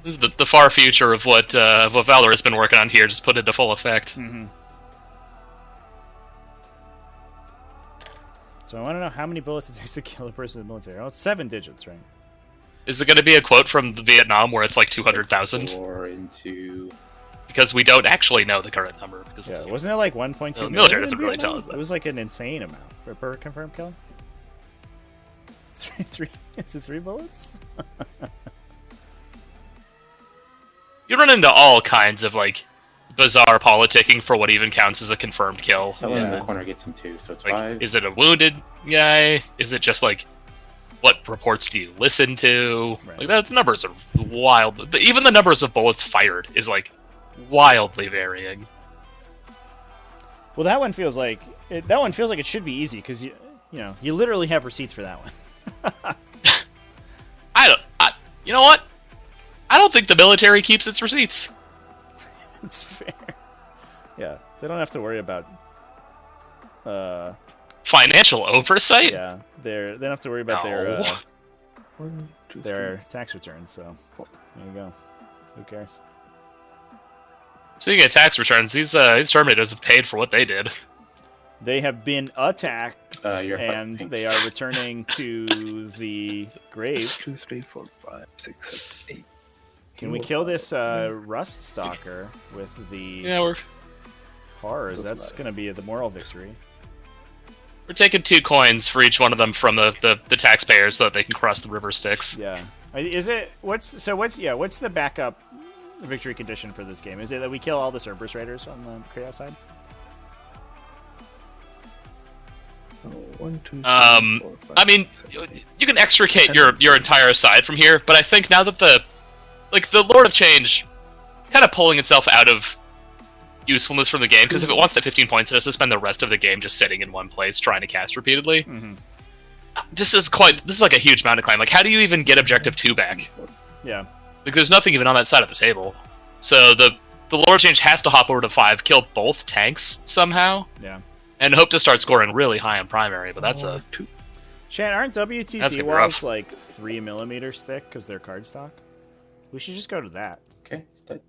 This is the far future of what Valor has been working on here, just put into full effect. Mm-hmm. So I want to know how many bullets it takes to kill a person in the military. Oh, it's 7 digits, right? Is it going to be a quote from the Vietnam where it's like 200,000? 4 into Because we don't actually know the current number. Because Yeah, wasn't it like 1.2 The million military in doesn't really Vietnam? tell us that. It was like an insane amount for a per confirmed kill. Three? Is it 3 bullets? you run into all kinds of like bizarre politicking for what even counts as a confirmed kill. someone in Yeah. the corner gets him 2, so it's Like, 5. is it a wounded guy? Is it just like what reports do you listen to? Right. Like those numbers are wild. But even the numbers of bullets fired is like wildly varying. Well, that one feels like it should be easy because you literally have receipts for that one. You know what? I don't think the military keeps its receipts. It's fair. Yeah, they don't have to worry about financial oversight. Yeah, they don't have to worry about No. their tax returns. So there you go. Who cares? Speaking of tax returns, these Terminators have paid for what they did. They have been attacked, You're and fine. they are returning to the grave. 2, 3, 4, 5, 6, 7, 8. Can we kill this Rust Stalker with the Yeah, we're horrors? That's going to be the moral victory. taking 2 coins for each one of them from the taxpayers so that they can cross the river Styx. Yeah. Is it what's the backup victory condition for this game? Is it that we kill all the Cerberus Raiders on the Chaos side? 1, 2, 3, 4, 5, I mean, 6, you can extricate your entire side from here, but I think now that the Lord of Change kind of pulling itself out of usefulness from the game, because if it wants that 15 points, it has to spend the rest of the game just sitting in one place trying to cast repeatedly. Mm-hmm. This is like a huge mountain to climb. Like, how do you even get Objective 2 back? Yeah. Like, there's nothing even on that side of the table. So the Lord of Change has to hop over to 5, kill both tanks somehow, Yeah. and hope to start scoring really high in primary, but that's 2. Shan, aren't That's WTC gonna be walls rough. like 3 millimeters thick because they're cardstock? We should just go to that. Okay. Stay.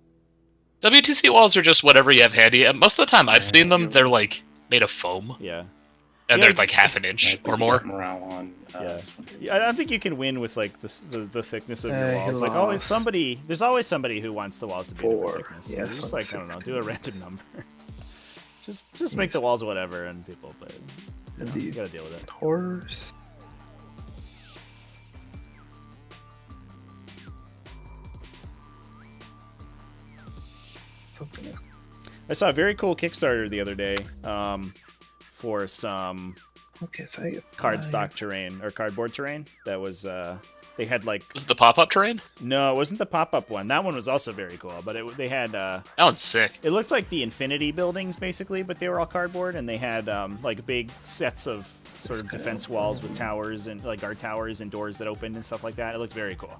WTC walls are just whatever you have handy. And most of the time I've seen them, they're like made of foam, Yeah. and Yeah. they're like half an inch or more. Morale on. Yeah. I don't think you can win with like the thickness of your he walls. Like lost. there's always somebody who wants the walls to be different 4. thickness. Yeah, So just fine, like I don't know, six. do a random number. just make the walls whatever, and people play. And You these gotta deal with it. horrors. Something else. I saw a very cool Kickstarter the other day for some Okay, so I get cardstock terrain or cardboard terrain that was they had like Was it the pop-up terrain? no, it wasn't the pop-up one. That one was also very cool, but they had That one's sick. it looked like the Infinity buildings basically, but they were all cardboard, and they had like big sets of sort of defense walls with towers and like guard towers and doors that opened and stuff like that. It looked very cool.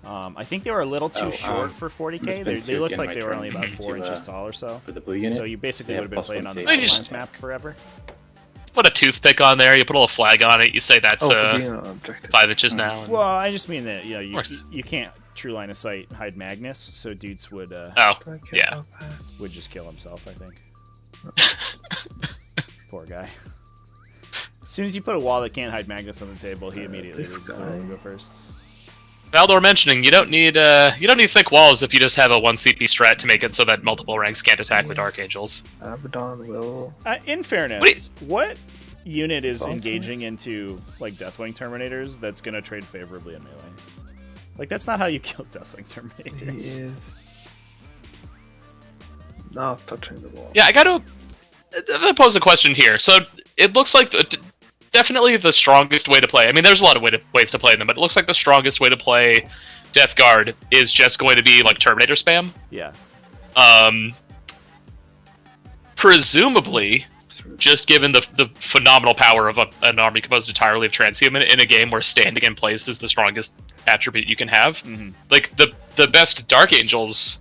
I think they were a little too short for 40k. They looked like they were only about 4 inches tall or so. For the blue unit. So you basically they would have have been +1 playing on the save. Alliance map forever. Put a toothpick on there, you put a little flag on it, you say that's for being an objective. 5 inches now. and- Well, I just mean that you course. you can't true line of sight hide Magnus, so dudes would Oh, Do I care yeah. about that? would just kill himself. I think. Poor guy. As soon as you put a wall that can't hide Magnus on the table, he immediately this loses the guy. will to go first. Valdor mentioning you don't need thick walls if you just have a 1 CP strat to make it so that multiple ranks can't attack with Dark Angels. Abaddon will. In What fairness, what unit is Awesome. engaging into like Deathwing Terminators that's gonna trade favorably in melee? Like that's not how you kill Deathwing He Terminators. is not touching the wall. Yeah, I gotta pose a question here. So it looks like definitely the strongest way to play. I mean, there's a lot of ways to play them, but it looks like the strongest way to play Death Guard is just going to be like Terminator spam. Yeah. Presumably, just given the phenomenal power of an army composed entirely of transhuman in a game where standing in place is the strongest attribute you can have. Mm-hmm. Like the best Dark Angels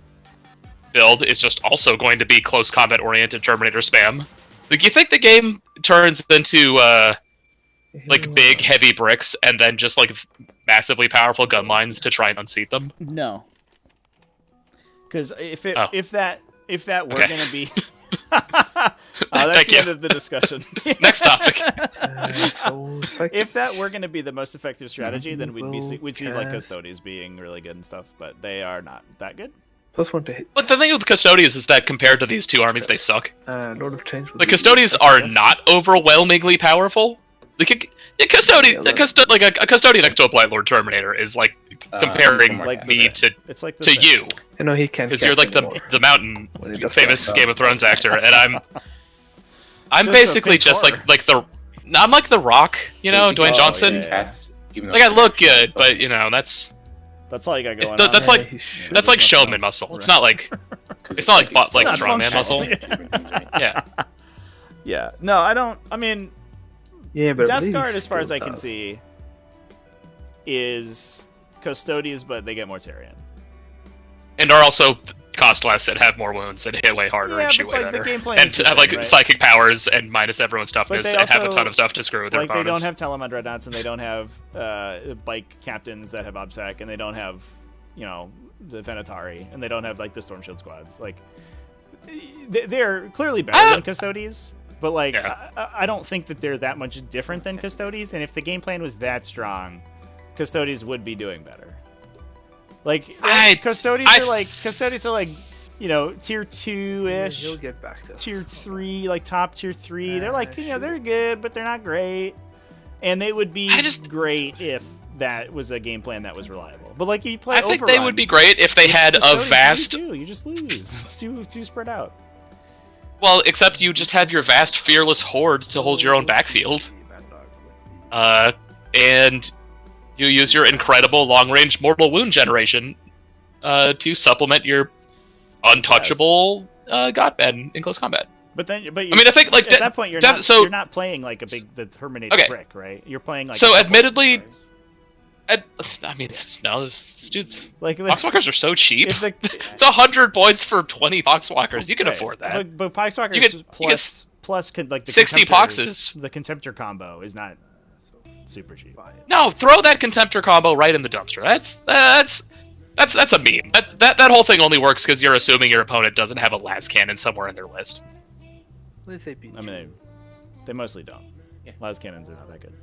build is just also going to be close combat oriented Terminator spam. Like, you think the game turns into like big heavy bricks and then just like massively powerful gun lines to try and unseat them? No. Because if that were Okay. gonna be, that's Thank the you. end of the discussion. Next topic. If that were gonna be the most effective strategy, then we'd see like Cast. Custodians being really good and stuff, but they are not that good. +1 to hit. But the thing with the Custodians is that compared to these two armies, they suck. Lord of Change. will The be- Custodians are not overwhelmingly powerful. The Custodian, a Custodian next to a Blight Lord Terminator is like comparing Like me the- to It's like the to same. you, You know he can't. because you're like cast anymore. the mountain When he does famous cast. Game of Thrones actor, and I'm Just a basically pink just horror. like I'm like the Rock, you know, Dwayne Oh, Johnson. yeah. Cast, even though Like, I it's look actually good, spelled. but you know that's That's all you got going That- on. that's Yeah, like- he should. that's like There's nothing showman else. muscle. It's Right. not like It's not like not strongman functional. muscle. Yeah. Yeah. No, I don't. I mean, Yeah, but Death maybe Guard, as far as still I can does. see, is Custodians, but they get more Tarion. And are also cost less and have more wounds and hit way harder Yeah, and shoot but, way like, the better. gameplay And is the have like same, right? psychic powers and minus everyone's toughness they and have a also- ton of stuff to screw with their Like, they opponents. don't have Telemon Dreadnoughts, and they don't have bike captains that have OBSEC, and they don't have, you know, the Venatari, and they don't have, like, the Storm Shield squads. Like, they're clearly better than Custodies, but, like, Yeah. I don't think that they're that much different than Custodies, and if the game plan was that strong, Custodies would be doing better. Like, Custodies are like, you know, tier 2-ish. He'll get back to Tier 3, like top tier 3. They're like, you know, they're good, but they're not great. And they would be great if that was a game plan that was reliable. But like, you play I think Overrun, they would be great if they had a Custodians, vast. you just lose. It's too spread out. Well, except you just have your vast, fearless horde to hold your own backfield. And you use your incredible long-range mortal wound generation to supplement your untouchable Godbed in close combat. But then, I mean, I think like at that point you're not playing like the Terminator brick, right? You're playing like so. Admittedly, I mean, no, this dude's like Poxwalkers are so cheap. If It's 100 points for 20 Poxwalkers. You can afford that. But Poxwalkers plus like the 60 Contemptor- Poxes. The Contemptor combo is not super cheap. No, throw that Contemptor combo right in the dumpster. That's a meme. That whole thing only works because you're assuming your opponent doesn't have a las cannon somewhere in their list. I mean, they mostly don't. Yeah. Las cannons are not that good.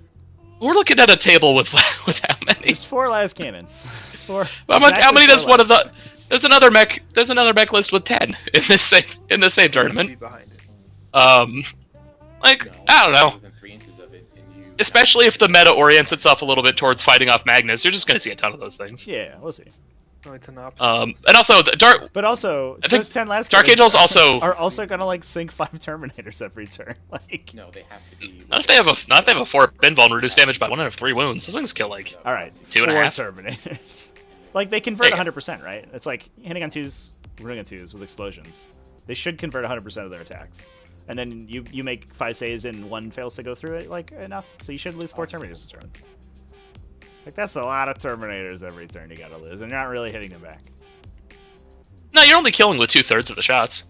We're looking at a table with how many? There's 4 las cannons. It's 4. How many does one of the? Cannons. There's another mech list with 10 in the same tournament. Like I don't know. Within 3 inches of it, and you Especially if the meta orients itself a little bit towards fighting off Magnus, you're just going to see a ton of those things. Yeah, we'll see. No, it's an option. And also the Dark. But also, I think those 10 las Dark cannons Angels also. are also gonna like sink 5 Terminators every turn. Like, no, they have to be. Not if they have a 4 bin vuln reduce damage by 1 out of 3 wounds. Those things kill like. all right, 2.5. 4 Terminators. Like they convert There you 100%, right? It's like hitting on 2s, running on 2s with explosions. They should convert 100% of their attacks. And then you make 5 saves and 1 fails to go through it, like, enough. So you should lose 4 Terminators a turn. Like, that's a lot of Terminators every turn you gotta lose, and you're not really hitting them back. No, you're only killing with 2/3 of the shots.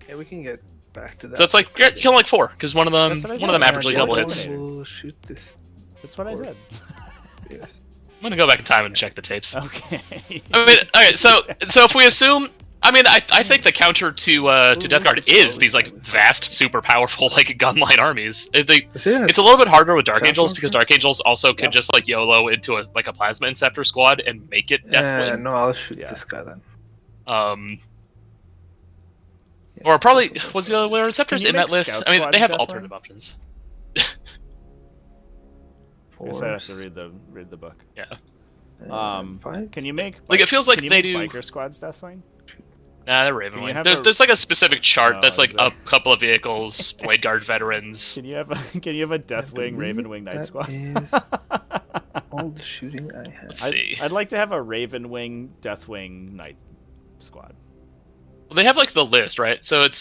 Yeah, we can get back to that. So it's like you're killing like 4 because one of them That's what I said. averagely Yeah, double it's hits. only- We'll shoot this. That's what I said. Yes. I'm gonna go back in time and check the tapes. Okay. I mean, okay, so if we assume, I mean, I think the counter to Death Guard is these like vast, super powerful like gunline armies. It's a little bit harder with Dark Angels because Dark Angels also can just like YOLO into a Plasma Inceptor squad and make it Deathwing. No, I'll shoot this guy then. Or probably was were Inceptors you in that make list? Scout I mean, they have Squads alternative Deathwing? options. I guess I have to read the book. Yeah. 5? Can you make Like, it feels like can you they make do- Biker Squads Deathwing? Nah, they're Can you Ravenwing. have There's like a specific chart Oh, that's like is there? a couple of vehicles, Blade Guard veterans. Can you have a Deathwing Ravenwing Night Squad? Is all the shooting I have. Let's see. I'd like to have a Ravenwing Deathwing Night Squad. Well, they have like the list, right? So it's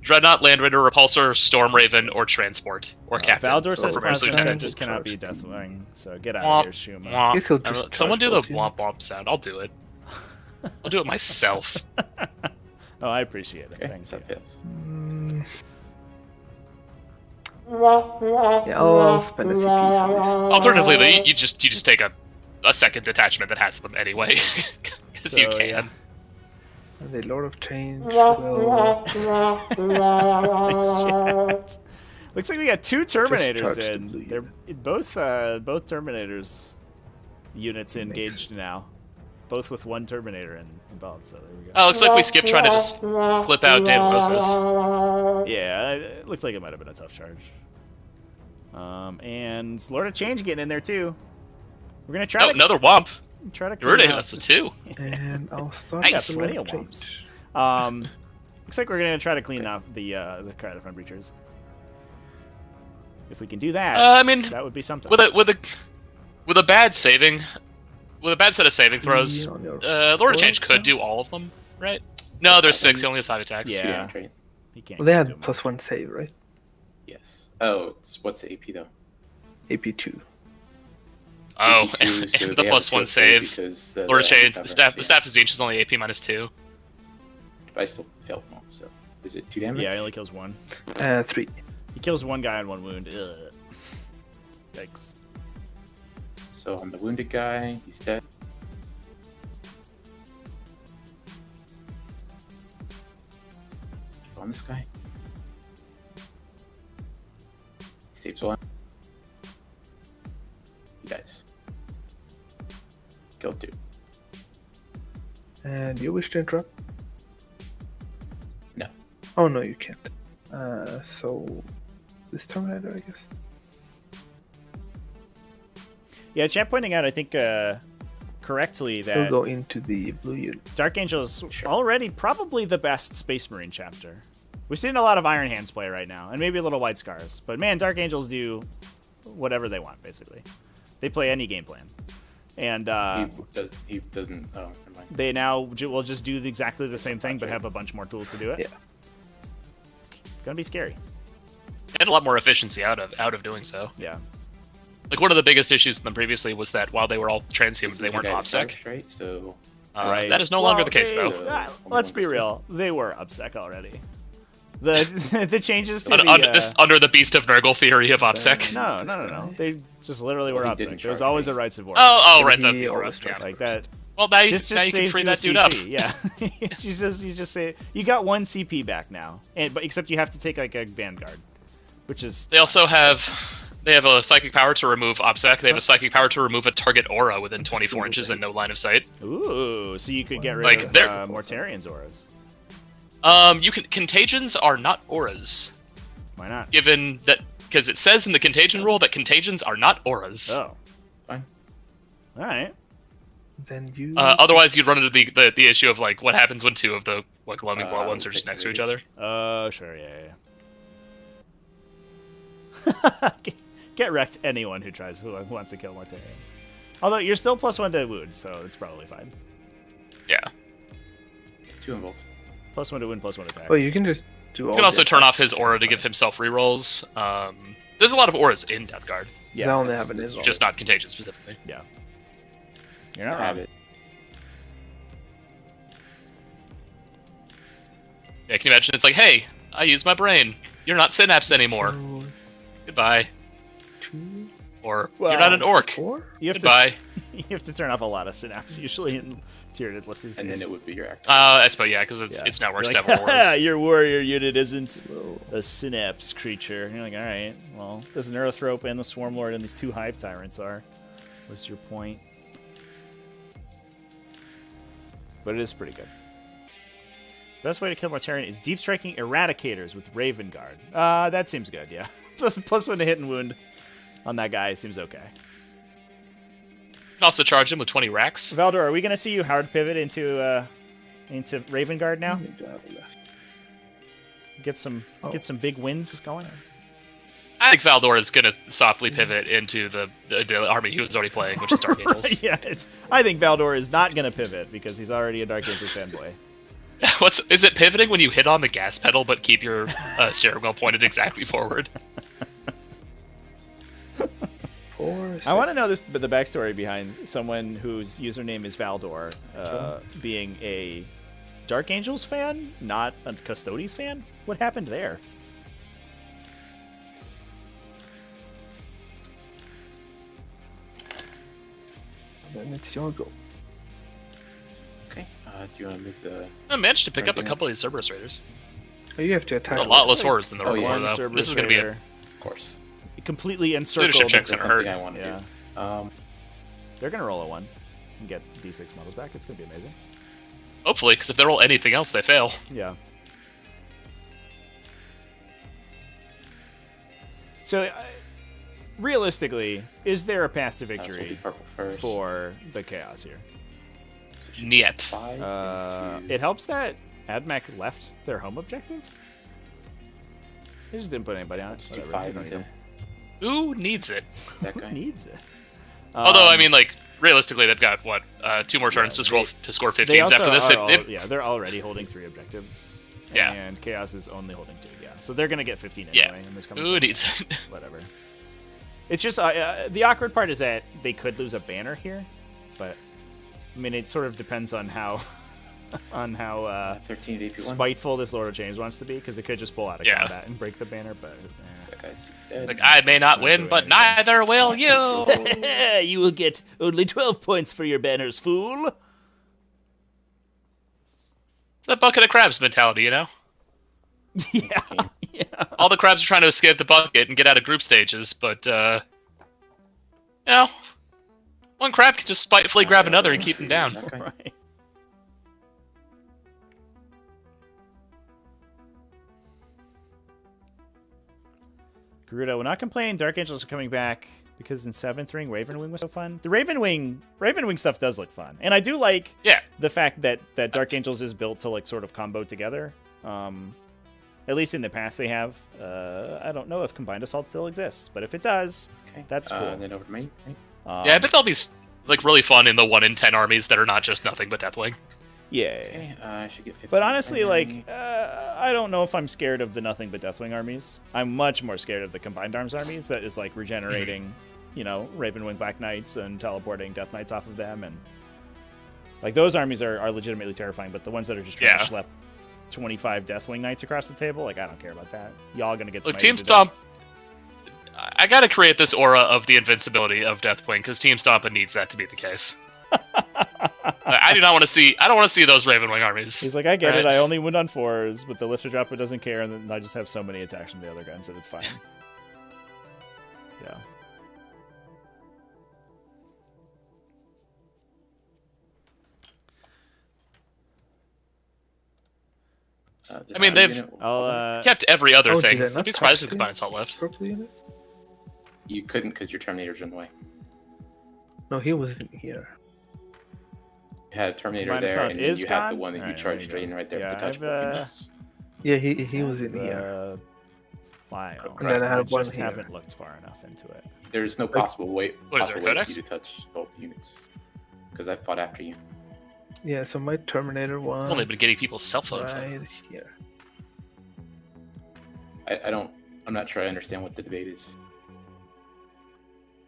Dreadnought, Land Raider, Repulsor, Storm Raven, or Transport, or Captain. Valdor says or Reverse Plasma Lieutenant. Inceptors cannot be Deathwing, so get out Womp, of here, Shuma. womp. Guess he'll just Someone do the charge womp womp sound. I'll do it. I'll do it myself. Oh, I appreciate it. Okay, Thank so you. it fails. Yeah, I'll spend a CP on Alternatively, though, you just take a second detachment that has them anyway, because you So, can. yeah. this. And the Lord of Change will... Shit. Looks like we got 2 Terminators charge the in. blue They're both Terminators units engaged now. Both with 1 Terminator involved, so there we go. Oh, looks like we skipped trying to just clip out Dan Rosas. Yeah, it looks like it might have been a tough charge. And Lord of Change getting in there too. We're gonna try Oh, to another womp. try to You're already clean that's out- a 2. And I'll start Nice. with the Plenty Lord of of wumps. Change. Looks like we're gonna try to clean out the Crowdfund Breachers. If we can do that, I mean, that would be something. with a bad saving, with a bad set of saving throws, on your Lord of Change could do all of them. right? No, there's 6. He only has 5 attacks. Yeah. Right? He can't Well, they do had much. +1 save, right? Yes. Oh, what's the AP though? AP2. Oh, AP2, so and they the have a +1 plus save. because Lord of Shade. cover. The staff Yeah. of Zinch is only AP -2. But I still failed one, so is it 2 damage? Yeah, he only kills 1. 3. He kills 1 guy on 1 wound. Ugh. Thanks. So on the wounded guy, he's dead. On this guy. He saves 1. He dies. Killed 2. And you wish to interrupt? No. Oh no, you can't. So this Terminator, I guess. Yeah, chat pointing out, I think, correctly We'll that go into the blue unit. Dark Angel's Sure. already probably the best Space Marine chapter. We're seeing a lot of Iron Hands play right now, and maybe a little White Scars. But man, Dark Angels do whatever they want, basically. They play any game plan. And He doesn't. Oh, never mind. they now will just do exactly the same thing, but have a bunch more tools to do it. Yeah. It's gonna be scary. And a lot more efficiency out of doing so. Yeah. Like, one of the biggest issues with them previously was that while they were all transhuman, This they is your weren't guy's OPSEC. charge, right? So Right. That is no longer Well, the case, they- though. let's be real. They were upsec already. The the changes to Under the Beast of Nurgle theory of OPSEC. No. They just literally were Well, he upsec. didn't There's charge always me. a rights of war. Oh, right, He the always yeah. tries Like that. Well, now you This just can saves free you that a dude CP. up. Yeah. you just say you got 1 CP back now, but except you have to take like a Vanguard, which is They also have a psychic power to remove OPSEC. They have a psychic power to remove a target aura within 24 inches and no line of sight. ooh. So you could get rid Like, of they're- Mortarian's auras. Contagions are not auras, Why not? given that because it says in the contagion rule that contagions are not auras. Oh, fine. all right. Then you. Otherwise, you'd run into the issue of like what happens when 2 of the glowing blood ones are we'll just pick next to each 3. other. Oh, sure, yeah. Get wrecked, anyone who wants to kill Mortarian. Although you're still +1 to wound, so it's probably fine. Yeah. 2 involved. +1 to wound, +1 attack. Well, you can just do all. You can also the turn off attacks. his aura to give himself rerolls. There's a lot of auras in Death Guard, They only have an invuln. just not contagion specifically. Yeah. You're not Have wrong. it. Yeah, can you imagine? It's like, hey, I used my brain. You're not Synapse anymore. Oh, Goodbye. 2, Or Well, you're not an orc. 4. You have Goodbye. you have to turn off a lot of synapse usually in tiered Atlas these And then days. it would be your active. I suppose, yeah, because it's Yeah. network You're like, several auras. your warrior unit isn't a synapse creature. And you're like, all right, well, this Neurothrope and the Swarm Lord and these 2 Hive Tyrants are. What's your point? But it is pretty good. Best way to kill Mortarian is deep striking Eradicators with Raven Guard. That seems good, yeah. +1 to hit and wound on that guy seems okay. You can also charge him with 20 racks. Valdor, are we going to see you hard pivot into Raven Guard now? Get some big wins going. I think Valdor is going to softly pivot into the army he was already playing, which is Dark Angels. Yeah, I think Valdor is not going to pivot because he's already a Dark Angel fanboy. Is it pivoting when you hit on the gas pedal but keep your steering wheel pointed exactly forward? 4. I want to know the backstory behind someone whose username is Valdor being a Dark Angels fan, not a Custodes fan. What happened there? Then it's your go. Okay. Do you want to move the? I managed to pick up a couple of these Cerberus Raiders. Oh, you have to attack. A lot less like horrors than there were before, One though. Cerberus This is going to be Raider, Of course. completely encircled. Leadership check's That's gonna hurt. something I want to Yeah. do. They're going to roll a 1 and get D6 models back. It's going to be amazing. Hopefully, because if they roll anything else, they fail. Yeah. So, realistically, is there a path to So we'll do victory purple first. for the Chaos here? Niet. 5. It helps that AdMech left their home objective. They just didn't put anybody on it. Just do Whatever. 5 You don't need into them. Who needs it? that Who guy. needs it? Although, I mean, like, realistically, they've got what 2 more turns to score 15s They also after this. yeah, they're already holding 3 objectives. Yeah. And Chaos is only holding 2. Yeah, so they're gonna get 15 Yeah. anyway. And this comes Who needs it? whatever. It's just the awkward part is that they could lose a banner here, but I mean it sort of depends on how 13 to 81. spiteful this Lord of Change wants to be, because it could just pull out of combat and break the banner, but That guy's dead. Like, I may not win, but neither will you. you will get only 12 points for your banners, fool. It's the bucket of crabs mentality, you know? Yeah. All the crabs are trying to escape the bucket and get out of group stages, but, you know, one crab can just spitefully grab another and keep him down. Okay. Right. Garuda, we're not complaining Dark Angels are coming back because in 7th ring, Ravenwing was so fun. The Ravenwing stuff does look fun. And I do like the fact that Dark Angels is built to like sort of combo together. At least in the past they have. I don't know if Combined Assault still exists, but if it does, that's cool. Then over to me, right? Yeah, I bet they'll be like really fun in the 1 in 10 armies that are not just nothing but Deathwing. Yeah. Okay, I should get 15. But honestly, like, I don't know if I'm scared of the nothing but Deathwing armies. I'm much more scared of the Combined Arms armies that is, like, regenerating, you know, Ravenwing Black Knights and teleporting Death Knights off of them. And, like, those armies are legitimately terrifying, but the ones that are just trying to schlep 25 Deathwing Knights across the table, like, I don't care about that. Y'all gonna get Look, smited Team to Stomp. death. I gotta create this aura of the invincibility of Deathwing, because Team Stompa needs that to be the case. I do not want to see. I don't want to see those Ravenwing armies. He's like, I get it. I only win on 4s, but the lifter dropper doesn't care, and then I just have so many attacks from the other guns that it's fine. Yeah. I mean, they've kept every other thing. I'd be surprised if Combined Assault left. You couldn't because your Terminator's in the way. No, he wasn't here. You had a Terminator Combined there, Assault and is you had the gone? one that you Alright, charged straight in right there yeah, with the touch. I've, Yeah, he was in here. File. And then I have one just here. haven't looked far enough into it. There's no possible way What is for there, you Codex? to touch both units. Because I fought after you. Yeah, so my Terminator one. I've only been getting people's cell phones. right here. I'm not sure I understand what the debate is.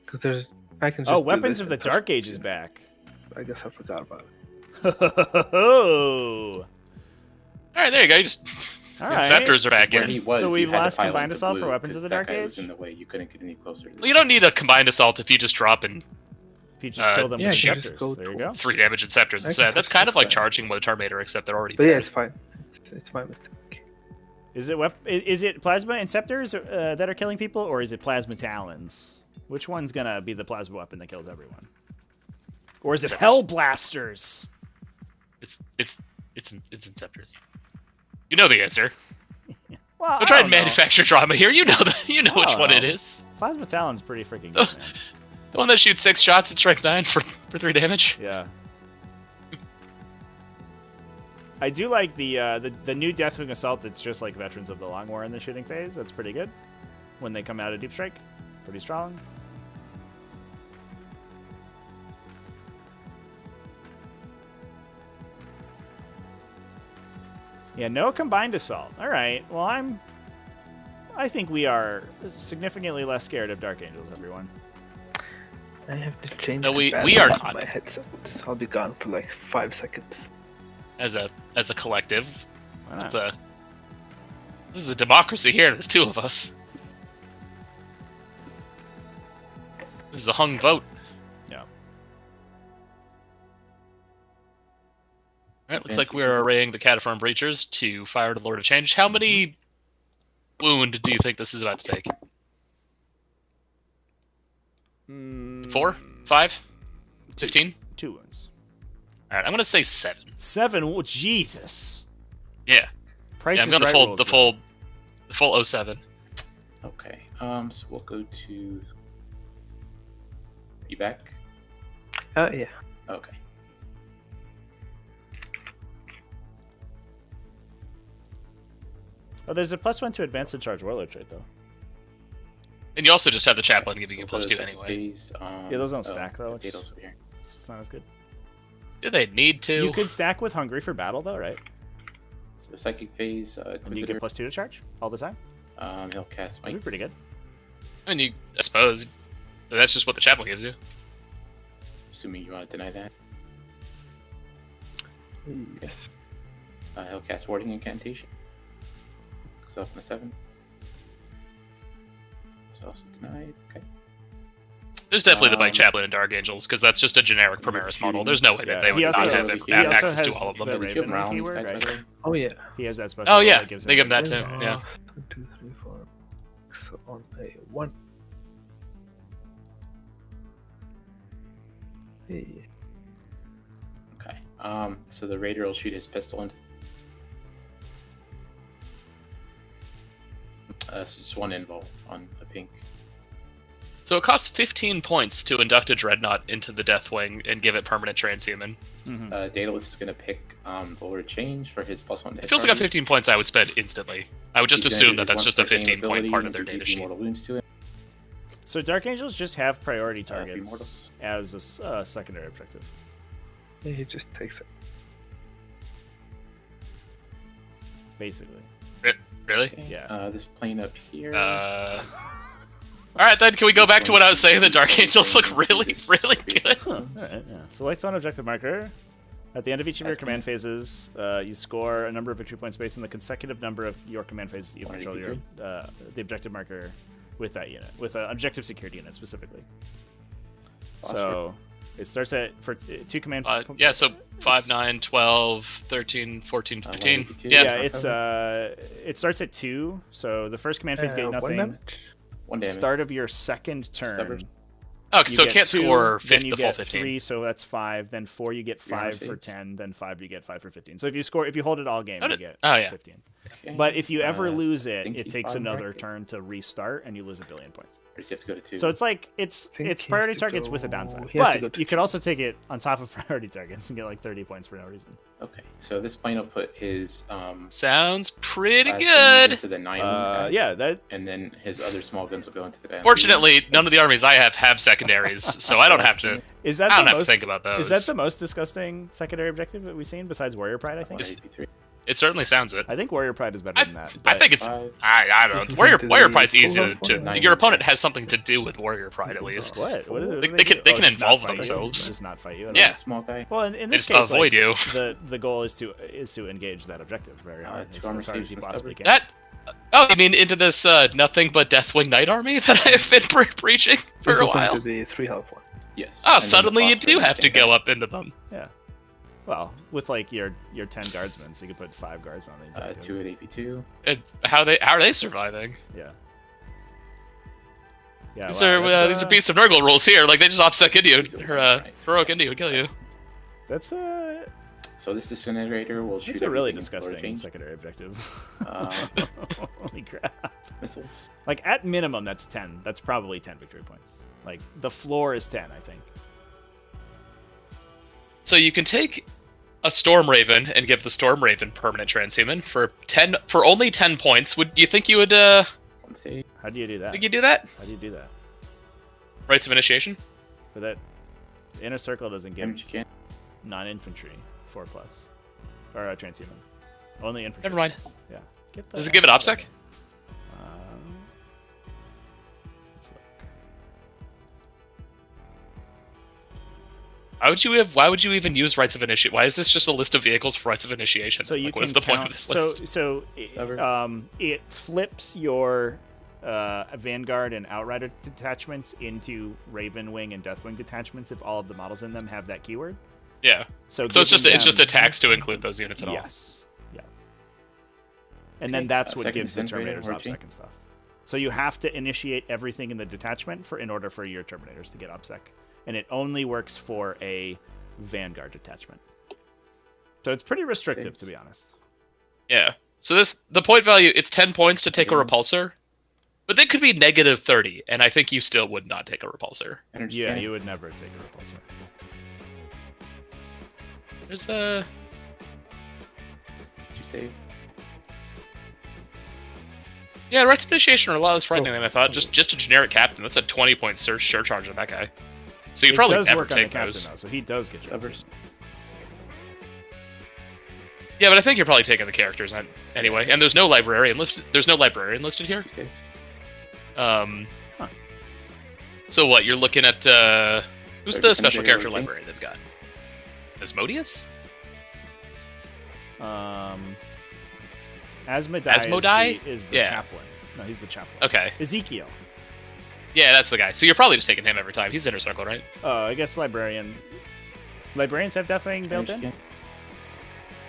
Because there's, I can just. Oh, do Weapons this of the and touch Dark the Age is unit. back. I guess I forgot about it. Oh. Alright, there you go. You just Alright. Scepters are back Where in. he was, So you we've had to lost pile Combined into Assault for blue, Weapons of 'cause the that Dark guy was Age? in the way. You couldn't get any closer. Well, you don't need a Combined Assault if you just drop and If you just kill them yeah, with you the just Scepters. go There you to- go. 3 damage and Scepters I instead. can That's touch kind of like that. charging with a Terminator, except they're already But yeah, dead. it's fine. It's my mistake. Is it Plasma and Scepters that are killing people, or is it Plasma Talons? Which one's gonna be the plasma weapon that kills everyone? Or is it Hell Blasters? It's Inceptors. You know the answer. Well, Don't try and manufacture drama here. You know which one it is. Plasma Talon's pretty freaking good, man. The one that shoots 6 shots at strike 9 for 3 damage. Yeah. I do like the new Deathwing Assault that's just like Veterans of the Long War in the shooting phase. That's pretty good. When they come out of Deep Strike. Pretty strong. Yeah, no Combined Assault. Alright, well I think we are significantly less scared of Dark Angels, everyone. I have to change. No, the we battery are on not. My headset. So I'll be gone for like 5 seconds. As a collective. Why not? This is a democracy here. There's 2 of us. This is a hung vote. Yeah. Alright, looks like we're arraying the Cataphorm Breachers to fire the Lord of Change. How many wound do you think this is about to take? 4? 5? 15? 2 wounds. Alright, I'm gonna say 7. 7? Oh, Jesus. Yeah. Price I'm is going Right the rules, full 07. Okay. So we'll go to. You back? Yeah. Okay. Oh, there's a +1 to advance and charge warlord trait though. And you also just have the Chaplain giving you So +2 those anyway. phase, Yeah, those don't stack, though. Okay, those over here. It's not as good. Do they need to? You could stack with Hungry for battle, though, right? So Psychic Phase, And you Inquisitor, get +2 to charge all the time. he'll cast That'd be Smite. pretty good. I mean, I suppose that's just what the chapel gives you. Assuming you want to deny that. Yes. He'll cast Warding Incantation. Goes off on a 7. It's also denied. Okay. There's definitely the Bike Chaplain and Dark Angels, because that's just a generic Primaris model. There's no way that they He would also- not have he access also to has all of them. the Do you have Raven Realms, keyword, guys, by right? the way? Oh yeah. He has that special. Oh yeah, that gives they him give him that too. Yeah. 1, 2, 3, 4. So on a 1. Hey. Okay. So the Raider will shoot his pistol into. So just 1 invul on a pink. So it costs 15 points to induct a Dreadnought into the Deathwing and give it permanent transhuman. Daedalus is going to pick the Lord Change for his +1 to hit It feels like at target. 15 points I would spend instantly. I would just He's gonna assume do that his that's one just a striking 15-point ability part of and their do data 3 sheet. mortal wounds to it. So Dark Angels just have priority Three targets mortals. as a secondary objective. Yeah, he just takes it. Basically. Really? Okay. Yeah. This plane up here. Alright then, can we go back to what I was saying? The Dark Angels look really, really good. Alright, yeah. Select one objective marker. At the end of each of your command phases, you score a number of victory points based on the consecutive number of your command phases that you control your the objective marker with that unit, with an objective security unit specifically. So it starts at for 2 command. Yeah, so 5, 9, 12, 13, 14, 15. Yeah. It's it starts at 2. So the first command phase get 1 nothing. damage? 1 damage. Start of your second turn. Stubborn. Oh, You so it get can't 2, score then 5 you the full get 15. 3, so that's 5. Then 4, you get 5 for 10. Then 5, you get 5 for 15. So if you hold it all game, you get Oh, yeah. 15. Okay. But if you ever lose it, think it he takes fought another back. turn to restart, and you lose 1 billion points. Or does he have to go to 2? So it's like it's think he has priority to targets go- with a downside. he has to go But to you could also take it on top of priority targets and get like 30 points for no reason. Okay, so this plane will put his Sounds pretty last good. into the 9 guy, Yeah, that and then his other small guns will go into the guy. Fortunately, none of the armies I have secondaries, so I don't have to. is that I the don't have to most think about those. Is that the most disgusting secondary objective that we've seen besides Warrior Pride? I think. It certainly sounds it. I think Warrior Pride is better than that. I but- think it's. Five. I don't know. Isn't Warrior it the Pride's easy full to. level? Your opponent has something to do with Warrior Pride at least. What? What do They can- do? they can just not involve fight you. themselves. Just not fight you. At Yeah. all. Small guy. Well, in They this just case, avoid you. the goal is to engage that objective very hard, two as armor hard as saves you and possibly stubborn. can. That. Oh, you mean into this nothing but Deathwing Knight army that I have been preaching for a This is while? into the 3 health one. Yes. Oh, And then suddenly the you phosphor do is the have to same go guy. up into them. Yeah. Well, with like your 10 guardsmen, so you could put 5 guardsmen on the 2 at AP2. How are they surviving? Yeah. Yeah. These wow, are that's, these are Beasts of Nurgle rules here. Like they just OPSEC into you, or heroic into you would kill you. That's So this disintegrator will shoot it's a really everything into Lord disgusting Change. secondary objective. Uh, Holy crap. Missiles. Like at minimum, that's 10. That's probably 10 victory points. Like the floor is 10, I think. So you can take a Storm Raven and give the Storm Raven permanent transhuman for only 10 points. Would you think you would 1 save. How do you do that? think you do that? How do you do that? Rites of Initiation? But that inner circle doesn't give Damage you can. non-infantry 4+. Or transhuman. Only infantry. Never mind. Yeah. Get Does it give it OPSEC? Let's look. Why would you even use Rites of Initiation? Why is this just a list of vehicles for Rites of Initiation? So you like, can what is the point count, of this list? So Sever. it flips your Vanguard and Outrider detachments into Raven Wing and Deathwing detachments if all of the models in them have that keyword. Yeah. So So it's giving just them- a tax to include those units at all. Yes. Yeah. And then that's what second gives the disintegrator, Terminators Orgy. OPSEC and stuff. So you have to initiate everything in the detachment in order for your Terminators to get OPSEC. And it only works for a Vanguard detachment. So it's pretty restrictive, to be honest. Yeah. So the point value, it's 10 points to take a Yeah. repulsor, but they could be negative 30, and I think you still would not take a repulsor. Energy Yeah, cannon. you would never take a repulsor. There's Did you save? Yeah, Rites of Initiation are a lot less frightening than I thought. Just a generic captain. That's a 20-point surcharge on that guy. So you It probably does never work on the take captain, those. though, so he does get your Stubbers. Yeah, but I think you're probably taking the characters anyway. And there's no librarian listed. There's no librarian listed here. Too safe. Huh. So what? You're looking at who's the 30% special of character your librarian they've got? Asmodeus? Asmodai is the Yeah. chaplain. No, he's the chaplain. Okay. Ezekiel. Yeah, that's the guy. So you're probably just taking him every time. He's inner circle, right? I guess librarian. Librarians have deafening built in?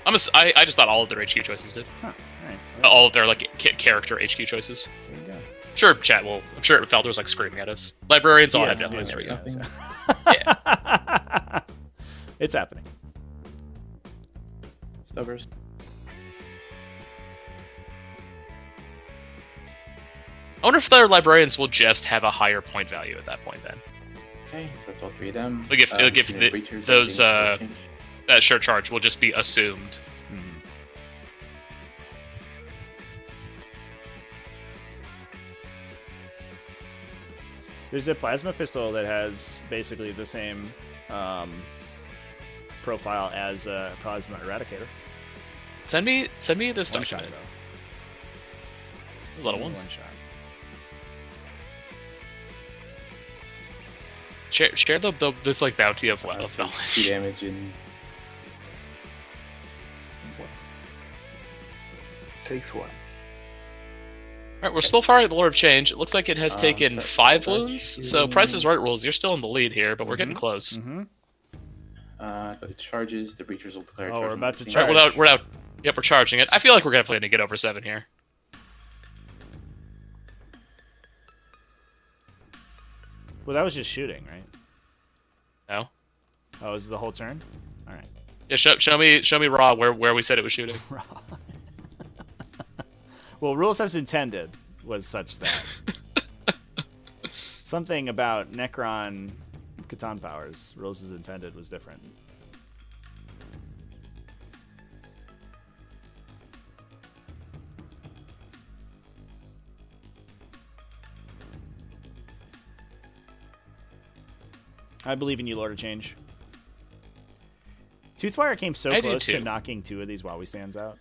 I just thought all of their HQ choices did. Huh. Alright. All of their like character HQ choices. There you go. Sure, chat will. I'm sure Felder's like screaming at us. Librarians all have Yes, definitely. yes, There we go. yes. Yeah. It's happening. Stubbers. I wonder if their librarians will just have a higher point value at that point. Then Okay, so that's all three of them. It'll give Machine the- breachers, those, everything, change. that sure charge will just be assumed. Mhm. There's a plasma pistol that has basically the same profile as a plasma eradicator. Send me this One shot document. though. There's a lot of Only ones. One shot. Share this like bounty of So knowledge. 2 damage and Takes one. Alright, we're still firing at the Lord of Change. It looks like it has taken so 5 that's wounds. So shooting. Price is Right rules, you're still in the lead here, but we're getting close. Mm-hmm. but it charges. The breachers will declare. Oh, charge we're on about to the charge. machine. We're out. Yep, we're charging it. I feel like we're definitely going to get over 7 here. Well, that was just shooting, right? No? Oh, is it the whole turn? All right. Yeah, show me raw where we said it was shooting. Well, rules as intended was such that something about Necron Catan powers, rules as intended, was different. I believe in you, Lord of Change. Toothwire came so I do close to too. knocking 2 of these WoWie stands out.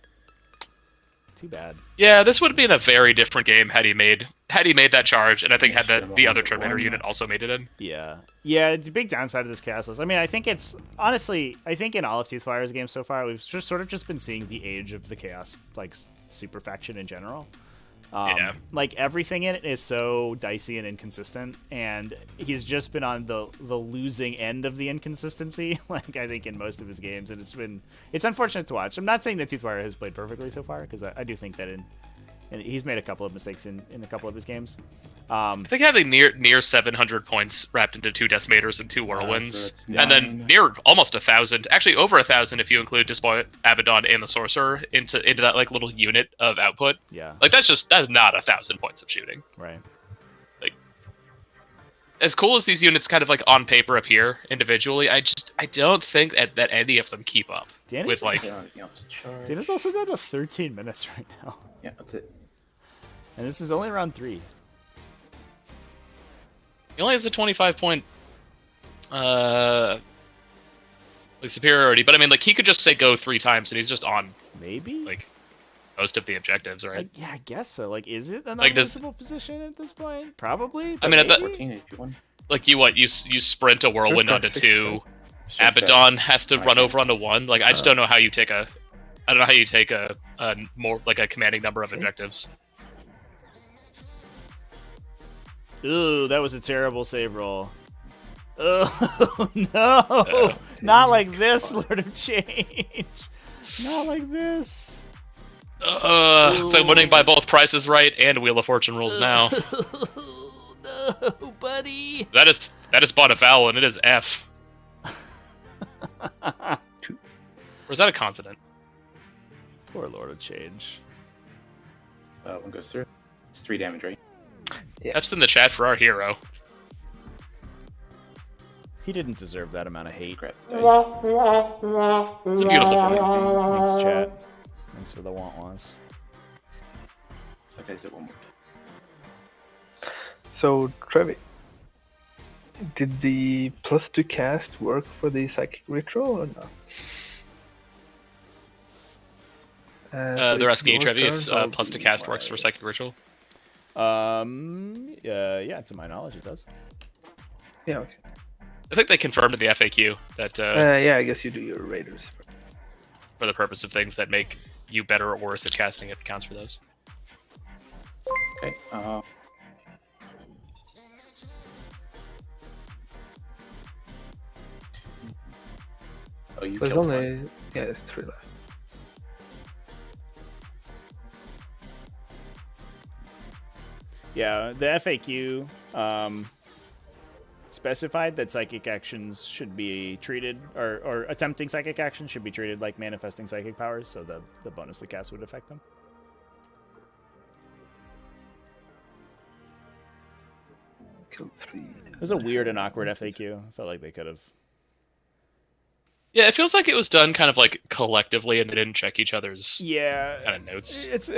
Too bad. Yeah, this would have been a very different game had he made that charge, and I think had the other Terminator One. unit also made it in. Yeah. Yeah, the big downside of this chaos is, I mean, I think it's, honestly, I think in all of Toothwire's games so far, we've just sort of just been seeing the age of the chaos, like, super faction in general. Yeah. Like, everything in it is so dicey and inconsistent, and he's just been on the losing end of the inconsistency, like, I think in most of his games, and it's unfortunate to watch. I'm not saying that Toothwire has played perfectly so far, because I do think that and he's made a couple of mistakes in a couple of his games. I think having near 700 points wrapped into 2 Decimators and 2 Whirlwinds, that's and then 9. near almost 1,000, actually over 1,000 if you include Despoil, Abaddon, and the Sorcerer into that like little unit of output. Yeah, Like that's not 1,000 points of shooting. right. As cool as these units kind of like on paper appear individually, I don't think that any of them keep up Danny's- with like. Yeah, anything else to charge? Dana's also down to 13 minutes right now, Yeah, that's it. and this is only round 3. He only has a 25 point like superiority, but I mean like he could just say go 3 times and he's just on Maybe? like most of the objectives, right? Yeah, I guess so. Like, is it an Like, does- unusable position at this point? Probably. I mean, at but the- maybe? 14 if you want. Like you sprint a whirlwind First onto off, 2. Sure, Abaddon has to Right. run over onto 1. Like I just don't know how you take a more like a commanding number of objectives. Ooh, that was a terrible save roll. Oh, no. Not like this, Lord of Change. Not like this. So winning by both Price is Right and Wheel of Fortune rules now. No, buddy. That is Bonneville and it is F. Or is that a consonant? Poor Lord of Change. One goes through. It's 3 damage, right? F's in the chat for our hero. He didn't deserve that amount of hate. Crap. It's a beautiful point. Thanks, chat. Thanks for the want-wants. So I said one more. So, Trevi. Did the +2 cast work for the psychic ritual or not? So They're it's asking you, your Trevi, turn, if so I'll plus to do cast works my- for Psychic Ritual. Yeah, to my knowledge, it does. Yeah, okay. I think they confirmed in the FAQ that Yeah, I guess you do your raiders. for the purpose of things that make you better or worse at casting, it counts for those. Okay. Oh, you There's killed only one. there's 3 left. Yeah, the FAQ specified that psychic actions should be treated, or attempting psychic actions should be treated like manifesting psychic powers, so the bonus to cast would affect them. Killed 3. It was a weird and awkward FAQ. I felt like they could have. Yeah, it feels like it was done kind of like collectively, and they didn't check each other's Yeah, kind of notes. it's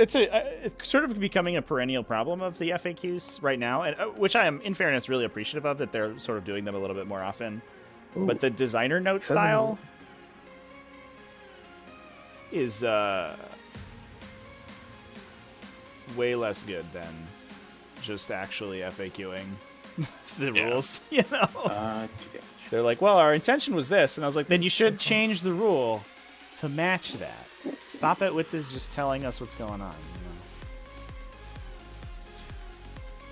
sort of becoming a perennial problem of the FAQs right now, and which I am, in fairness, really appreciative of, that they're sort of doing them a little bit more often. Ooh, But the designer note 7. style is way less good than just actually FAQing the Yeah. rules. You know, 2 damage. they're like, "Well, our intention was this," and I was like, "Then you should change the rule to match that. Stop it with this just telling us what's going on." You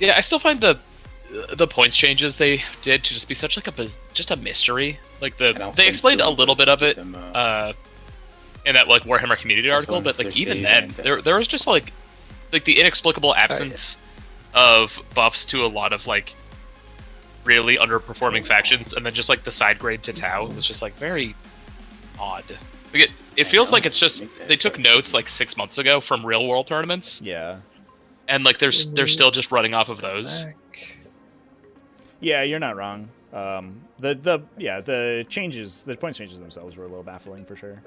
know? Yeah, I still find the points changes they did to just be such like just a mystery. Like I don't they think explained so, a little bit of it them, in that like Warhammer community article, one, but like they're even saving then, that. there was just like the inexplicable absence of buffs to a lot of like really underperforming factions, and then just like the side grade to Tau was just like very odd. Like, it feels like it's just they took notes like 6 months ago from real world tournaments, Yeah. and like they're still just running off of those. Back. Yeah, you're not wrong. The changes, the points changes themselves were a little baffling for sure.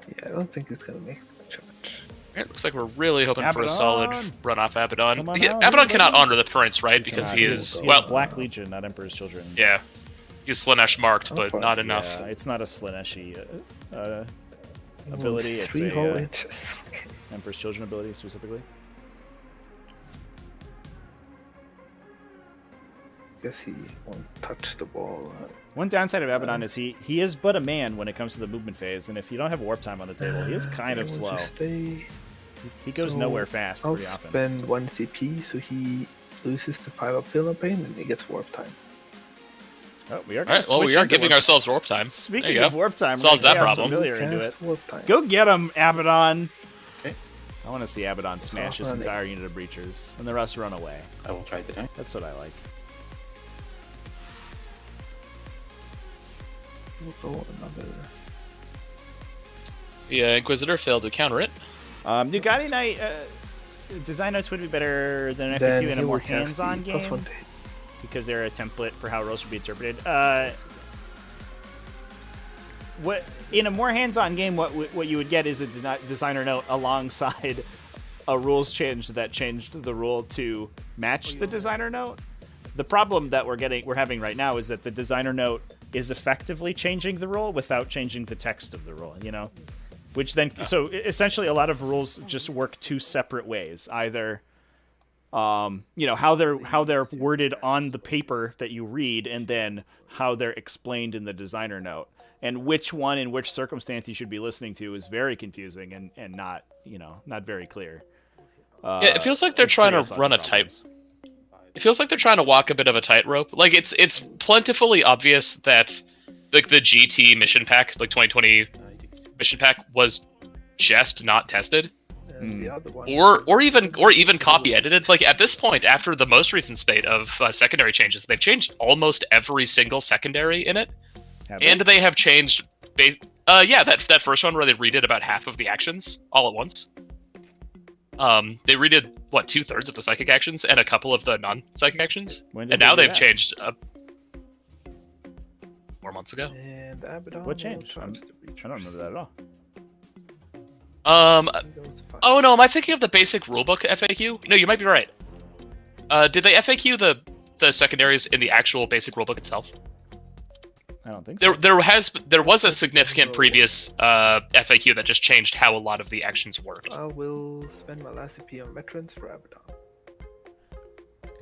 Yeah, I don't think it's gonna make much of it. It looks like we're really hoping for a Abaddon! solid run off Abaddon. Come on Yeah, out, Abaddon cannot everybody. honor the prince, right? Because he is He's well, Black Legion, not Emperor's Children. yeah, he's Slanesh marked, Oh, but fuck. not enough. Yeah, it's not a Slaneshi ability. It's 3 whole a inches. Emperor's Children ability specifically. Guess he won't touch the ball. One downside of Abaddon is he is but a man when it comes to the movement phase, and if you don't have warp time on the table, he is kind of I will slow. just stay. He goes So, nowhere fast I'll pretty often. spend 1 CP so he loses the 5 up feel no pain and he gets warp time. Oh, we are All right, well, we switch are into giving warp- ourselves warp time. There Speaking you of go. warp time, Solves we're that gonna problem. Familiar into Cast it. warp time. Go get him, Abaddon! Okay. I want to see Abaddon smash this running. entire unit of breachers, and the rest run away. I will try the die. That's what I like. We'll go another. The Inquisitor failed to counter it. Nugatti Knight design notes would be better than an FAQ Then in a he more will cast the hands-on game +1 to hit. because they're a template for how rules should be interpreted. What in a more hands-on game, what you would get is a designer note alongside a rules change that changed the rule to match the designer note. The problem that we're having right now is that the designer note is effectively changing the rule without changing the text of the rule. You know, which then so essentially a lot of rules just work two separate ways. Either how they're worded on the paper that you read, and then how they're explained in the designer note. And which one in which circumstance you should be listening to is very confusing and not very clear. Yeah, it feels like they're Which trying creates to lots run a of tight. problems. It feels like they're trying to walk a bit of a tightrope. Like it's plentifully obvious that like the GT mission pack, like 2020 mission pack, was just not tested, And the other one. or even copy edited. Like at this point, after the most recent spate of secondary changes, they've changed almost every single secondary in it, Have and they? they have changed. That first one where they redid about half of the actions all at once. They redid what 2/3 of the psychic actions and a couple of the non-psychic actions, When did and they now do they've that? changed 4 months ago. And Abaddon What will changed? charge the breach. I don't remember that at all. He goes 5. Oh no, am I thinking of the basic rulebook FAQ? No, you might be right. Did they FAQ the the secondaries in the actual basic rulebook itself? I don't think so. There was a significant previous FAQ that just changed how a lot of the actions worked. I will spend my last EP on veterans for Abaddon.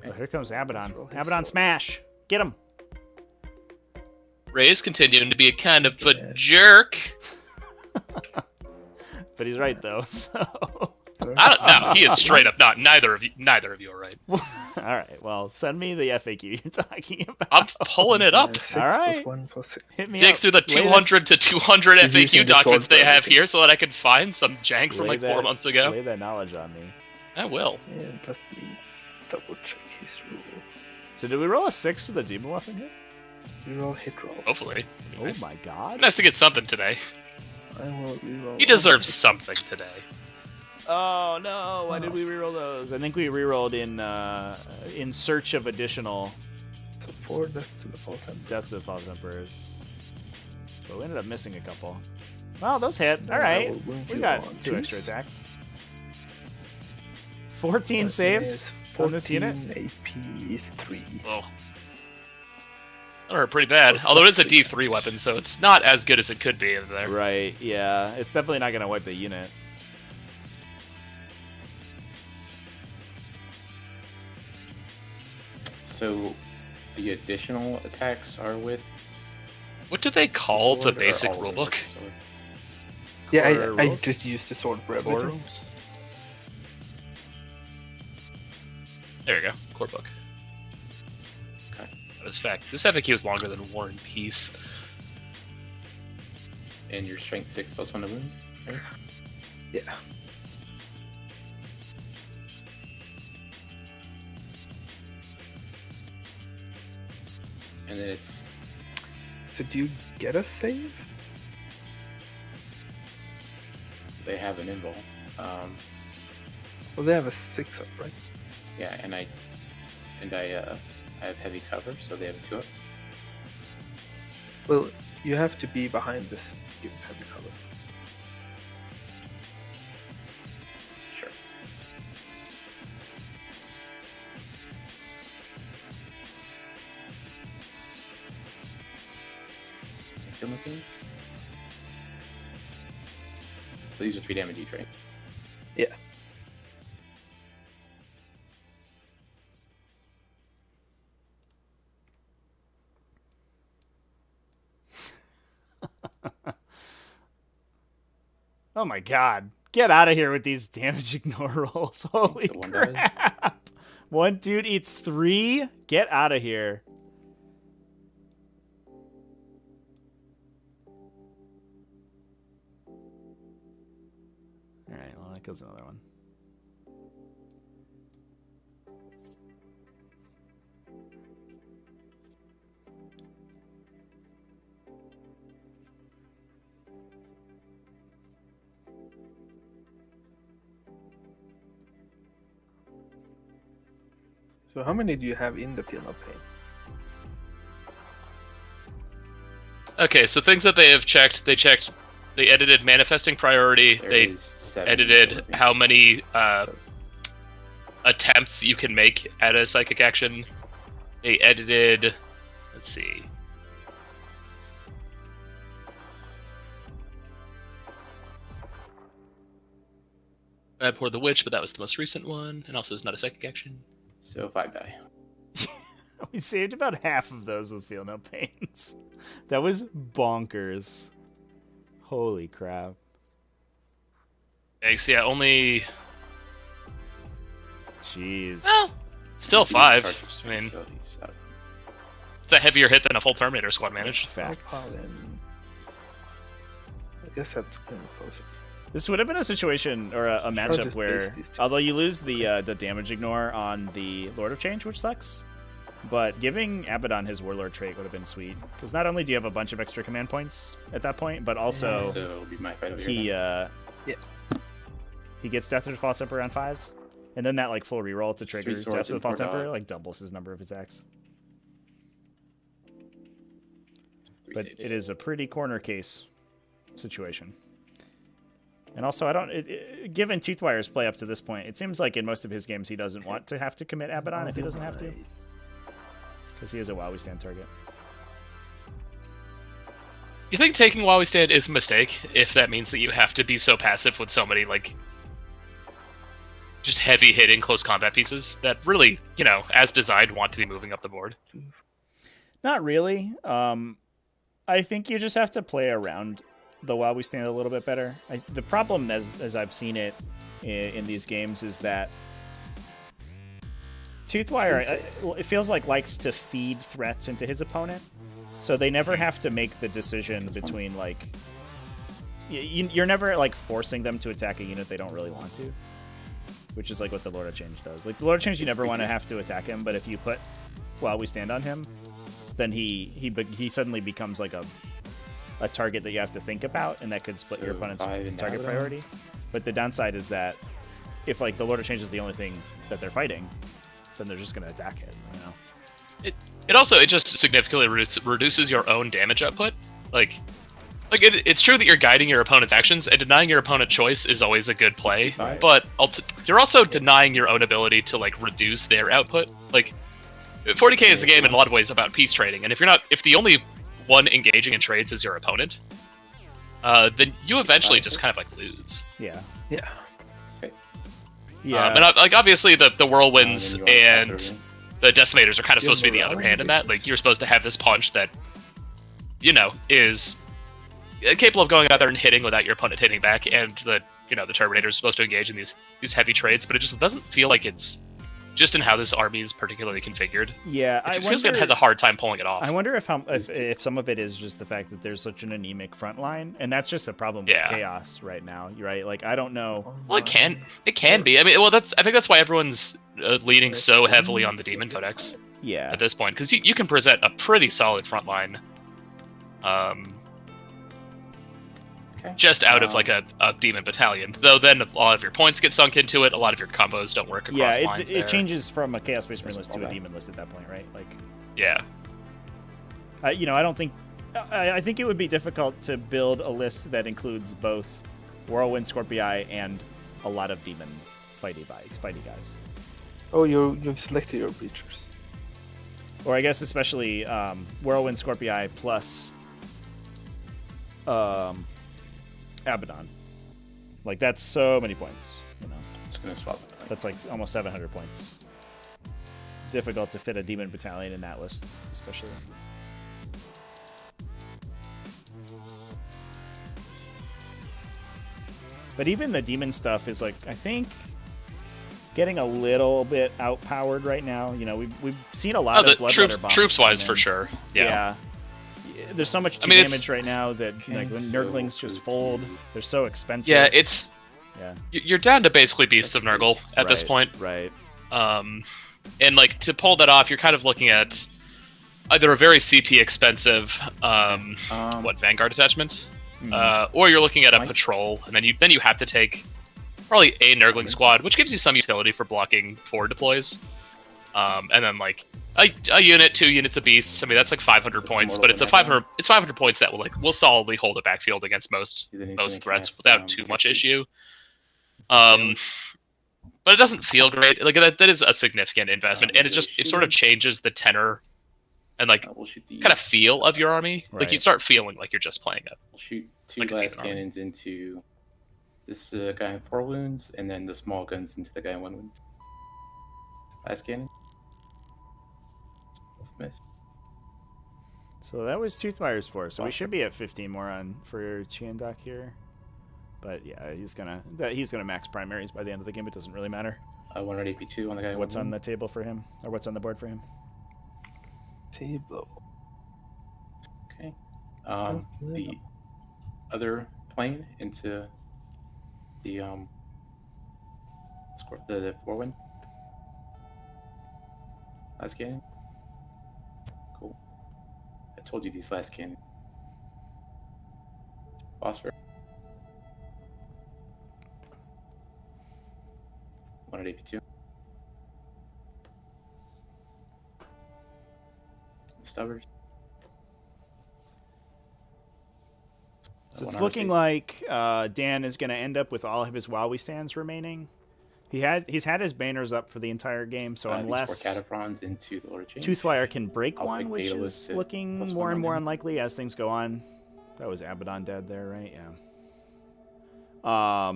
Oh, here comes Abaddon. Roll his Abaddon roll. smash! Get him! Ray's continuing to be a kind of a jerk. But he's right though. So. I don't know. He is straight up not. Neither of you are right. All right. Well, send me the FAQ you're talking about. I'm pulling it up. 6 All right. plus 1 plus 6. Hit me Dig up. through the Lay 200 to 200 He's using FAQ the documents sword they for have everything. here so that I can find some jank this- from lay like 4 that- months ago. Lay that knowledge on me. I will. And let me double check his rule. So did we roll a 6 with a demon weapon here? Reroll hit roll. Hopefully. Oh Nice. my god. Nice to get something today. I will reroll. He deserves something today. Oh no! Why did we reroll those? I think we rerolled in search of additional So 4 death to the false emperor. deaths of false emperors. But we ended up missing a couple. Well, those hit. All I right, will wound we you got on 2 2. extra attacks. 14 That saves is on this unit. 14 AP is 3. Oh. That hurt pretty bad. Although it is a D3 weapon, so it's not as good as it could be in there. Right? Yeah, it's definitely not gonna wipe the unit. So the additional attacks are with What do they call the sword, or basic all of them rulebook? with the sword? Yeah, Core I rules? just used the sword for Core everything. rules? There you go. Core book. Okay. That is fact. This FAQ is longer than War and Peace. And your strength 6 plus 1 to wound. Right? Yeah. And then it's So do you get a save? they have an invul. Well, they have a 6 up, right? Yeah, and I have heavy cover, so they have a 2 up. Well, you have to be behind this given heavy cover. Sure. Kill my things. So these are 3 damage each, right? Yeah. Oh my god. Get out of here with these damage ignore rolls. Holy So one die. crap. One dude eats 3? Get out of here. Alright, well, that goes another one. So how many do you have in the field of pain? Okay, so things that they have checked. They edited manifesting priority. There They is 7 edited ability. how many attempts you can make at a psychic action. They edited, let's see. Pour the Witch, but that was the most recent one, and also is not a psychic action. So 5 die. We saved about half of those with feel no pains. That was bonkers. Holy crap. Thanks, yeah, only Jeez. still 5. Charge I mean, facilities. it's a heavier hit than a full Terminator squad managed. Facts. Then I guess that's kind of closer. This would have been a situation or a matchup just where, base these two. although you lose the damage ignore on the Lord of Change, which sucks, but giving Abaddon his Warlord trait would have been sweet. Because not only do you have a bunch of extra command points at that point, but also So it'll be my fight over he here. Yeah. he gets Death of the False Emperor on 5s, and then that like full reroll to trigger Three swords Death of the and False 4 Emperor dog. like doubles his number of attacks. Three But saves. it is a pretty corner case situation. And also, I don't. Given Toothwire's play up to this point, it seems like in most of his games he doesn't want to have to commit Abaddon if he doesn't have to. because he is a Wowie stand target. You think taking Wowie stand is a mistake if that means that you have to be so passive with so many like just heavy hitting close combat pieces that really, you know, as designed, want to be moving up the board? Not really. I think you just have to play around the Wowie stand a little bit better. The problem, as I've seen it in these games, is that Toothwire, it feels like, likes to feed threats into his opponent, so they never have to make the decision between, like, you're never like forcing them to attack a unit they don't really want to, which is like what the Lord of Change does. Like the Lord of Change, you never want to have to attack him, but if you put Wowie stand on him, then he suddenly becomes like a target that you have to think about, and that could split your opponent's target priority. But the downside is that if like the Lord of Change is the only thing that they're fighting, then they're just going to attack it. You know. It just significantly reduces your own damage output. It's true that you're guiding your opponent's actions, and denying your opponent choice is always a good play. Right. But you're also denying your own ability to like reduce their output. Like 40k is a game in a lot of ways about peace trading, and if the only one engaging in trades is your opponent, then you eventually just kind of like lose. Yeah. Yeah. Yeah. And like obviously the whirlwinds and the decimators are kind of supposed to be the other hand in that. Like you're supposed to have this punch that, you know, is capable of going out there and hitting without your opponent hitting back, and the Terminator is supposed to engage in these heavy trades, but it just doesn't feel like it's just in how this army is particularly configured. Yeah, it feels like it has a hard time pulling it off. I wonder if some of it is just the fact that there's such an anemic front line, and that's just a problem with Chaos right now. You're right. Like I don't know. Well, it can be. I mean, I think that's why everyone's leaning so heavily on the Demon Codex. Yeah. At this point, because you can present a pretty solid front line. Just out of like a demon battalion, though. Then a lot of your points get sunk into it. A lot of your combos don't work across lines. It changes from a Chaos Space Marine list to a demon list at that point, right? Like, yeah. I don't think. I think it would be difficult to build a list that includes both Whirlwind, Scorpii, and a lot of demon fighty guys. Oh, you've selected your breachers. Or I guess especially Whirlwind, Scorpii plus Abaddon. Like that's so many points, you know. It's gonna swap. That's like almost 700 points. Difficult to fit a demon battalion in that list, especially. But even the demon stuff is like, I think, getting a little bit outpowered right now. You know, we've seen a lot of bloodletter bombs. Troops-wise, for sure. Yeah. There's so much damage right now that like when Nurglings just fold, they're so expensive. Yeah, you're down to basically Beasts of Nurgle at this point. Right. And like to pull that off, you're kind of looking at either a very CP expensive Vanguard attachment, or you're looking at a patrol, and then you have to take probably a Nurgling squad, which gives you some utility for blocking forward deploys, and then like a unit, 2 units of beasts. I mean, that's like 500 points, but it's 500 points that will solidly hold a backfield against most threats without too much issue. But it doesn't feel great. Like that is a significant investment, and it sort of changes the tenor and like kind of feel of your army. Right. Like you start feeling like you're just playing it. We'll shoot 2 like glass cannons into this guy in 4 wounds, and then the small guns into the guy in 1 wound. Glass cannon. Miss. So that was Toothwire's 4. So we should be at 15 more for Chiandok here. But yeah, he's gonna max primaries by the end of the game. It doesn't really matter. 100 AP2 on the guy. What's on the table for him, or what's on the board for him? Table. Okay. The other plane into the the 4-win. Last cannon. Cool. I told you these last cannon. Phosphor. 100 AP2. Stubbers. So it's looking like Dan is going to end up with all of his Wowie stands remaining, He's had his banners up for the entire game, so unless these 4 Cataphrons into the Lord Change. Toothwire can break I'll one, pick which Daedalus is to looking +1 more and on more him. unlikely as things go on. That was Abaddon dead there, right? Yeah.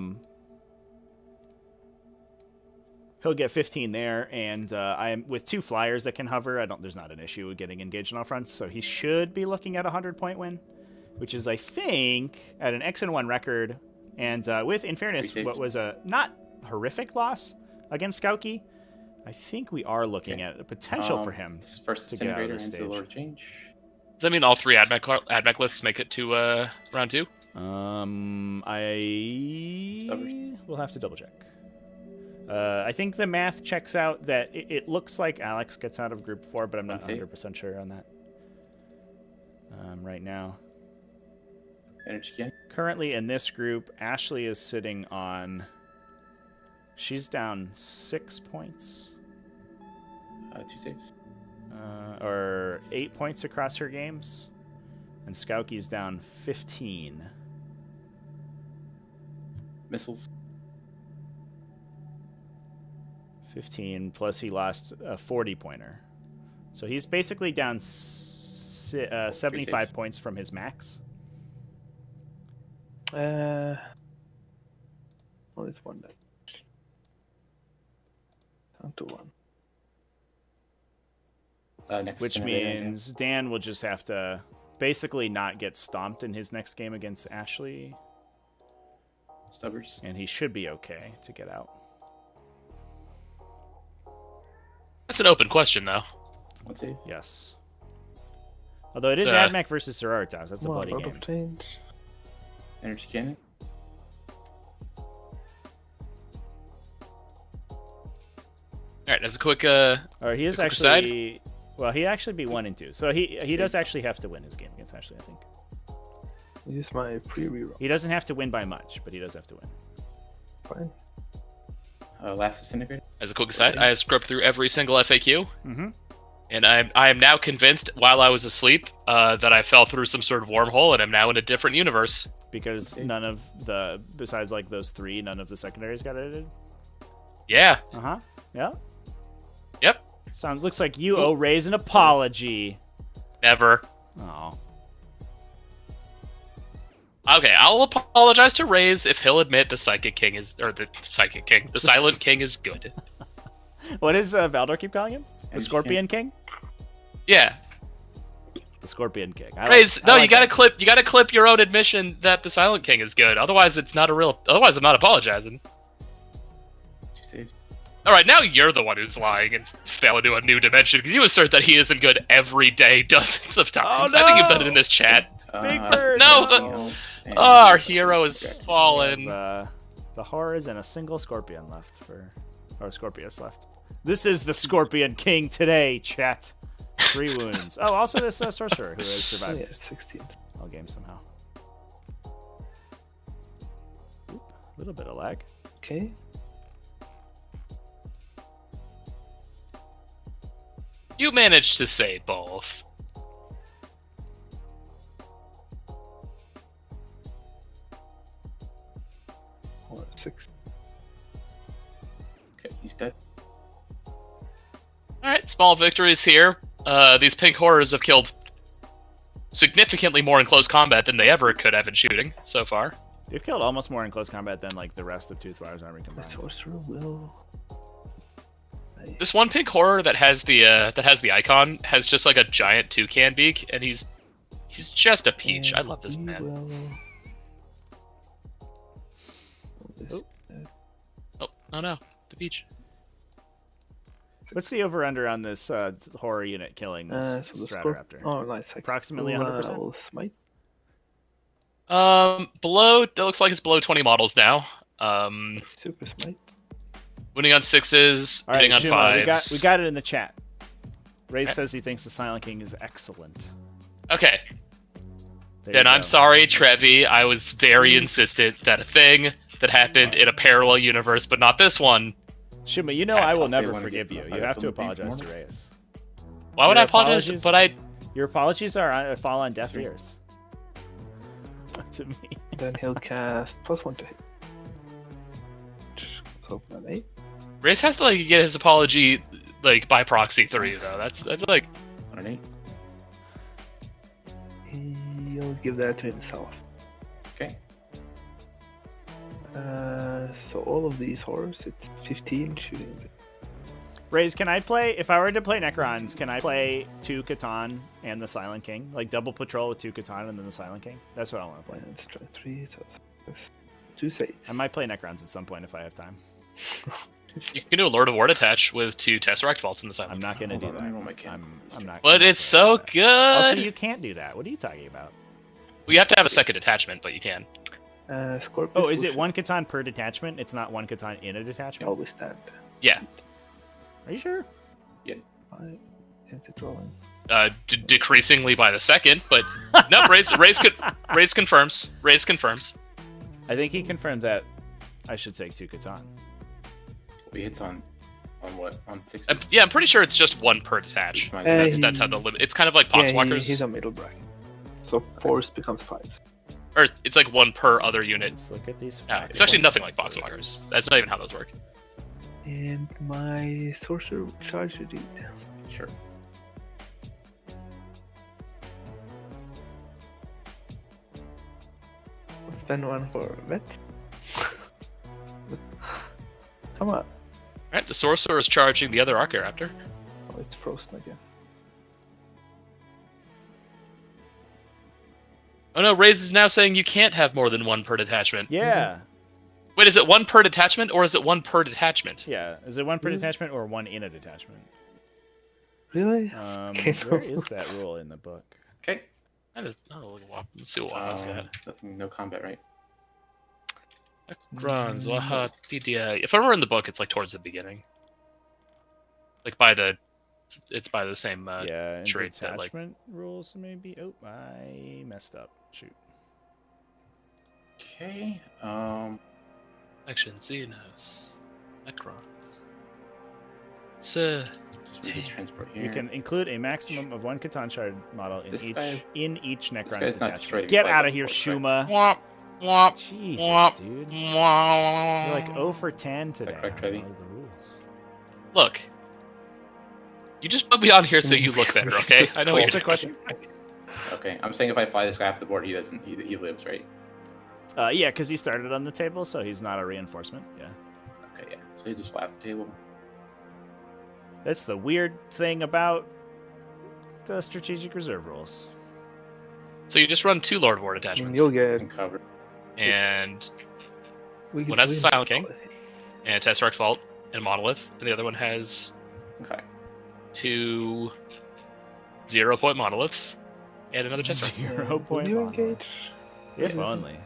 He'll get 15 there, and I am with 2 flyers that can hover. There's not an issue with getting engaged on all fronts, so he should be looking at a 100-point win, which is, I think, at an X-1 record. And with, in fairness, what was a not horrific loss against Skauki, I think we are looking at a potential for him First to get out of Disintegrator this into the stage. Lord Change. Does that mean all 3 AdMech lists make it to round 2? We'll have to double check. I think the math checks out that it looks like Alex gets out of Group 4, but I'm not 100% sure on that right now. Energy again. Currently in this group, Ashley is sitting on... She's down 6 points. 2 saves. Or 8 points across her games. And Skauki's down 15. Missiles. 15, plus he lost a 40-pointer. So he's basically down 75 points from his max. Well, it's 1 damage. Down to 1. Next Which Disintegrator means Dan will just have to basically not get stomped in his next game against Ashley. Stubbers. And he should be okay to get out. That's an open question, though. Let's see. Yes. Although it is It's, AdMech versus Sororitas. That's a bloody Out game. of change. Energy Cannon. Alright, as a quick... Or he is quick actually... Well, he'd actually be 1 and 2. So he does actually have to win his game against Ashley, I think. Use my pre-reroll. He doesn't have to win by much, but he does have to win. Fine. Last Disintegrator. As a quick aside, I scrubbed through every single FAQ, Mm-hmm. and I am now convinced, while I was asleep, that I fell through some sort of wormhole, and I'm now in a different universe. Because none of the... Besides, like, those 3, none of the secondaries got edited? Yeah. Uh-huh. Yeah. Yep. Looks like you owe Ray's an apology. Never. Oh. Okay, I'll apologize to Raze if he'll admit the Psychic King is... Or the Psychic King. The Silent King is good. What does Valdor keep calling him? The Scorpion King? Yeah. The Scorpion King. Raze, you gotta clip your own admission that the Silent King is good. Otherwise, it's not a real... Otherwise, I'm not apologizing. 2 saves. Alright, now you're the one who's lying and fell into a new dimension, because you assert that he isn't good every day dozens of times. Oh, no! I think you've done it in this chat. Big Bird! No, our hero is fallen. The horrors and a single Scorpion left or Scorpius left. This is the Scorpion King today, chat. 3 wounds. Oh, also this sorcerer who has Oh, survived yeah, 16. all game somehow. Oop, a little bit of lag. Okay. You managed to say both. Or 6. Okay, he's dead. Alright, small victories here. These pink horrors have killed significantly more in close combat than they ever could have in shooting so far. They've killed almost more in close combat than like the rest of Toothwire's army The combined. sorcerer will. This one pink horror that has the icon has just like a giant toucan beak, and he's just a peach. I love this man. Oh no, the peach. What's the over-under on this horror unit killing this So the Stratoraptor? Oh, nice. Approximately 100%? Will smite. Below, that looks like it's below 20 models now. Super smite. Winning on 6s, All right, hitting on Shuma, 5s. we got it in the chat. Ray says he thinks the Silent King is excellent. Okay, There then you I'm go. sorry, Trevi. I was very insistent that a thing that happened in a parallel universe, but not this one. Shuma, you know I will They never wanna forgive get you. You fired have from to the pink apologize to hornet? Reyes. Why would Your I apologize? apologies- But Your apologies fall on deaf ears. To me. Then he'll cast +1 to hit. So, an 8. Race has to like get his apology like by proxy through you though. That's like 108. He'll give that to himself. Okay. So all of these horrors, it's 15 shooting. Raze, can I play, if I were to play Necrons, can I play 2 Catan and the Silent King? Like double patrol with 2 Catan and then the Silent King? That's what I want to play. And strike 3, so it's 2 saves. I might play Necrons at some point if I have time. you can do a Lord of Ward attach with 2 Tesseract Vaults in the Silent. I'm not going to do Hold on, that. let me roll my camera. I'm not. But gonna it's do so that. good. Also, you can't do that. What are you talking about? We have to have a second attachment, but you can. Scorpius Oh, is will it 1 Catan per detachment? It's not 1 Catan in a detachment? always stand. Yeah. Are you sure? I into drawing. Decreasingly by the second, but no. Raise confirms. Raise confirms. I think he confirmed that I should take 2 Catan. We hits on what? On 6. Yeah, I'm pretty sure it's just 1 per detach. That's how the limit. It's kind of like Poxwalkers. He's a middle bracket. So force becomes 5. Or it's like 1 per other unit. Let's look at these. Yeah, it's actually nothing like Poxwalkers. That's not even how those work. And my sorcerer charge you, dude. Sure. Spend 1 for vet. Come on. Alright, the Sorcerer is charging the other Archaeoraptor. Oh, it's frozen again. Oh no, Raze is now saying you can't have more than 1 per detachment. Yeah. Wait, is it 1 per detachment or is it 1 per detachment? Yeah. Is it 1 per detachment or 1 in a detachment? Really? Where is that rule in the book? Okay. That is. Oh, let's see what Waha's got. No combat, right? Grons, Waha, PDA. If I remember in the book, it's like towards the beginning. Like by the. It's by the same Yeah, and trait that like. detachment rules maybe. Oh, I messed up. Shoot. Okay. Action, Xenos, Necrons. So. Just do this transport here. You can include a maximum of 1 Catan shard model in This each guy- Necron's guy's not detachment. destroyed Get by out the of here, force, right? Shuma. Womp, womp, Jesus, womp, dude. womp. You're like 0 for 10 today. correct, Eddie? Follow the rules. Look. You just put me on here so you look better, okay? I know what What's you're the question? Okay, I'm saying if I fly this guy off the board, he doesn't. He lives, right? Yeah, because he started on the table, so he's not a reinforcement. Yeah. Okay, yeah. So he just fly off the table. That's the weird thing about the strategic reserve rules. So you just run 2 Lord Ward And attachments. you'll get. And cover. And We One has a Silent King. And a Tesseract Vault and Monolith. And the other one has Okay. 2 0-point Monoliths. And another Tesseract. 0 point. Will you model. engage? If only.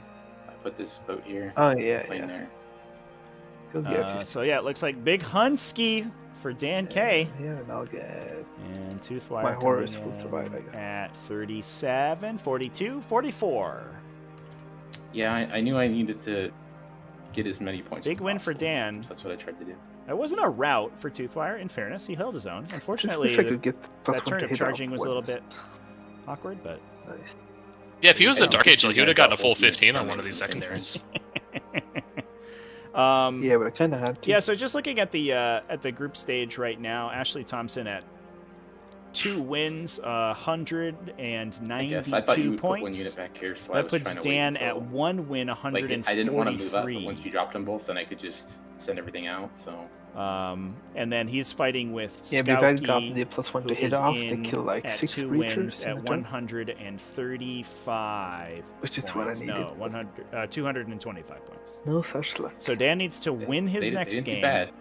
I put this boat here. Oh yeah, Plane yeah. there. He'll get So yeah, it looks like Big Hunsky for Dan K. Yeah, and I'll get. And Toothwire My horse coming will survive, I guess. at 37, 42, 44. Yeah, I knew I needed to get as many points. Big as win for possible, Dan. so that's what I tried to do. That wasn't a rout for Toothwire, in fairness. He held his own. Just Unfortunately, wish I could get that turn of charging was a little bit awkward, but... Nice. Yeah, if he was a Yeah, Dark Angel, he would have gotten a full double 15 on fuse. one of these secondaries. Yeah, but I kind of had to. Yeah, so just looking at the group stage right now, Ashley Thompson at 2 wins, I guess I thought you 192 would put 1 points. unit back here, so I That was puts trying to wait Dan until, at 1 win, like, 143. I didn't want to move up, but once you dropped them both, then I could just send everything out. So And then he's fighting with Yeah, because I got Skauki, the +1 who to hit is off. They in kill like at 6 2 creatures wins in at a turn. 135 Which is what I points. No, needed. 225 points. No such luck. So Dan needs to win his they next didn't do game bad.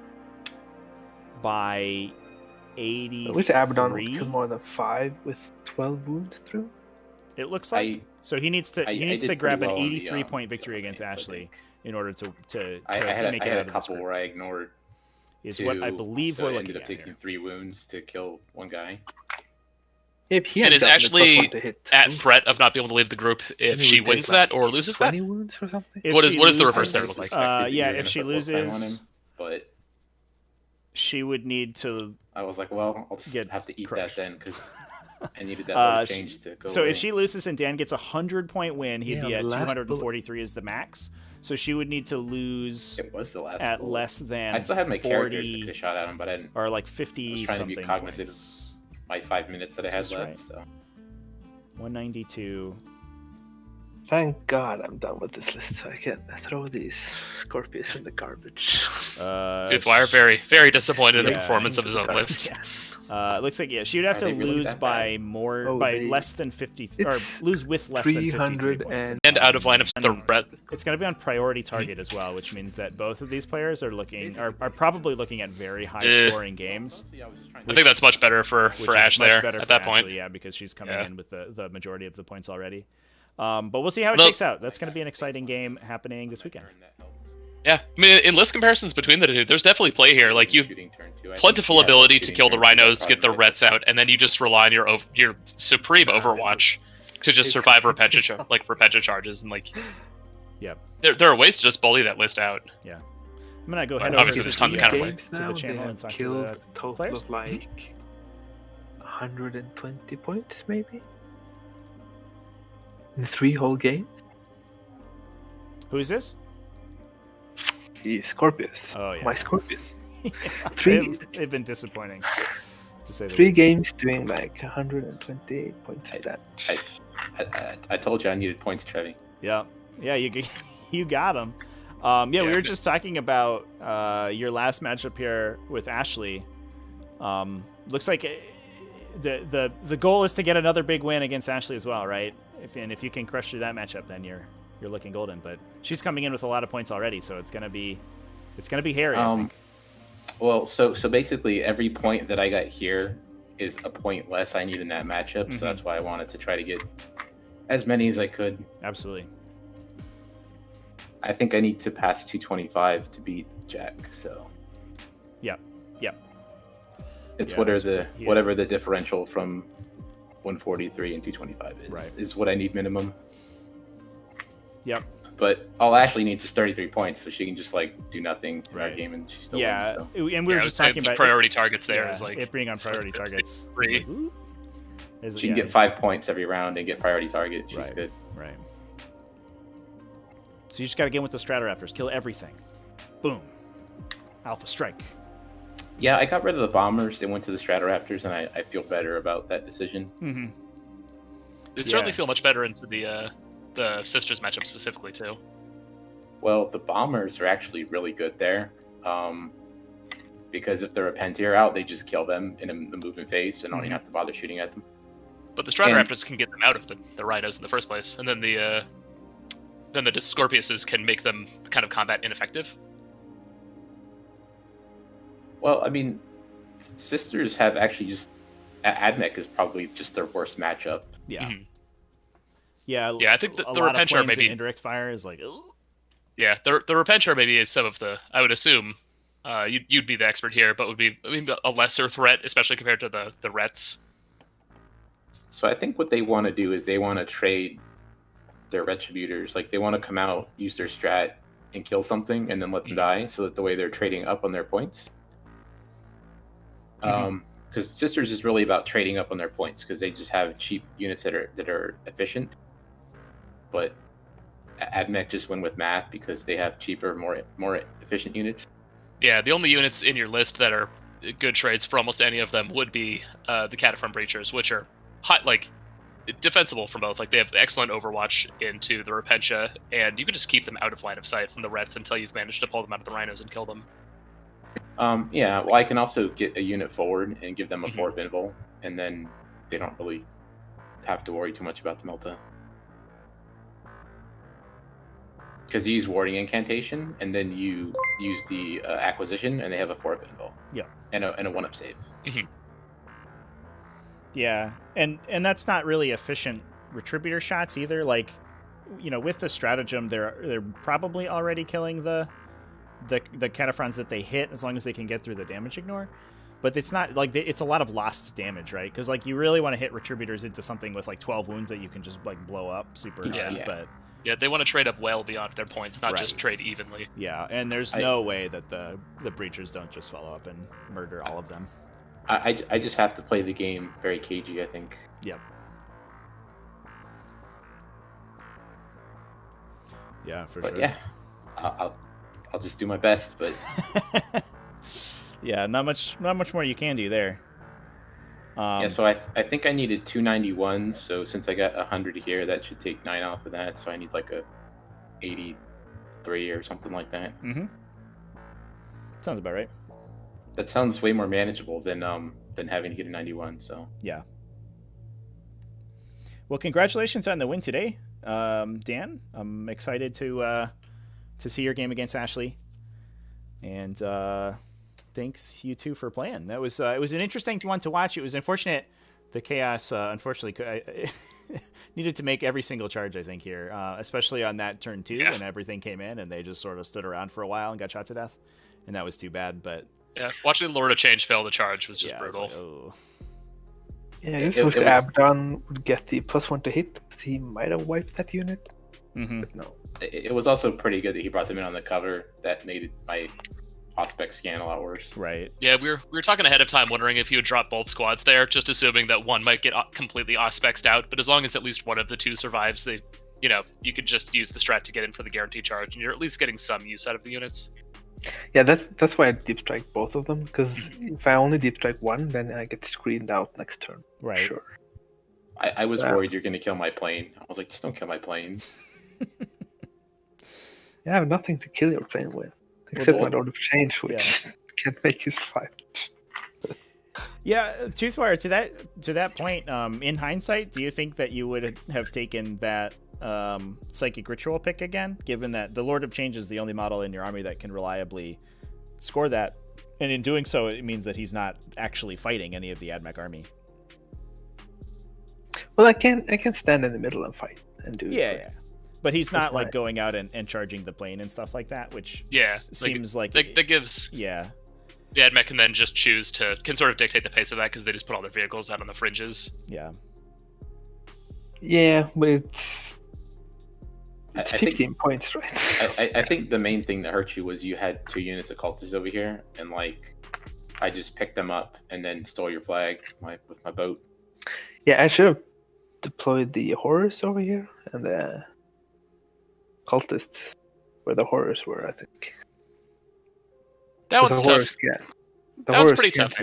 by 83. I wish Abaddon would kill more than 5 with 12 wounds through. It looks like. So he needs to I he needs did to grab pretty an well on the, 83 point victory the against games, I Ashley think. in order to I had make a it out of the couple script. where I ignored Is 2, what I believe so we're I looking ended up at taking here. 3 wounds to kill 1 guy. If he And had is gotten the Ashley +1 to hit at too, threat of not being able to leave the group if He she would wins take, like, that or loses that? 20 wounds or something. If What is- she what does the reverse there loses- look like? Expected Yeah, you were if gonna she put full time on loses, him, but she would need to. I was like, well, I'll just Get have to eat crushed. that then because I needed that little change to go So away. if she loses and Dan gets a 100 point win, he'd Yeah, be the at last 243 is the max. So she would need to lose It was the last at bullet. less than I still had my characters 40 that could have shot at him, but I didn't. or like I 50 was trying to be something cognizant points. of my 5 minutes that I had That's left. right. So 192. Thank God I'm done with this list so I can throw these Scorpius in the garbage. Toothwire very, very disappointed in the Yeah. performance of his own list. It looks like she would have Are to they really lose that by bad? more Oh, by they- less than 50 or It's lose with less than 53 300 points. And out of line of the red. It's going to be on priority target as well, which means that both of these players are probably looking at very high scoring games. honestly, I was just trying I think that's much better for Which is Ash much there better at for that point. Ashley, yeah, because she's coming Yeah. in with the majority of the points already. But we'll see how it Look- shakes out. That's going to be an exciting game happening this weekend. Yeah, I mean, in list comparisons between the two, there's definitely play here. Like, you've plentiful ability to kill the rhinos, get the rets out, and then you just rely on your supreme Overwatch to just survive repetition charges, and like, Yeah. there are ways to just bully that list out. I'm going to go head But over obviously to there's tons of the, counterplay. Games to now, the they channel have and talk to killed the a total players. of like 120 points maybe in 3 whole games. Who's this? The Scorpius. Oh, yeah. My Scorpius. They've been disappointing, to say the 3 least. games doing like 128 points of damage. I told you I needed points, Trevi. Yeah, you got him. We were just talking about your last matchup here with Ashley. Looks like the goal is to get another big win against Ashley as well, right? If you can crush through that matchup, then you're looking golden. But she's coming in with a lot of points already, so it's gonna be hairy. I think. Well, so basically every point that I got here is a point less I need in that matchup, so that's why I wanted to try to get as many as I could. Absolutely. I think I need to pass 225 to beat Jack, so Yep. it's Yeah, whatever the differential from 143 and 225 is. Right. Is what I need minimum. Yep. But all Ashley needs is 33 points, so she can just like do nothing for Right. our game, and she still Yeah, wins. So. and we were Yeah, just the talking about priority targets there yeah, is like it being on priority targets. Free. It's like, ooh. She can get 5 points every round and get priority target. She's Right. good. Right. So you just got to get in with the Stratoraptors, kill everything. Boom. Alpha strike. Yeah, I got rid of the bombers and went to the Stratoraptors, and I feel better about that decision. Mm-hmm. It certainly feel much better into the sisters matchup specifically too. Well, the bombers are actually really good there, because if they're a Pentier out, they just kill them in the movement phase, and don't even have to bother shooting at them. But the Stratoraptors can get them out of the rhinos in the first place, and then the Scorpiuses can make them kind of combat ineffective. Well, I mean, sisters have actually just Admech is probably just their worst matchup. Yeah. Mhm. Yeah. Yeah, I think the a lot of Repentia planes maybe. and indirect fire is like, ugh. Yeah, the Repentia maybe is some of the. I would assume you'd be the expert here, but would be a lesser threat, especially compared to the Rets. So I think what they want to do is they want to trade their Retributors. Like they want to come out, use their strat, and kill something, and then let them die, so that the way they're trading up on their points. Because sisters is really about trading up on their points, because they just have cheap units that are efficient. But Admech just win with math because they have cheaper, more efficient units. Yeah, the only units in your list that are good trades for almost any of them would be the Cataphron Breachers, which are hot, like defensible from both. Like they have excellent Overwatch into the Repentia, and you can just keep them out of line of sight from the Rets until you've managed to pull them out of the Rhinos and kill them. Yeah, well, I can also get a unit forward and give them a forward invul, and then they don't really have to worry too much about the Melta. Because you use Warding Incantation, and then you use the Acquisition, and they have a forward invul. Yeah. And a 1-up save. Yeah, and that's not really efficient Retributor shots either. Like, you know, with the stratagem, they're probably already killing the Cataphrons that they hit, as long as they can get through the damage ignore. But it's not like it's a lot of lost damage, right? Because like you really want to hit Retributors into something with like 12 wounds that you can just like blow up super hard. Yeah. But Yeah, they want to trade up well beyond their points, not Right. just trade evenly. yeah, and there's no way that the Breachers don't just follow up and murder all of them. I just have to play the game very cagey, I think. Yep. Yeah, for But sure. yeah, I'll just do my best, but Yeah, not much more you can do there. yeah. So I think I needed 291. So since I got 100 here, that should take 9 off of that. So I need like a 83 or something like that. Mm-hmm. Sounds about right. That sounds way more manageable than having to get a 91. So Yeah. Well, congratulations on the win today, Dan. I'm excited to see your game against Ashley, and thanks you two for playing. That was it was an interesting one to watch. It was unfortunate the chaos unfortunately needed to make every single charge, I think, here, especially on that turn 2 when everything came in and they just sort of stood around for a while and got shot to death, and that was too bad. But yeah, watching the Lord of Change fail the charge was just brutal. Like, oh. Yeah, I just wish Abaddon would get the +1 to hit, because he might have wiped that unit. Mm-hmm. But no. it was also pretty good that he brought them in on the cover. That made my prospect scan a lot worse. Right. Yeah, we were talking ahead of time, wondering if you would drop both squads there, just assuming that one might get completely ospexed out. But as long as at least one of the two survives, you could just use the strat to get in for the guarantee charge, and you're at least getting some use out of the units. Yeah, that's why I deep strike both of them, because if I only deep strike one, then I get screened out next turn. Right. Sure. I was worried you're going to kill my plane. I was like, just don't kill my plane. Yeah, I have nothing to kill your plane with, except my Lord of Change, which can't make his fight. Yeah, Toothwire, to that point, in hindsight, do you think that you would have taken that Psychic Ritual pick again, given that the Lord of Change is the only model in your army that can reliably score that, and in doing so, it means that he's not actually fighting any of the AdMech army? Well, I can stand in the middle and fight and do Yeah. But he's not like going out and charging the plane and stuff like that, which seems like that gives the AdMech can then just can sort of dictate the pace of that, because they just put all their vehicles out on the fringes. Yeah, but it's 15 points, right? I think the main thing that hurt you was you had 2 units of cultists over here, and I just picked them up and then stole your flag with my boat. Yeah, I should have deployed the horrors over here and the cultists where the horrors were, I think. That one's tough. That was pretty tough.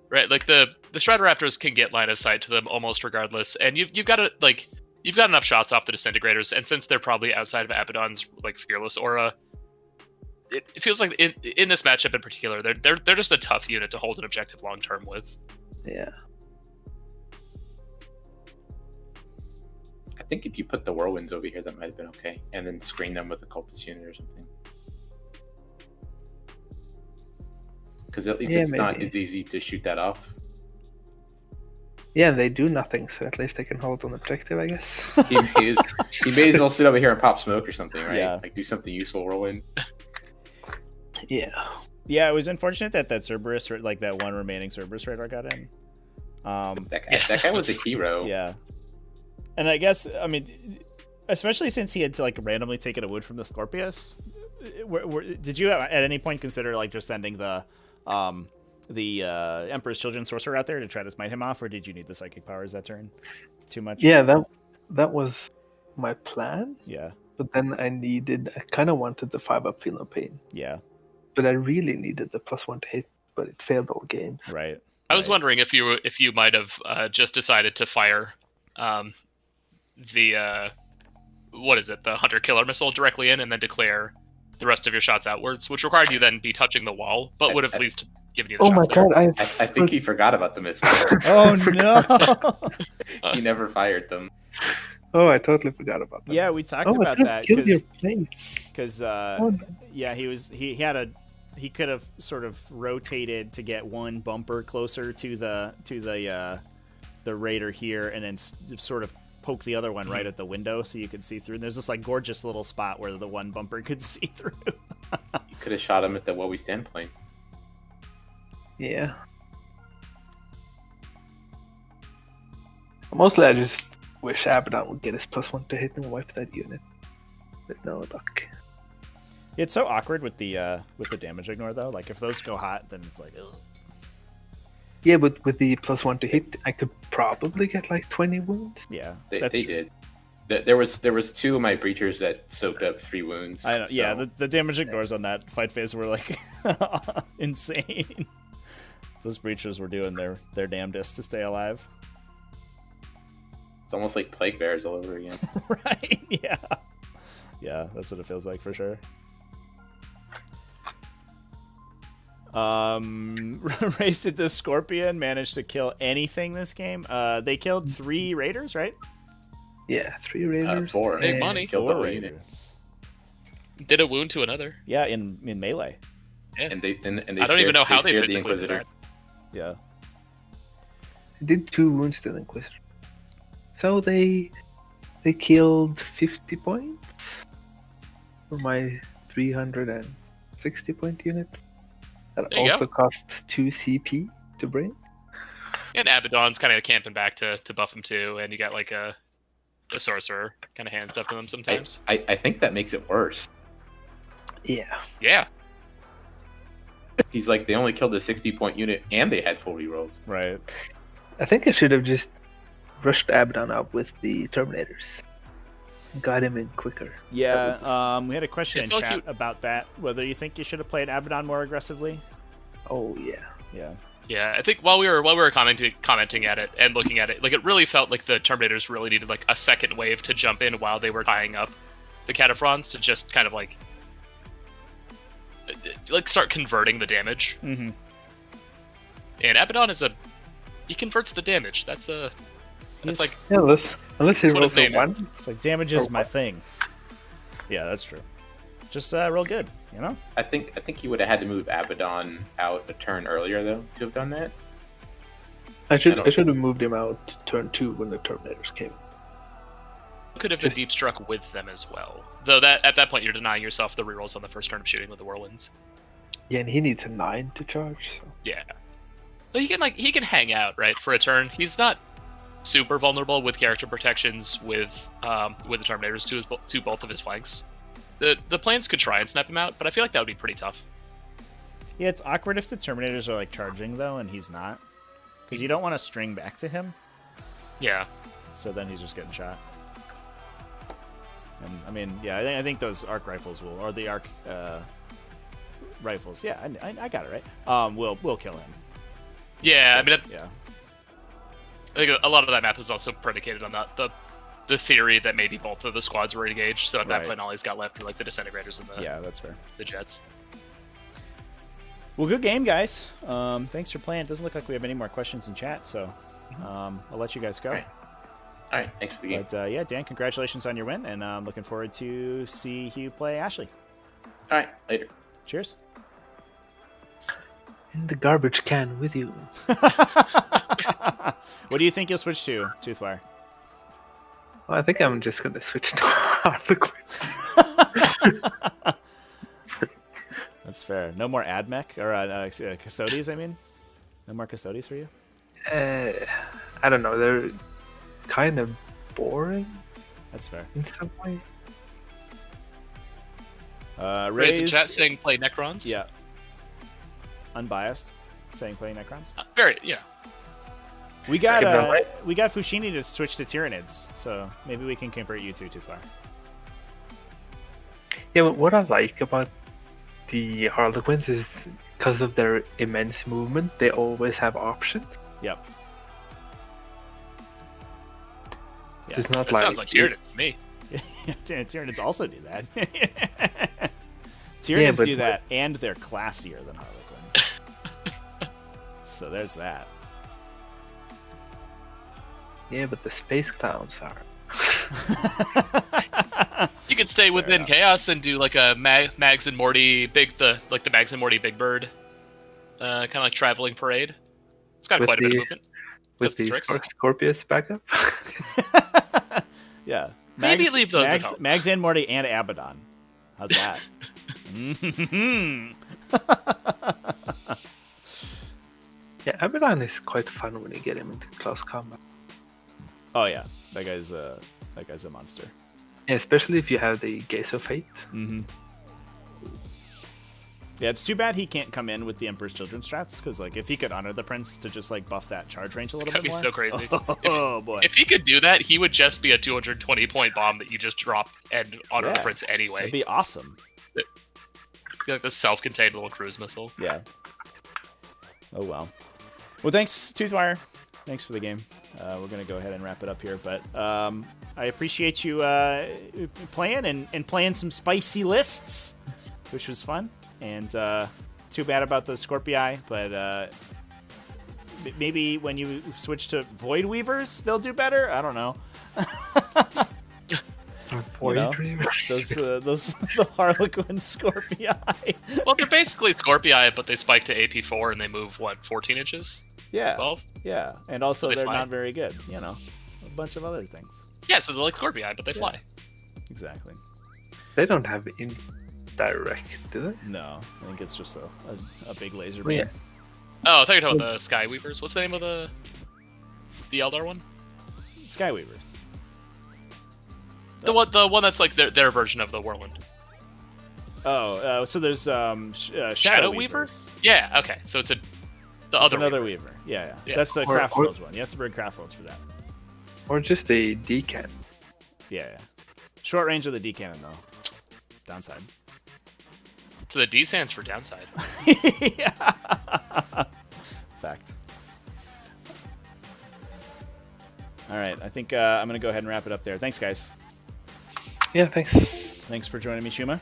Right, like the Stratoraptors can get line of sight to them almost regardless, and you've got enough shots off the Disintegrators, and since they're probably outside of Abaddon's fearless aura, it feels like in this matchup in particular, they're just a tough unit to hold an objective long term with. Yeah. I think if you put the Whirlwinds over here, that might have been okay, and then screen them with a cultist unit or something. Because at least it's not as easy to shoot that off. Yeah, they do nothing, so at least they can hold on objective, I guess. he may as well sit over here and pop smoke or something, right? Yeah. Like do something useful, Whirlwind. Yeah. Yeah, it was unfortunate that Cerberus, like that one remaining Cerberus radar, got in. That guy was a hero. Yeah. And I guess, I mean, especially since he had randomly taken a wood from the Scorpius, did you at any point consider just sending the Emperor's Children Sorcerer out there to try to smite him off, or did you need the psychic powers that turn too much? Yeah, that was my plan. Yeah. But then I kind of wanted the 5-up Feel No Pain. Yeah. But I really needed the +1 to hit, but it failed all games. Right. I was wondering if you might have just decided to fire the Hunter Killer missile directly in and then declare the rest of your shots outwards, which required you then be touching the wall, but would have at least given you the shots there. Oh my god, I think he forgot about the missile. Oh no! He never fired them. Oh, I totally forgot about that. Yeah, we talked about that because he could have sort of rotated to get one bumper closer to the raider here, and then sort of poke the other one right at the window so you could see through. And there's this gorgeous little spot where the one bumper could see through. You could have shot him at the Where We Stand plane. Yeah. Mostly I just wish Abaddon would get his +1 to hit and wipe that unit. But no luck. It's so awkward with the damage ignore though. Like if those go hot, then it's like, ugh. Yeah, but with the +1 to hit, I could probably get 20 wounds. Yeah, they did. There was two of my breachers that soaked up 3 wounds. I know, yeah, so- the damage ignores on that fight phase were like insane. Those breachers were doing their damnedest to stay alive. It's almost like plague bears all over again. Right? Yeah. Yeah, that's what it feels like for sure. Race did the Scorpion manage to kill anything this game? They killed 3 raiders, right? Yeah, 3 raiders. 4. Big and- money. Killed 4 the unit. raiders. Did a wound to another. Yeah, in melee. Yeah. And they I don't even know how they scared the physically did Inquisitor. that. Yeah. Did 2 wounds to the Inquisitor. So they killed 50 points for my 360 point unit. That There you also go. cost 2 CP to bring. And Abaddon's kind of camping back to buff him too, and you got like a sorcerer kind of hand stuff to them sometimes. I think that makes it worse. Yeah. Yeah. He's like, they only killed a 60-point unit and they had full rerolls. Right. I think I should have just rushed Abaddon up with the Terminators. Got him in quicker. Yeah, we had a question I in feel like chat about that, whether you think you should have played Abaddon more aggressively. Oh yeah. Yeah. Yeah, I think while we were commenting at it and looking at it, like it really felt like the Terminators really needed like a second wave to jump in while they were tying up the Cataphrons to just kind of like start converting the damage. Mm-hmm. And Abaddon he converts the damage. That's like Yeah, unless he That's what rolls his name a is. 1. It's like damage is my thing. Yeah, that's true. Just real good, you know? I think he would have had to move Abaddon out a turn earlier though to have done that. I should don't- have moved him out turn 2 when the Terminators came. could have been deep struck with them as well. Though that at that point you're denying yourself the rerolls on the first turn of shooting with the whirlwinds. Yeah, and he needs a 9 to charge. So. Yeah. But he can hang out, right, for a turn. He's not super vulnerable with character protections with the Terminators to both of his flanks. The plans could try and snap him out, but I feel like that would be pretty tough. Yeah, it's awkward if the Terminators are like charging though, and he's not, because you don't want to string back to him. Yeah. So then he's just getting shot. And I mean, yeah, I think those arc rifles will, or the arc rifles. Yeah, I got it right. Will kill him. Yeah, So, I mean, yeah, I think a lot of that math was also predicated on the theory that maybe both of the squads were engaged. So at that Right. point, all he's got left are like the disintegrators and yeah, that's fair. the jets. Well, good game, guys. Thanks for playing. It doesn't look like we have any more questions in chat, so I'll let you guys go. All right, thanks for the game. But yeah, Dan, congratulations on your win, and I'm looking forward to see you play Ashley. All right, later. Cheers. In the garbage can with you. What do you think you'll switch to, Toothwire? Well, I think I'm just gonna switch to Harlequins. That's fair. No more Admech or Custodes, I mean? No more Custodes for you? I don't know. They're kind of boring That's fair. in some way. Raise in Raise, chat saying play Necrons. yeah. Unbiased, saying playing Necrons. Very, yeah. We got Give them right. we got Fushini to switch to Tyranids, so maybe we can convert you to Toothwire. Yeah, but what I like about the Harlequins is because of their immense movement, they always have options. Yep. Yeah. It's not That like sounds like Tyranids to me. Tyranids also do that. Tyranids but- do that, and they're classier than Harlequins. So there's that. Yeah, but the space clowns are. You could stay within enough. Chaos and do like a Mags and Morty the Mags and Morty Big Bird, kind of like traveling parade. It's got With quite a bit of the- movement. With Got some the tricks. Scorpius backup. Yeah. Maybe leave those at home. Mags and Morty and Abaddon. How's that? Yeah, Abaddon is quite fun when you get him into close combat. Oh yeah, that guy's a monster. Yeah, especially if you have the Gaze of Fate. Mm-hmm. Yeah, it's too bad he can't come in with the Emperor's Children strats, because like if he could honor the prince to just like buff that charge range a little That'd bit be more. so crazy. Oh boy. If he could do that, he would just be a 220-point bomb that you just drop and honor the prince anyway. That'd be awesome. Be like the self-contained little cruise missile. Yeah. Oh well. Well, thanks, Toothwire. Thanks for the game. We're gonna go ahead and wrap it up here, but I appreciate you playing and playing some spicy lists, which was fun. And too bad about the Scorpii, but maybe when you switch to Void Weavers, they'll do better. I don't know. Void Weavers. Those the Harlequin Scorpii. Well, they're basically Scorpii, but they spike to AP4 and they move, what, 14 inches? Yeah. 12? Yeah. And also they're fly. not very good, you know. A bunch of other things. Yeah, so they're like Scorpii, but they fly. Exactly. They don't have indirect, do they? No, I think it's just a big laser beam. Yeah. Oh, I thought you were talking about the Sky Weavers. What's the name of the Eldar one? Skyweavers. The one that's like their version of the Whirlwind. Oh, so there's Shadow Weavers. Yeah, okay. So it's the It's other another Weaver. Weaver. Yeah. Yeah. That's the Or- Craft or- Worlds one. You have to bring Craft Worlds for that. Or just a decan. Yeah. Short range of the D cannon though. Downside. So the D stands for downside. Yeah. Fact. All right, I think I'm gonna go ahead and wrap it up there. Thanks, guys. Yeah, thanks. Thanks for joining me, Shuma.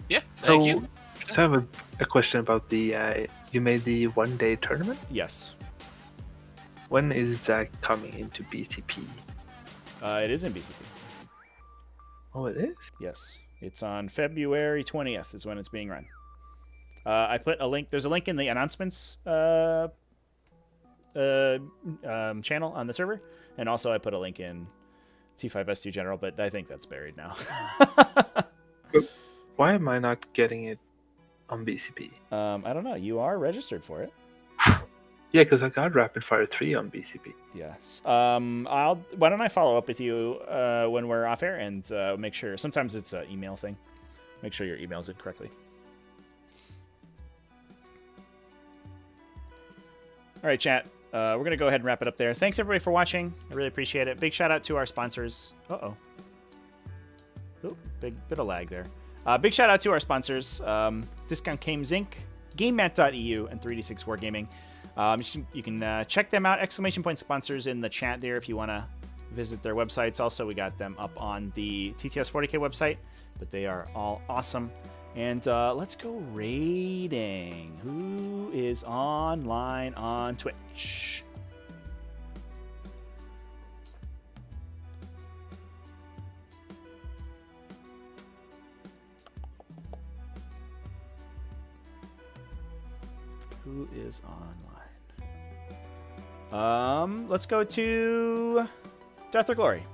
Yeah, thank you. So I have a question about the you made the 1-day tournament. Yes. When is that coming into BCP? It is in BCP. Oh, it is. Yes. It's on February 20th is when it's being run. I put a link. There's a link in the announcements channel on the server, and also I put a link in T5S2 General, but I think that's buried now. Why am I not getting it on BCP? I don't know. You are registered for it. Yeah, because I got Rapid Fire 3 on BCP. Yes. Why don't I follow up with you when we're off air and make sure. Sometimes it's an email thing. Make sure your emails it correctly. All right, chat. We're gonna go ahead and wrap it up there. Thanks everybody for watching. I really appreciate it. Big shout out to our sponsors. Ooh, big bit of lag there. Big shout out to our sponsors: Discount Games Inc., GameMat.eu, and 3D6 Wargaming. You can check them out. Exclamation point sponsors in the chat there if you want to visit their websites. Also, we got them up on the TTS 40K website, but they are all awesome. And let's go raiding. Who is online on Twitch? Who is online? Let's go to Death or Glory.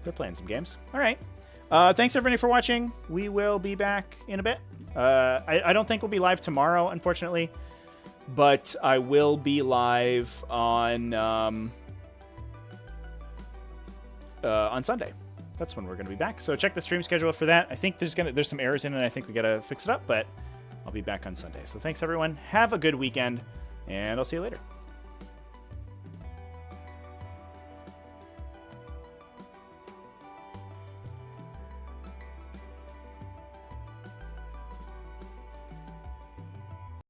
They're playing some games. All right. Thanks everybody for watching. We will be back in a bit. I don't think we'll be live tomorrow, unfortunately, but I will be live on Sunday. That's when we're going to be back. So check the stream schedule for that. I think there's some errors in it. I think we got to fix it up, but I'll be back on Sunday. So thanks everyone. Have a good weekend, and I'll see you later.